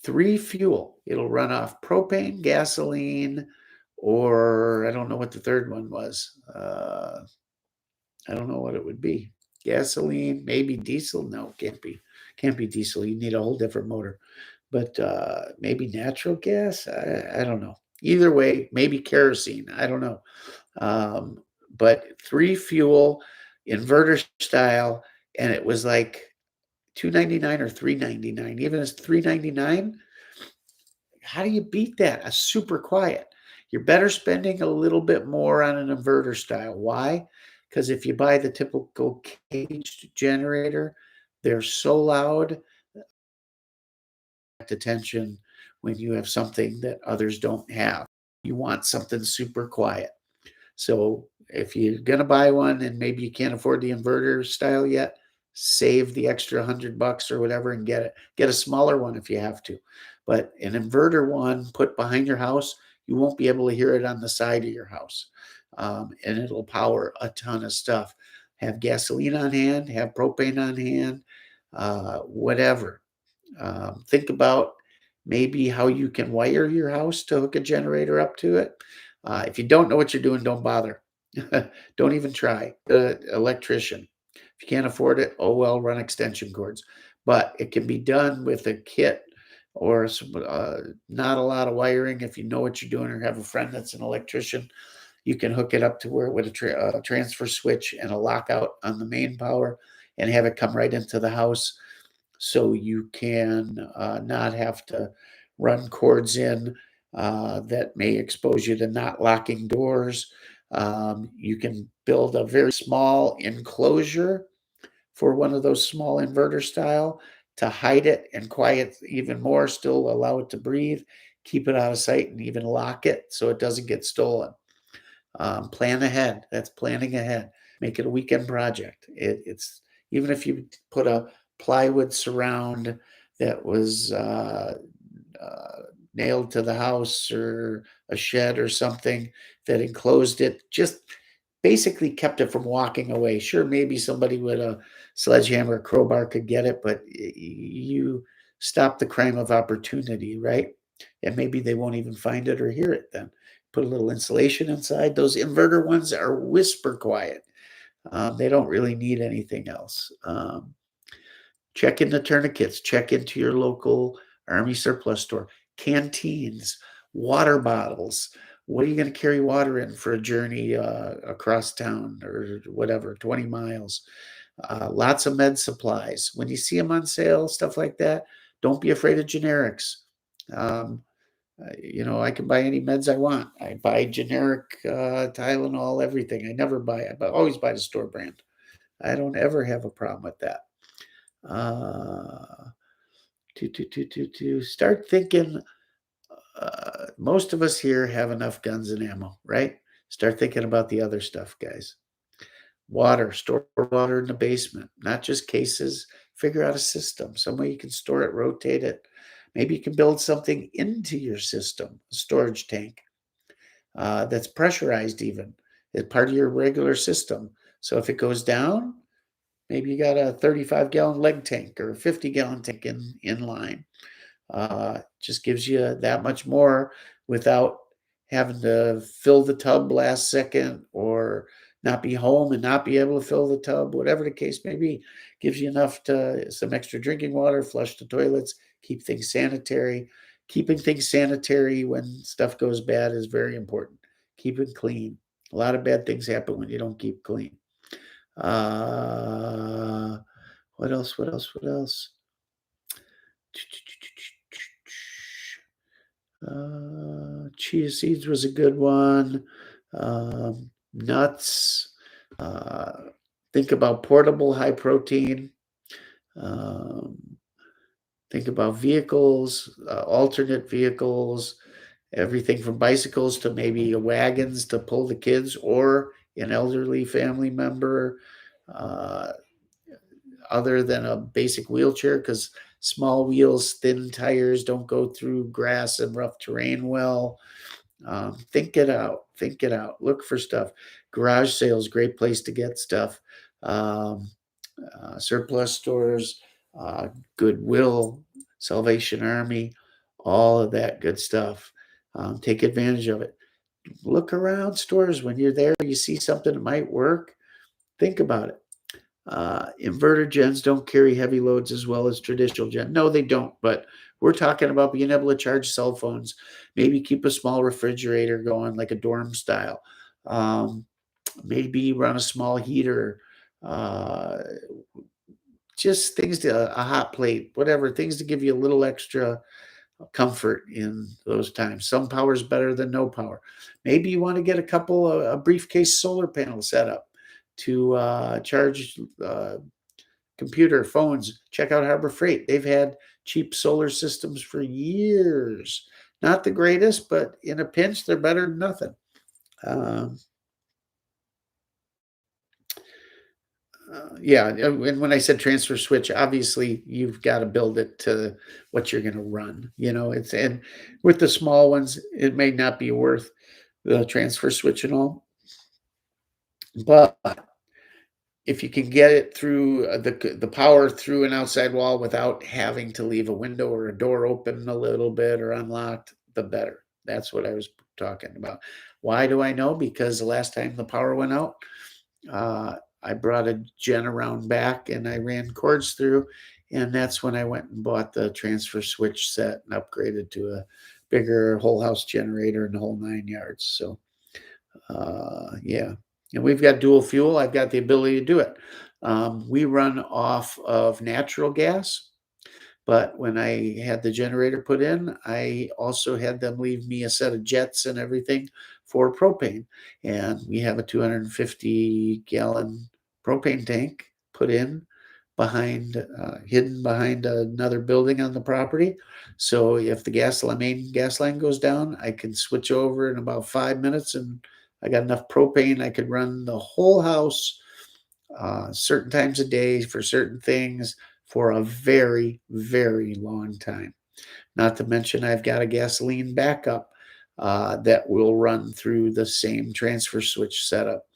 3 fuel. It'll run off propane, gasoline, or I don't know what the third one was. I don't know what it would be. Gasoline, maybe diesel. No, can't be. Can't be diesel. You need a whole different motor. But maybe natural gas. I don't know. Either way, maybe kerosene. I don't know. But 3 fuel, inverter style, and it was like $2.99 or $3.99. Even as $3.99, how do you beat that? A super quiet. You're better spending a little bit more on an inverter style. Why? Because if you buy the typical caged generator, they're so loud, attention when you have something that others don't have. You want something super quiet. So if you're going to buy one and maybe you can't afford the inverter style yet, save the extra $100 or whatever and get a smaller one if you have to. But an inverter one put behind your house, you won't be able to hear it on the side of your house. And it'll power a ton of stuff. Have gasoline on hand, have propane on hand, whatever. Think about maybe how you can wire your house to hook a generator up to it. If you don't know what you're doing, don't bother. Don't even try. Electrician. If you can't afford it, oh well, run extension cords. But it can be done with a kit or not a lot of wiring. If you know what you're doing or have a friend that's an electrician, you can hook it up to where with a transfer switch and a lockout on the main power and have it come right into the house, so you can not have to run cords in that may expose you to not locking doors. You can build a very small enclosure for one of those small inverter style to hide it and quiet even more, still allow it to breathe, keep it out of sight, and even lock it so it doesn't get stolen. Plan ahead. That's planning ahead. Make it a weekend project. It's even if you put a plywood surround that was nailed to the house or a shed or something that enclosed it, just basically kept it from walking away. Sure, maybe somebody with a sledgehammer or crowbar could get it, but you stop the crime of opportunity, right? And maybe they won't even find it or hear it then. Put a little insulation inside. Those inverter ones are whisper quiet. They don't really need anything else. Check into tourniquets. Check into your local Army surplus store. Canteens, water bottles. What are you going to carry water in for a journey across town or whatever, 20 miles? Lots of med supplies. When you see them on sale, stuff like that, don't be afraid of generics. I can buy any meds I want. I buy generic Tylenol, everything. I never buy, I always buy the store brand. I don't ever have a problem with that. To start thinking, most of us here have enough guns and ammo, right? Start thinking about the other stuff, guys. Water, store water in the basement, not just cases. Figure out a system, some way you can store it, rotate it. Maybe you can build something into your system, a storage tank that's pressurized even as part of your regular system. So if it goes down, maybe you got a 35-gallon leg tank or a 50-gallon tank in line. Just gives you that much more without having to fill the tub last second or not be home and not be able to fill the tub, whatever the case may be. Gives you enough to some extra drinking water, flush the toilets, keep things sanitary. Keeping things sanitary when stuff goes bad is very important. Keep it clean. A lot of bad things happen when you don't keep clean. What else? What else? What else? Chia seeds was a good one. Nuts. Think about portable high protein. Um, think about vehicles, alternate vehicles, everything from bicycles to maybe wagons to pull the kids or an elderly family member, other than a basic wheelchair, because small wheels, thin tires don't go through grass and rough terrain well. Think it out. Think it out. Look for stuff. Garage sales, great place to get stuff. Surplus stores, Goodwill, Salvation Army, all of that good stuff. Take advantage of it. Look around stores when you're there. You see something that might work. Think about it. Inverter gens don't carry heavy loads as well as traditional gen. No, they don't. But we're talking about being able to charge cell phones. Maybe keep a small refrigerator going, like a dorm style. Maybe run a small heater. just things to a hot plate, whatever, things to give you a little extra comfort in those times. Some power is better than no power. Maybe you want to get a briefcase solar panel set up to charge computer phones. Check out Harbor Freight. They've had cheap solar systems for years. Not the greatest, but in a pinch, they're better than nothing. Um, yeah, and when I said transfer switch, obviously you've got to build it to what you're going to run. It's and with the small ones, it may not be worth the transfer switch and all, but if you can get it through the power through an outside wall without having to leave a window or a door open a little bit or unlocked, the better. That's what I was talking about. Why do I know? Because the last time the power went out, uh, I brought a gen around back and I ran cords through, and that's when I went and bought the transfer switch set and upgraded to a bigger whole house generator and the whole 9 yards. So yeah, and we've got dual fuel. I've got the ability to do it. We run off of natural gas, but when I had the generator put in, I also had them leave me a set of jets and everything for propane. And we have a 250-gallon propane tank put in hidden behind another building on the property. So if the main gas line goes down, I can switch over in about 5 minutes, and I got enough propane. I could run the whole house certain times a day for certain things for a very, very long time. Not to mention, I've got a gasoline backup that will run through the same transfer switch setup.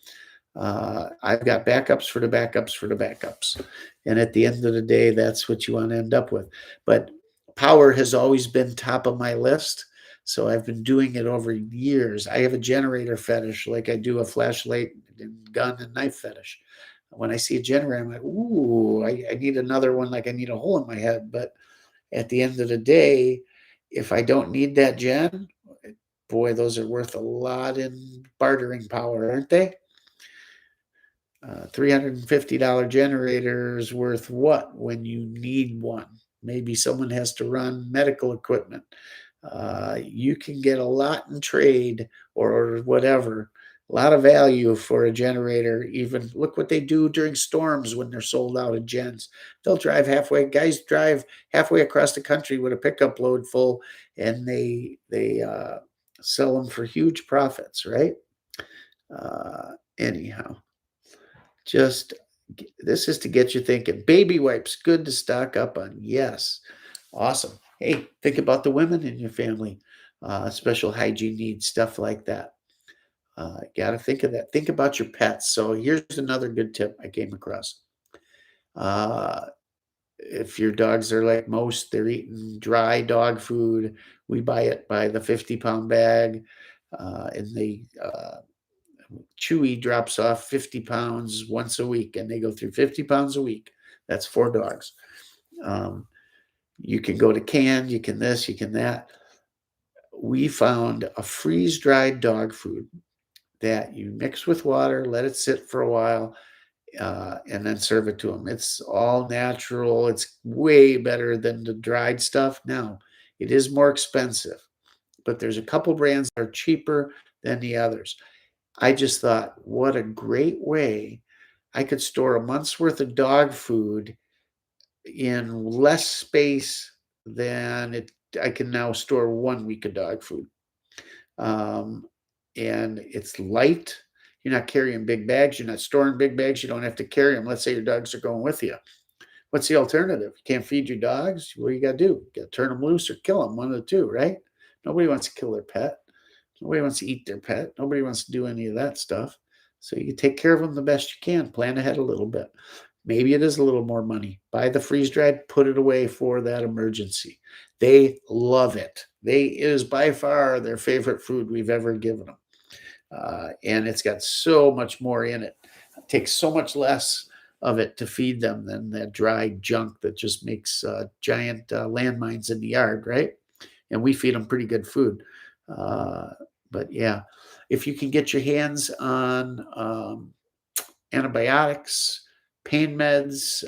I've got backups for the backups for the backups. And at the end of the day, that's what you want to end up with. But power has always been top of my list. So I've been doing it over years. I have a generator fetish, like I do a flashlight and gun and knife fetish. When I see a generator, I'm like, ooh, I need another one, like I need a hole in my head. But at the end of the day, if I don't need that gen, boy, those are worth a lot in bartering power, aren't they? $350 generator is worth what when you need one? Maybe someone has to run medical equipment. You can get a lot in trade or whatever, a lot of value for a generator. Even look what they do during storms when they're sold out of gens. Guys drive halfway across the country with a pickup load full, and they sell them for huge profits, right? Anyhow, just this is to get you thinking. Baby wipes, good to stock up on. Yes. Awesome. Hey, think about the women in your family, special hygiene needs, stuff like that. Got to think of that. Think about your pets. So here's another good tip I came across. Uh, if your dogs are like most, they're eating dry dog food. We buy it by the 50-pound bag, and Chewy drops off 50 pounds once a week, and they go through 50 pounds a week. That's 4 dogs. Um, you can go to canned, you can this, you can that. We found a freeze-dried dog food that you mix with water, let it sit for a while, and then serve it to them. It's all natural. It's way better than the dried stuff. Now, it is more expensive, but there's a couple brands that are cheaper than the others. I just thought, what a great way I could store a month's worth of dog food in less space than I can now store 1 week of dog food. Um, and it's light. You're not carrying big bags. You're not storing big bags. You don't have to carry them. Let's say your dogs are going with you. What's the alternative? You can't feed your dogs. What do you got to do? You got to turn them loose or kill them, one of the two, right? Nobody wants to kill their pet. Nobody wants to eat their pet. Nobody wants to do any of that stuff. So you take care of them the best you can. Plan ahead a little bit. Maybe it is a little more money. Buy the freeze dried, put it away for that emergency. They love it. It is by far their favorite food we've ever given them. And it's got so much more in it. It takes so much less of it to feed them than that dry junk that just makes giant landmines in the yard, right? And we feed them pretty good food. But yeah, if you can get your hands on antibiotics, pain meds,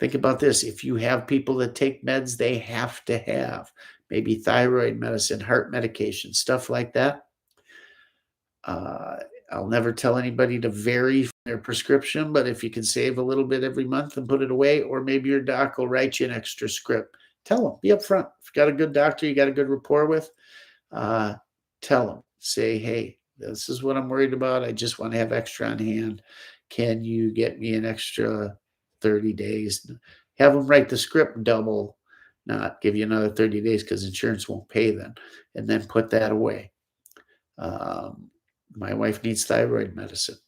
Think about this. If you have people that take meds they have to have, maybe thyroid medicine, heart medication, stuff like that, uh, I'll never tell anybody to vary their prescription, but if you can save a little bit every month and put it away, or maybe your doc will write you an extra script, tell them, be upfront. If you got a good doctor, you got a good rapport with, uh, tell them, say, hey, this is what I'm worried about. I just want to have extra on hand. Can you get me an extra 30 days? Have them write the script double, not give you another 30 days because insurance won't pay then, and then put that away. My wife needs thyroid medicine.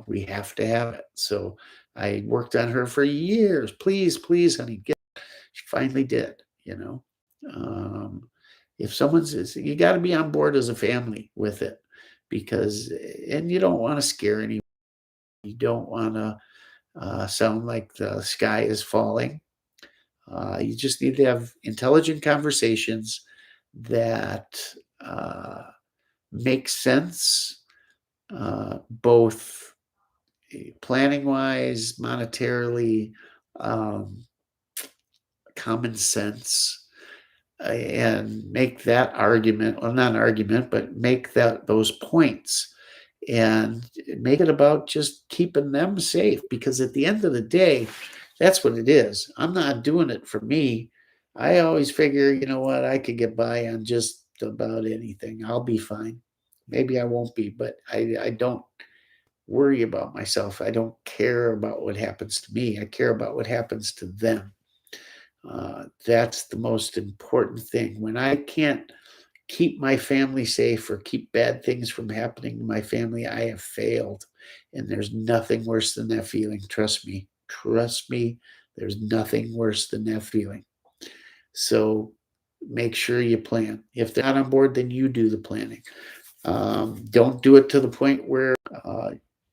We have to have it. So I worked on her for years. Please, please, honey, get it. She finally did. If someone's, you got to be on board as a family with it, because, and you don't want to scare anyone. You don't want to sound like the sky is falling. You just need to have intelligent conversations that make sense, both planning wise, monetarily, common sense, and make that argument, well, not an argument, but make those points and make it about just keeping them safe, because at the end of the day, that's what it is. I'm not doing it for me. I always figure, you know what, I could get by on just about anything. I'll be fine. Maybe I won't be, but I don't worry about myself. I don't care about what happens to me. I care about what happens to them. That's the most important thing. When I can't keep my family safe or keep bad things from happening to my family, I have failed. And there's nothing worse than that feeling. Trust me. Trust me. There's nothing worse than that feeling. So make sure you plan. If they're not on board, then you do the planning. Don't do it to the point where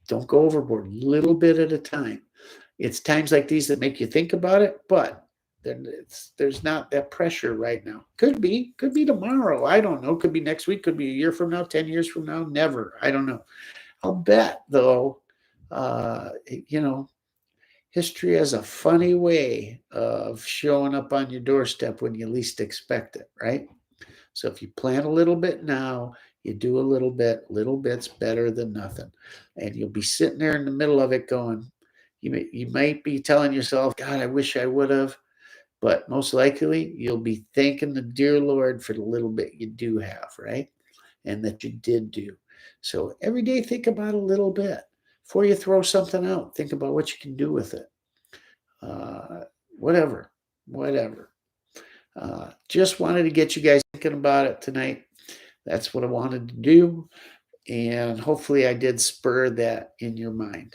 don't go overboard. Little bit at a time. It's times like these that make you think about it, but there's not that pressure right now. Could be tomorrow. I don't know. Could be next week. Could be a year from now, 10 years from now. Never. I don't know. I'll bet, though, history has a funny way of showing up on your doorstep when you least expect it, right? So if you plan a little bit now, you do a little bit's better than nothing. And you'll be sitting there in the middle of it going, you might be telling yourself, God, I wish I would have. But most likely, you'll be thanking the dear Lord for the little bit you do have, right? And that you did do. So every day, think about a little bit. Before you throw something out, think about what you can do with it. Whatever. Just wanted to get you guys thinking about it tonight. That's what I wanted to do. And hopefully I did spur that in your mind.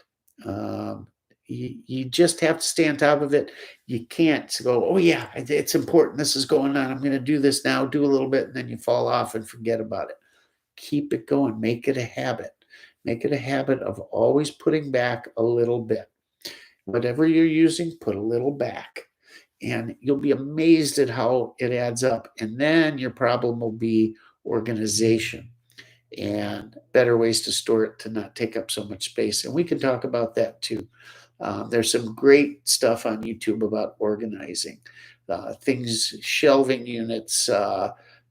You just have to stay on top of it. You can't go, oh yeah, it's important. This is going on. I'm going to do this now, do a little bit, and then you fall off and forget about it. Keep it going. Make it a habit. Make it a habit of always putting back a little bit. Whatever you're using, put a little back. And you'll be amazed at how it adds up. And then your problem will be organization and better ways to store it to not take up so much space. And we can talk about that too. There's some great stuff on YouTube about organizing things, shelving units,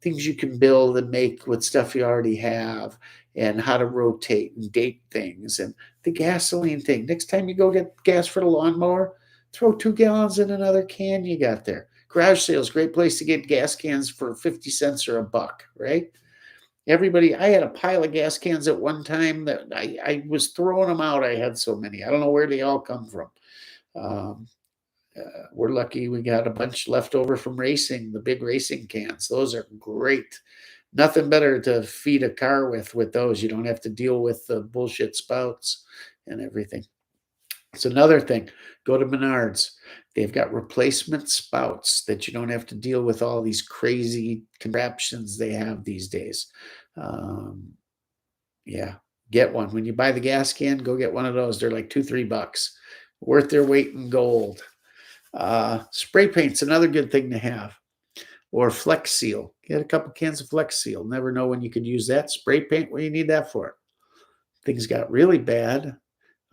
things you can build and make with stuff you already have, and how to rotate and date things. And the gasoline thing. Next time you go get gas for the lawnmower, throw 2 gallons in another can you got there. Garage sales, great place to get gas cans for 50 cents or $1, right? I had a pile of gas cans at one time that I was throwing them out. I had so many. I don't know where they all come from. We're lucky we got a bunch left over from racing, the big racing cans. Those are great. Nothing better to feed a car with those. You don't have to deal with the bullshit spouts and everything. It's another thing. Go to Menards. They've got replacement spouts that you don't have to deal with all these crazy contraptions they have these days. Yeah, get one. When you buy the gas can, go get one of those. They're like $2-3, worth their weight in gold. Spray paint's another good thing to have. Or Flex Seal. Get a couple cans of Flex Seal. Never know when you could use that. Spray paint, what do you need that for? Things got really bad.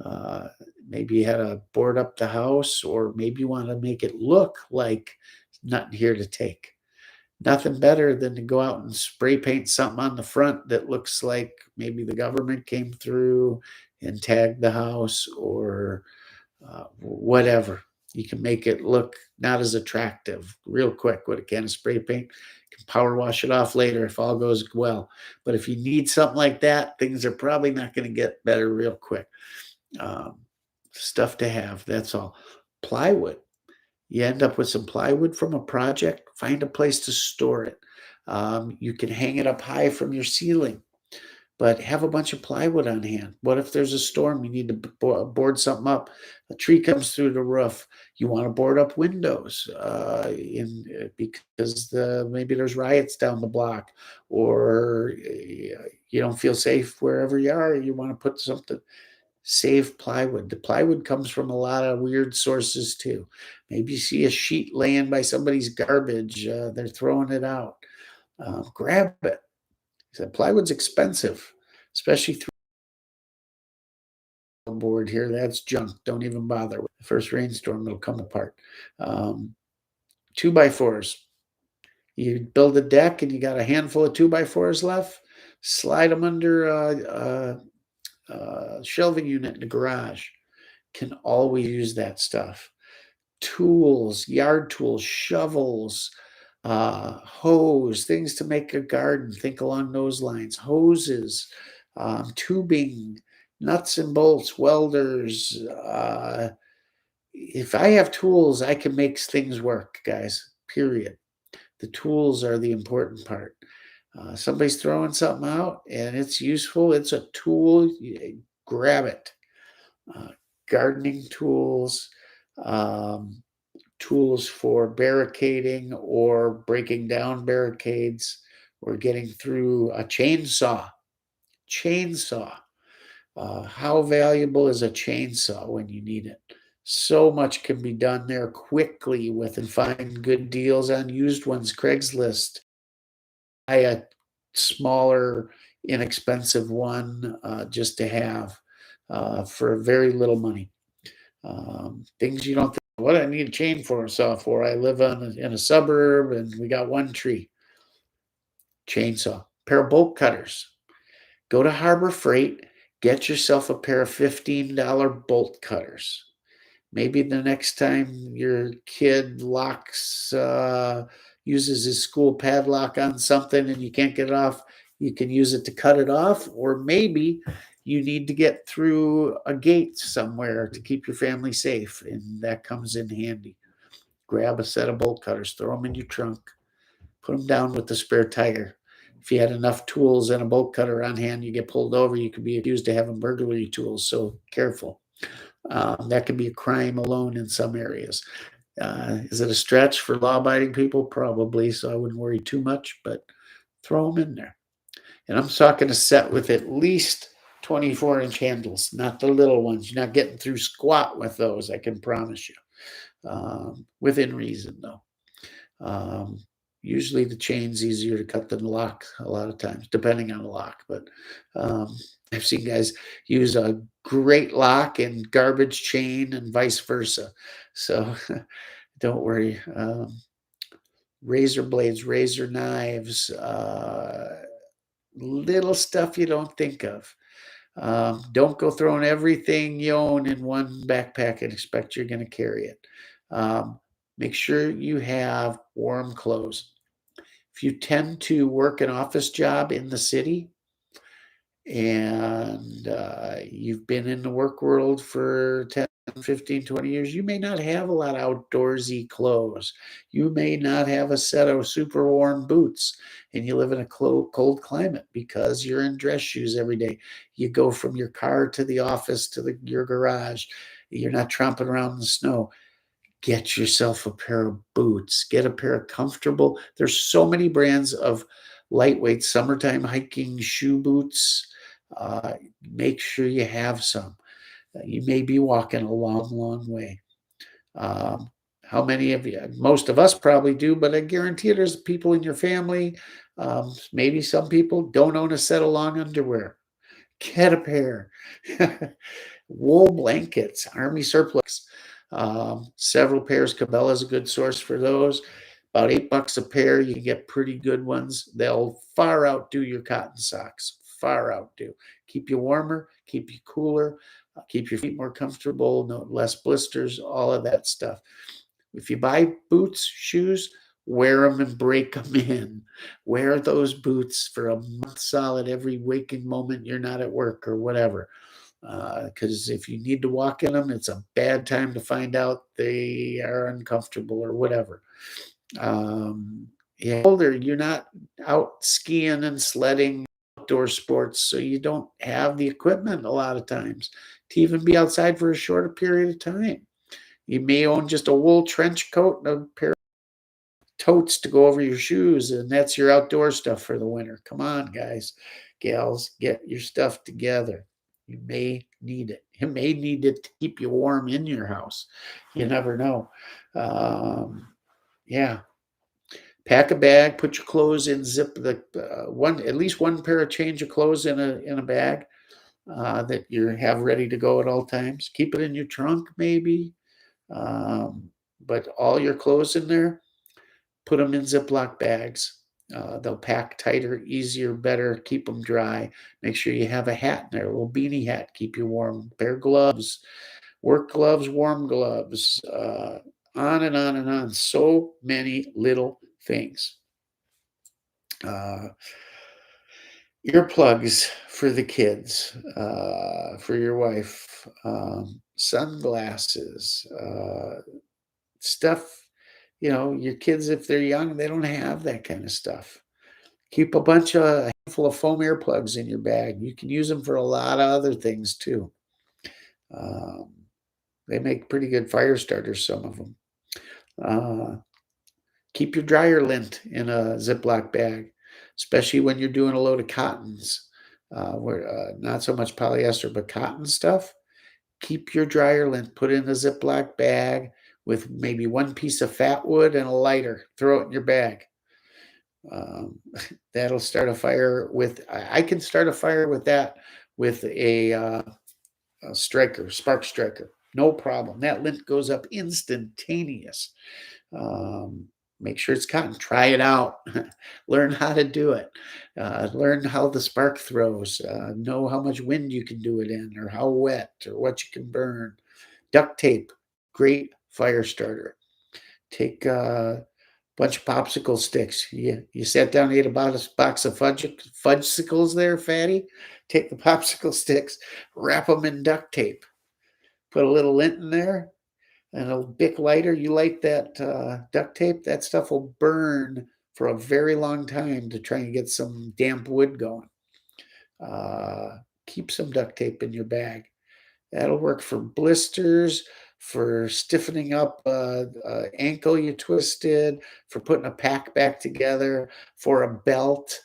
Uh, Maybe you had to board up the house, or maybe you want to make it look like nothing here to take. Nothing better than to go out and spray paint something on the front that looks like maybe the government came through and tagged the house, or whatever. You can make it look not as attractive real quick with a can of spray paint. You can power wash it off later if all goes well. But if you need something like that, things are probably not going to get better real quick. Um, Stuff to have, that's all. Plywood. You end up with some plywood from a project, find a place to store it. You can hang it up high from your ceiling, but have a bunch of plywood on hand. What if there's a storm? You need to board something up. A tree comes through the roof. You want to board up windows because maybe there's riots down the block, or you don't feel safe wherever you are. You want to put something. Save plywood. The plywood comes from a lot of weird sources too. Maybe you see a sheet laying by somebody's garbage. They're throwing it out. Grab it. So plywood's expensive, especially through the board here. That's junk. Don't even bother. The first rainstorm, it'll come apart. 2x4s. You build a deck and you got a handful of 2x4s left. Slide them under shelving unit in the garage. Can always use that stuff. Tools, yard tools, shovels, hose, things to make a garden. Think along those lines. Hoses, tubing, nuts and bolts, welders. If I have tools, I can make things work, guys, period. The tools are the important part. Somebody's throwing something out and it's useful. It's a tool. Grab it. Gardening tools, tools for barricading or breaking down barricades, or getting through a chainsaw. How valuable is a chainsaw when you need it? So much can be done there quickly with, and find good deals on used ones. Craigslist. Buy a smaller, inexpensive one just to have for very little money. Things you don't think, what do I need a chainsaw for? I live in a suburb and we got one tree. Chainsaw. Pair of bolt cutters. Go to Harbor Freight, get yourself a pair of $15 bolt cutters. Maybe the next time your kid uses his school padlock on something and you can't get it off, you can use it to cut it off. Or maybe you need to get through a gate somewhere to keep your family safe, and that comes in handy. Grab a set of bolt cutters, throw them in your trunk, put them down with the spare tire. If you had enough tools and a bolt cutter on hand, you get pulled over, you could be accused of having burglary tools, so careful. That could be a crime alone in some areas. Is it a stretch for law-abiding people? Probably, so I wouldn't worry too much, but throw them in there. And I'm talking a set with at least 24-inch handles, not the little ones. You're not getting through squat with those, I can promise you. Within reason, though. Usually the chain's easier to cut than the lock a lot of times, depending on the lock. But I've seen guys use a great lock and garbage chain and vice versa. So don't worry. Razor blades, razor knives, little stuff you don't think of. Don't go throwing everything you own in one backpack and expect you're going to carry it. Make sure you have warm clothes. If you tend to work an office job in the city and you've been in the work world for 10, 15, 20 years, you may not have a lot of outdoorsy clothes. You may not have a set of super warm boots, and you live in a cold climate because you're in dress shoes every day. You go from your car to the office to your garage. You're not tromping around in the snow. Get yourself a pair of boots. Get a pair of comfortable. There's so many brands of lightweight summertime hiking shoe boots. Make sure you have some. You may be walking a long, long way. How many of you? Most of us probably do, but I guarantee there's people in your family. Maybe some people don't own a set of long underwear. Get a pair. Wool blankets, Army surplus. Several pairs. Cabela's a good source for those. About $8 a pair. You get pretty good ones. They'll far outdo your cotton socks. Far outdo. Keep you warmer, keep you cooler, keep your feet more comfortable, no less blisters, all of that stuff. If you buy boots, shoes, wear them and break them in. Wear those boots for a month solid every waking moment you're not at work or whatever. Because if you need to walk in them, it's a bad time to find out they are uncomfortable or whatever. Yeah, older, you're not out skiing and sledding, outdoor sports, so you don't have the equipment a lot of times to even be outside for a shorter period of time. You may own just a wool trench coat and a pair of totes to go over your shoes, and that's your outdoor stuff for the winter. Come on, guys, gals, get your stuff together. You may need it. You may need it to keep you warm in your house. You never know. Yeah. Pack a bag, put your clothes in, zip the at least one pair of change of clothes in a bag that you have ready to go at all times. Keep it in your trunk, maybe. But all your clothes in there, put them in Ziploc bags. They'll pack tighter, easier, better, keep them dry. Make sure you have a hat in there, a little beanie hat, keep you warm. Pair of gloves, work gloves, warm gloves, on and on and on. So many little things. Earplugs for the kids, for your wife, sunglasses, stuff. Your kids, if they're young, they don't have that kind of stuff. Keep a handful of foam earplugs in your bag. You can use them for a lot of other things too. They make pretty good fire starters, some of them. Keep your dryer lint in a Ziploc bag, especially when you're doing a load of cottons, where not so much polyester, but cotton stuff. Keep your dryer lint, put it in a Ziploc bag with maybe one piece of fat wood and a lighter. Throw it in your bag. That'll start a fire with. I can start a fire with that with a striker, spark striker. No problem. That lint goes up instantaneous. Make sure it's cotton. Try it out. Learn how to do it. Learn how the spark throws. Know how much wind you can do it in, or how wet, or what you can burn. Duct tape, great fire starter. Take a bunch of popsicle sticks. You sat down and ate a box of fudgesicles there, fatty? Take the popsicle sticks, wrap them in duct tape. Put a little lint in there, and a Bic lighter. You light that duct tape, that stuff will burn for a very long time to try and get some damp wood going. Keep some duct tape in your bag. That'll work for blisters, for stiffening up ankle you twisted, for putting a pack back together, for a belt.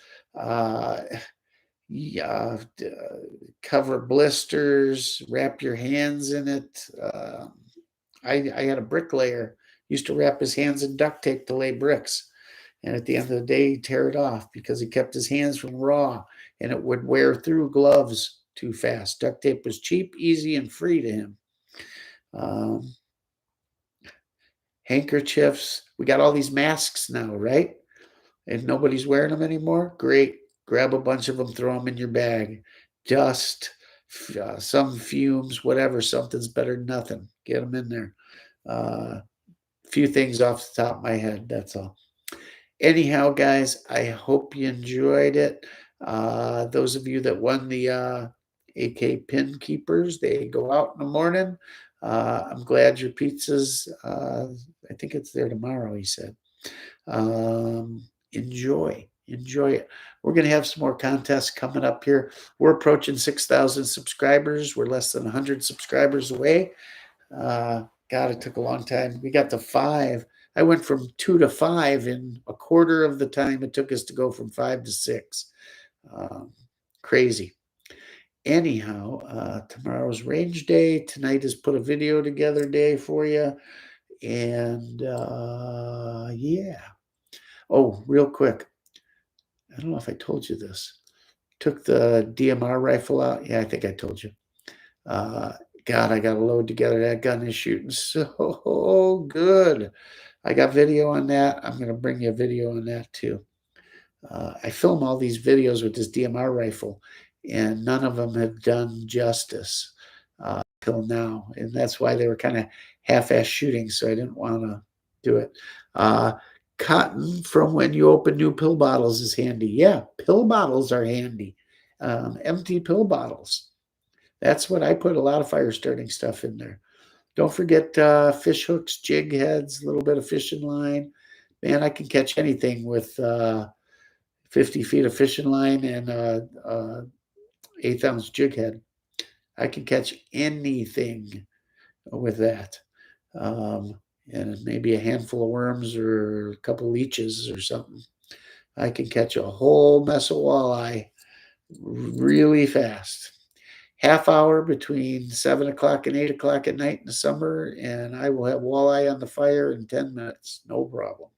Cover blisters, wrap your hands in it. I had a bricklayer, used to wrap his hands in duct tape to lay bricks. And at the end of the day, he'd tear it off because he kept his hands from raw and it would wear through gloves too fast. Duct tape was cheap, easy, and free to him. Handkerchiefs. We got all these masks now, right? And nobody's wearing them anymore. Great. Grab a bunch of them, throw them in your bag. Dust, some fumes, whatever. Something's better than nothing. Get them in there. Few things off the top of my head. That's all. Anyhow, guys, I hope you enjoyed it. Those of you that won the AK pin keepers, they go out in the morning. I'm glad your pizza's, I think it's there tomorrow, he said. Enjoy it. We're going to have some more contests coming up here. We're approaching 6,000 subscribers. We're less than 100 subscribers away. God, it took a long time. We got to 5. I went from 2 to 5 in a quarter of the time it took us to go from 5 to 6. Crazy. Anyhow, tomorrow's range day. Tonight is put a video together day for you. And yeah. Oh, real quick. I don't know if I told you this. took the DMR rifle out. Yeah, I think I told you. God, I got a load together. That gun is shooting so good. I got video on that. I'm going to bring you a video on that too. I film all these videos with this DMR rifle, and none of them have done justice till now. And that's why they were kind of half-ass shooting, so I didn't want to do it. Cotton from when you open new pill bottles is handy. Yeah, pill bottles are handy. Empty pill bottles. That's what I put a lot of fire starting stuff in there. Don't forget fish hooks, jig heads, a little bit of fishing line. Man, I can catch anything with 50 feet of fishing line and 1/8 ounce jig head. I can catch anything with that. And maybe a handful of worms or a couple leeches or something. I can catch a whole mess of walleye really fast. Half hour between 7 o'clock and 8 o'clock at night in the summer, and I will have walleye on the fire in 10 minutes. No problem.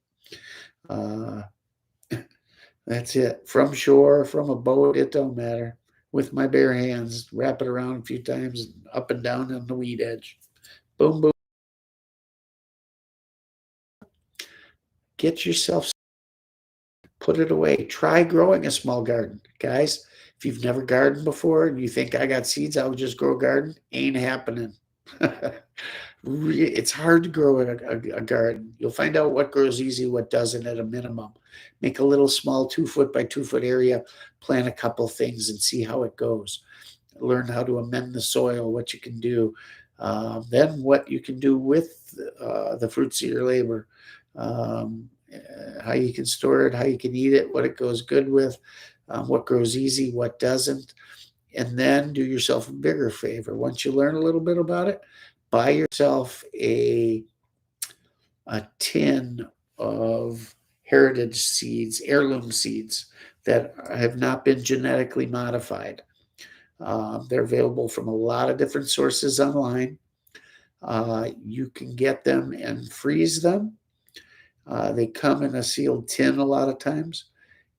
That's it. From shore, from a boat, it don't matter. With my bare hands, wrap it around a few times, up and down on the weed edge. Boom, boom. Get yourself, put it away. Try growing a small garden. Guys, if you've never gardened before and you think I got seeds, I would just grow a garden, ain't happening. It's hard to grow a garden. You'll find out what grows easy, what doesn't at a minimum. Make a little small 2-foot by 2-foot area, plant a couple things and see how it goes. Learn how to amend the soil, what you can do. Then what you can do with the fruits of your labor. How you can store it, how you can eat it, what it goes good with, what grows easy, what doesn't. And then do yourself a bigger favor. Once you learn a little bit about it, buy yourself a tin of heritage seeds, heirloom seeds that have not been genetically modified. They're available from a lot of different sources online. You can get them and freeze them. They come in a sealed tin a lot of times.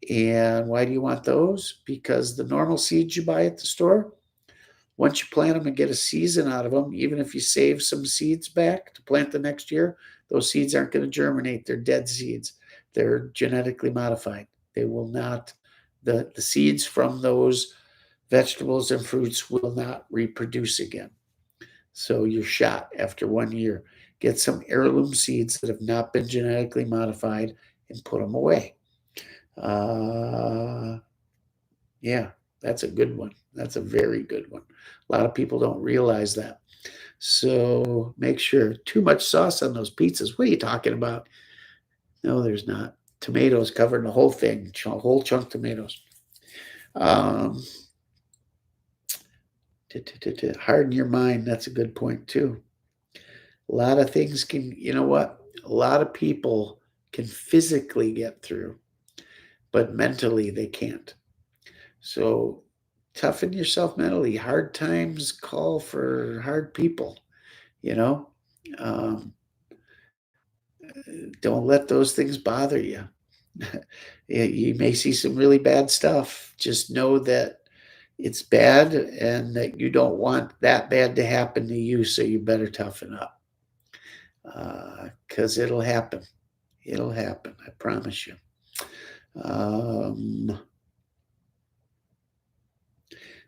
And why do you want those? Because the normal seeds you buy at the store, once you plant them and get a season out of them, even if you save some seeds back to plant the next year, those seeds aren't going to germinate. They're dead seeds. They're genetically modified. They will not, the seeds from those vegetables and fruits will not reproduce again. So you're shot after 1 year. Get some heirloom seeds that have not been genetically modified and put them away. Yeah, that's a good one. That's a very good one. A lot of people don't realize that. So make sure. Too much sauce on those pizzas. What are you talking about? No, there's not. Tomatoes covering the whole thing, whole chunk tomatoes. Harden your mind. That's a good point too. A lot of things can, you know what? A lot of people can physically get through, but mentally they can't. So toughen yourself mentally. Hard times call for hard people, you know? Don't let those things bother you. You may see some really bad stuff. Just know that it's bad and that you don't want that bad to happen to you, so you better toughen up. Because it'll happen. It'll happen, I promise you.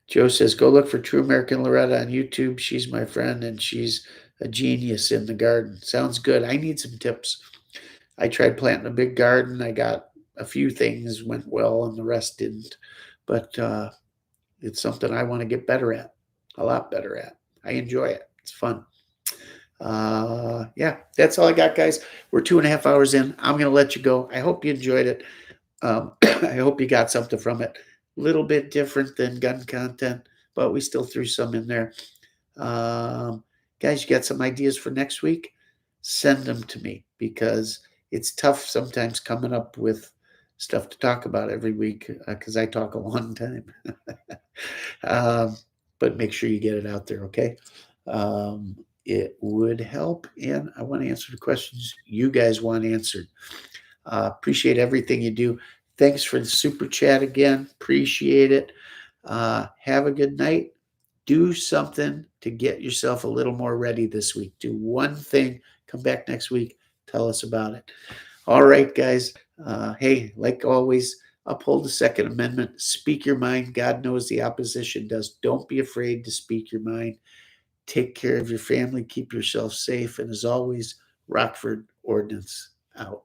Joe says, go look for True American Loretta on YouTube. She's my friend, and she's a genius in the garden. Sounds good. I need some tips. I tried planting a big garden. I got a few things went well, and the rest didn't. But it's something I want to get better at, a lot better at. I enjoy it. It's fun. Yeah, that's all I got, guys. We're 2.5 hours in. I'm going to let you go. I hope you enjoyed it. I hope you got something from it. A little bit different than gun content, but we still threw some in there. Guys, you got some ideas for next week? Send them to me, because it's tough sometimes coming up with stuff to talk about every week, because I talk a long time. But make sure you get it out there, okay? It would help, and I want to answer the questions you guys want answered. Appreciate everything you do. Thanks for the super chat again. Appreciate it. Have a good night. Do something to get yourself a little more ready this week. Do one thing. Come back next week. Tell us about it. All right, guys. Hey, like always, uphold the Second Amendment. Speak your mind. God knows the opposition does. Don't be afraid to speak your mind. Take care of your family. Keep yourself safe. And as always, Rockford Ordnance out.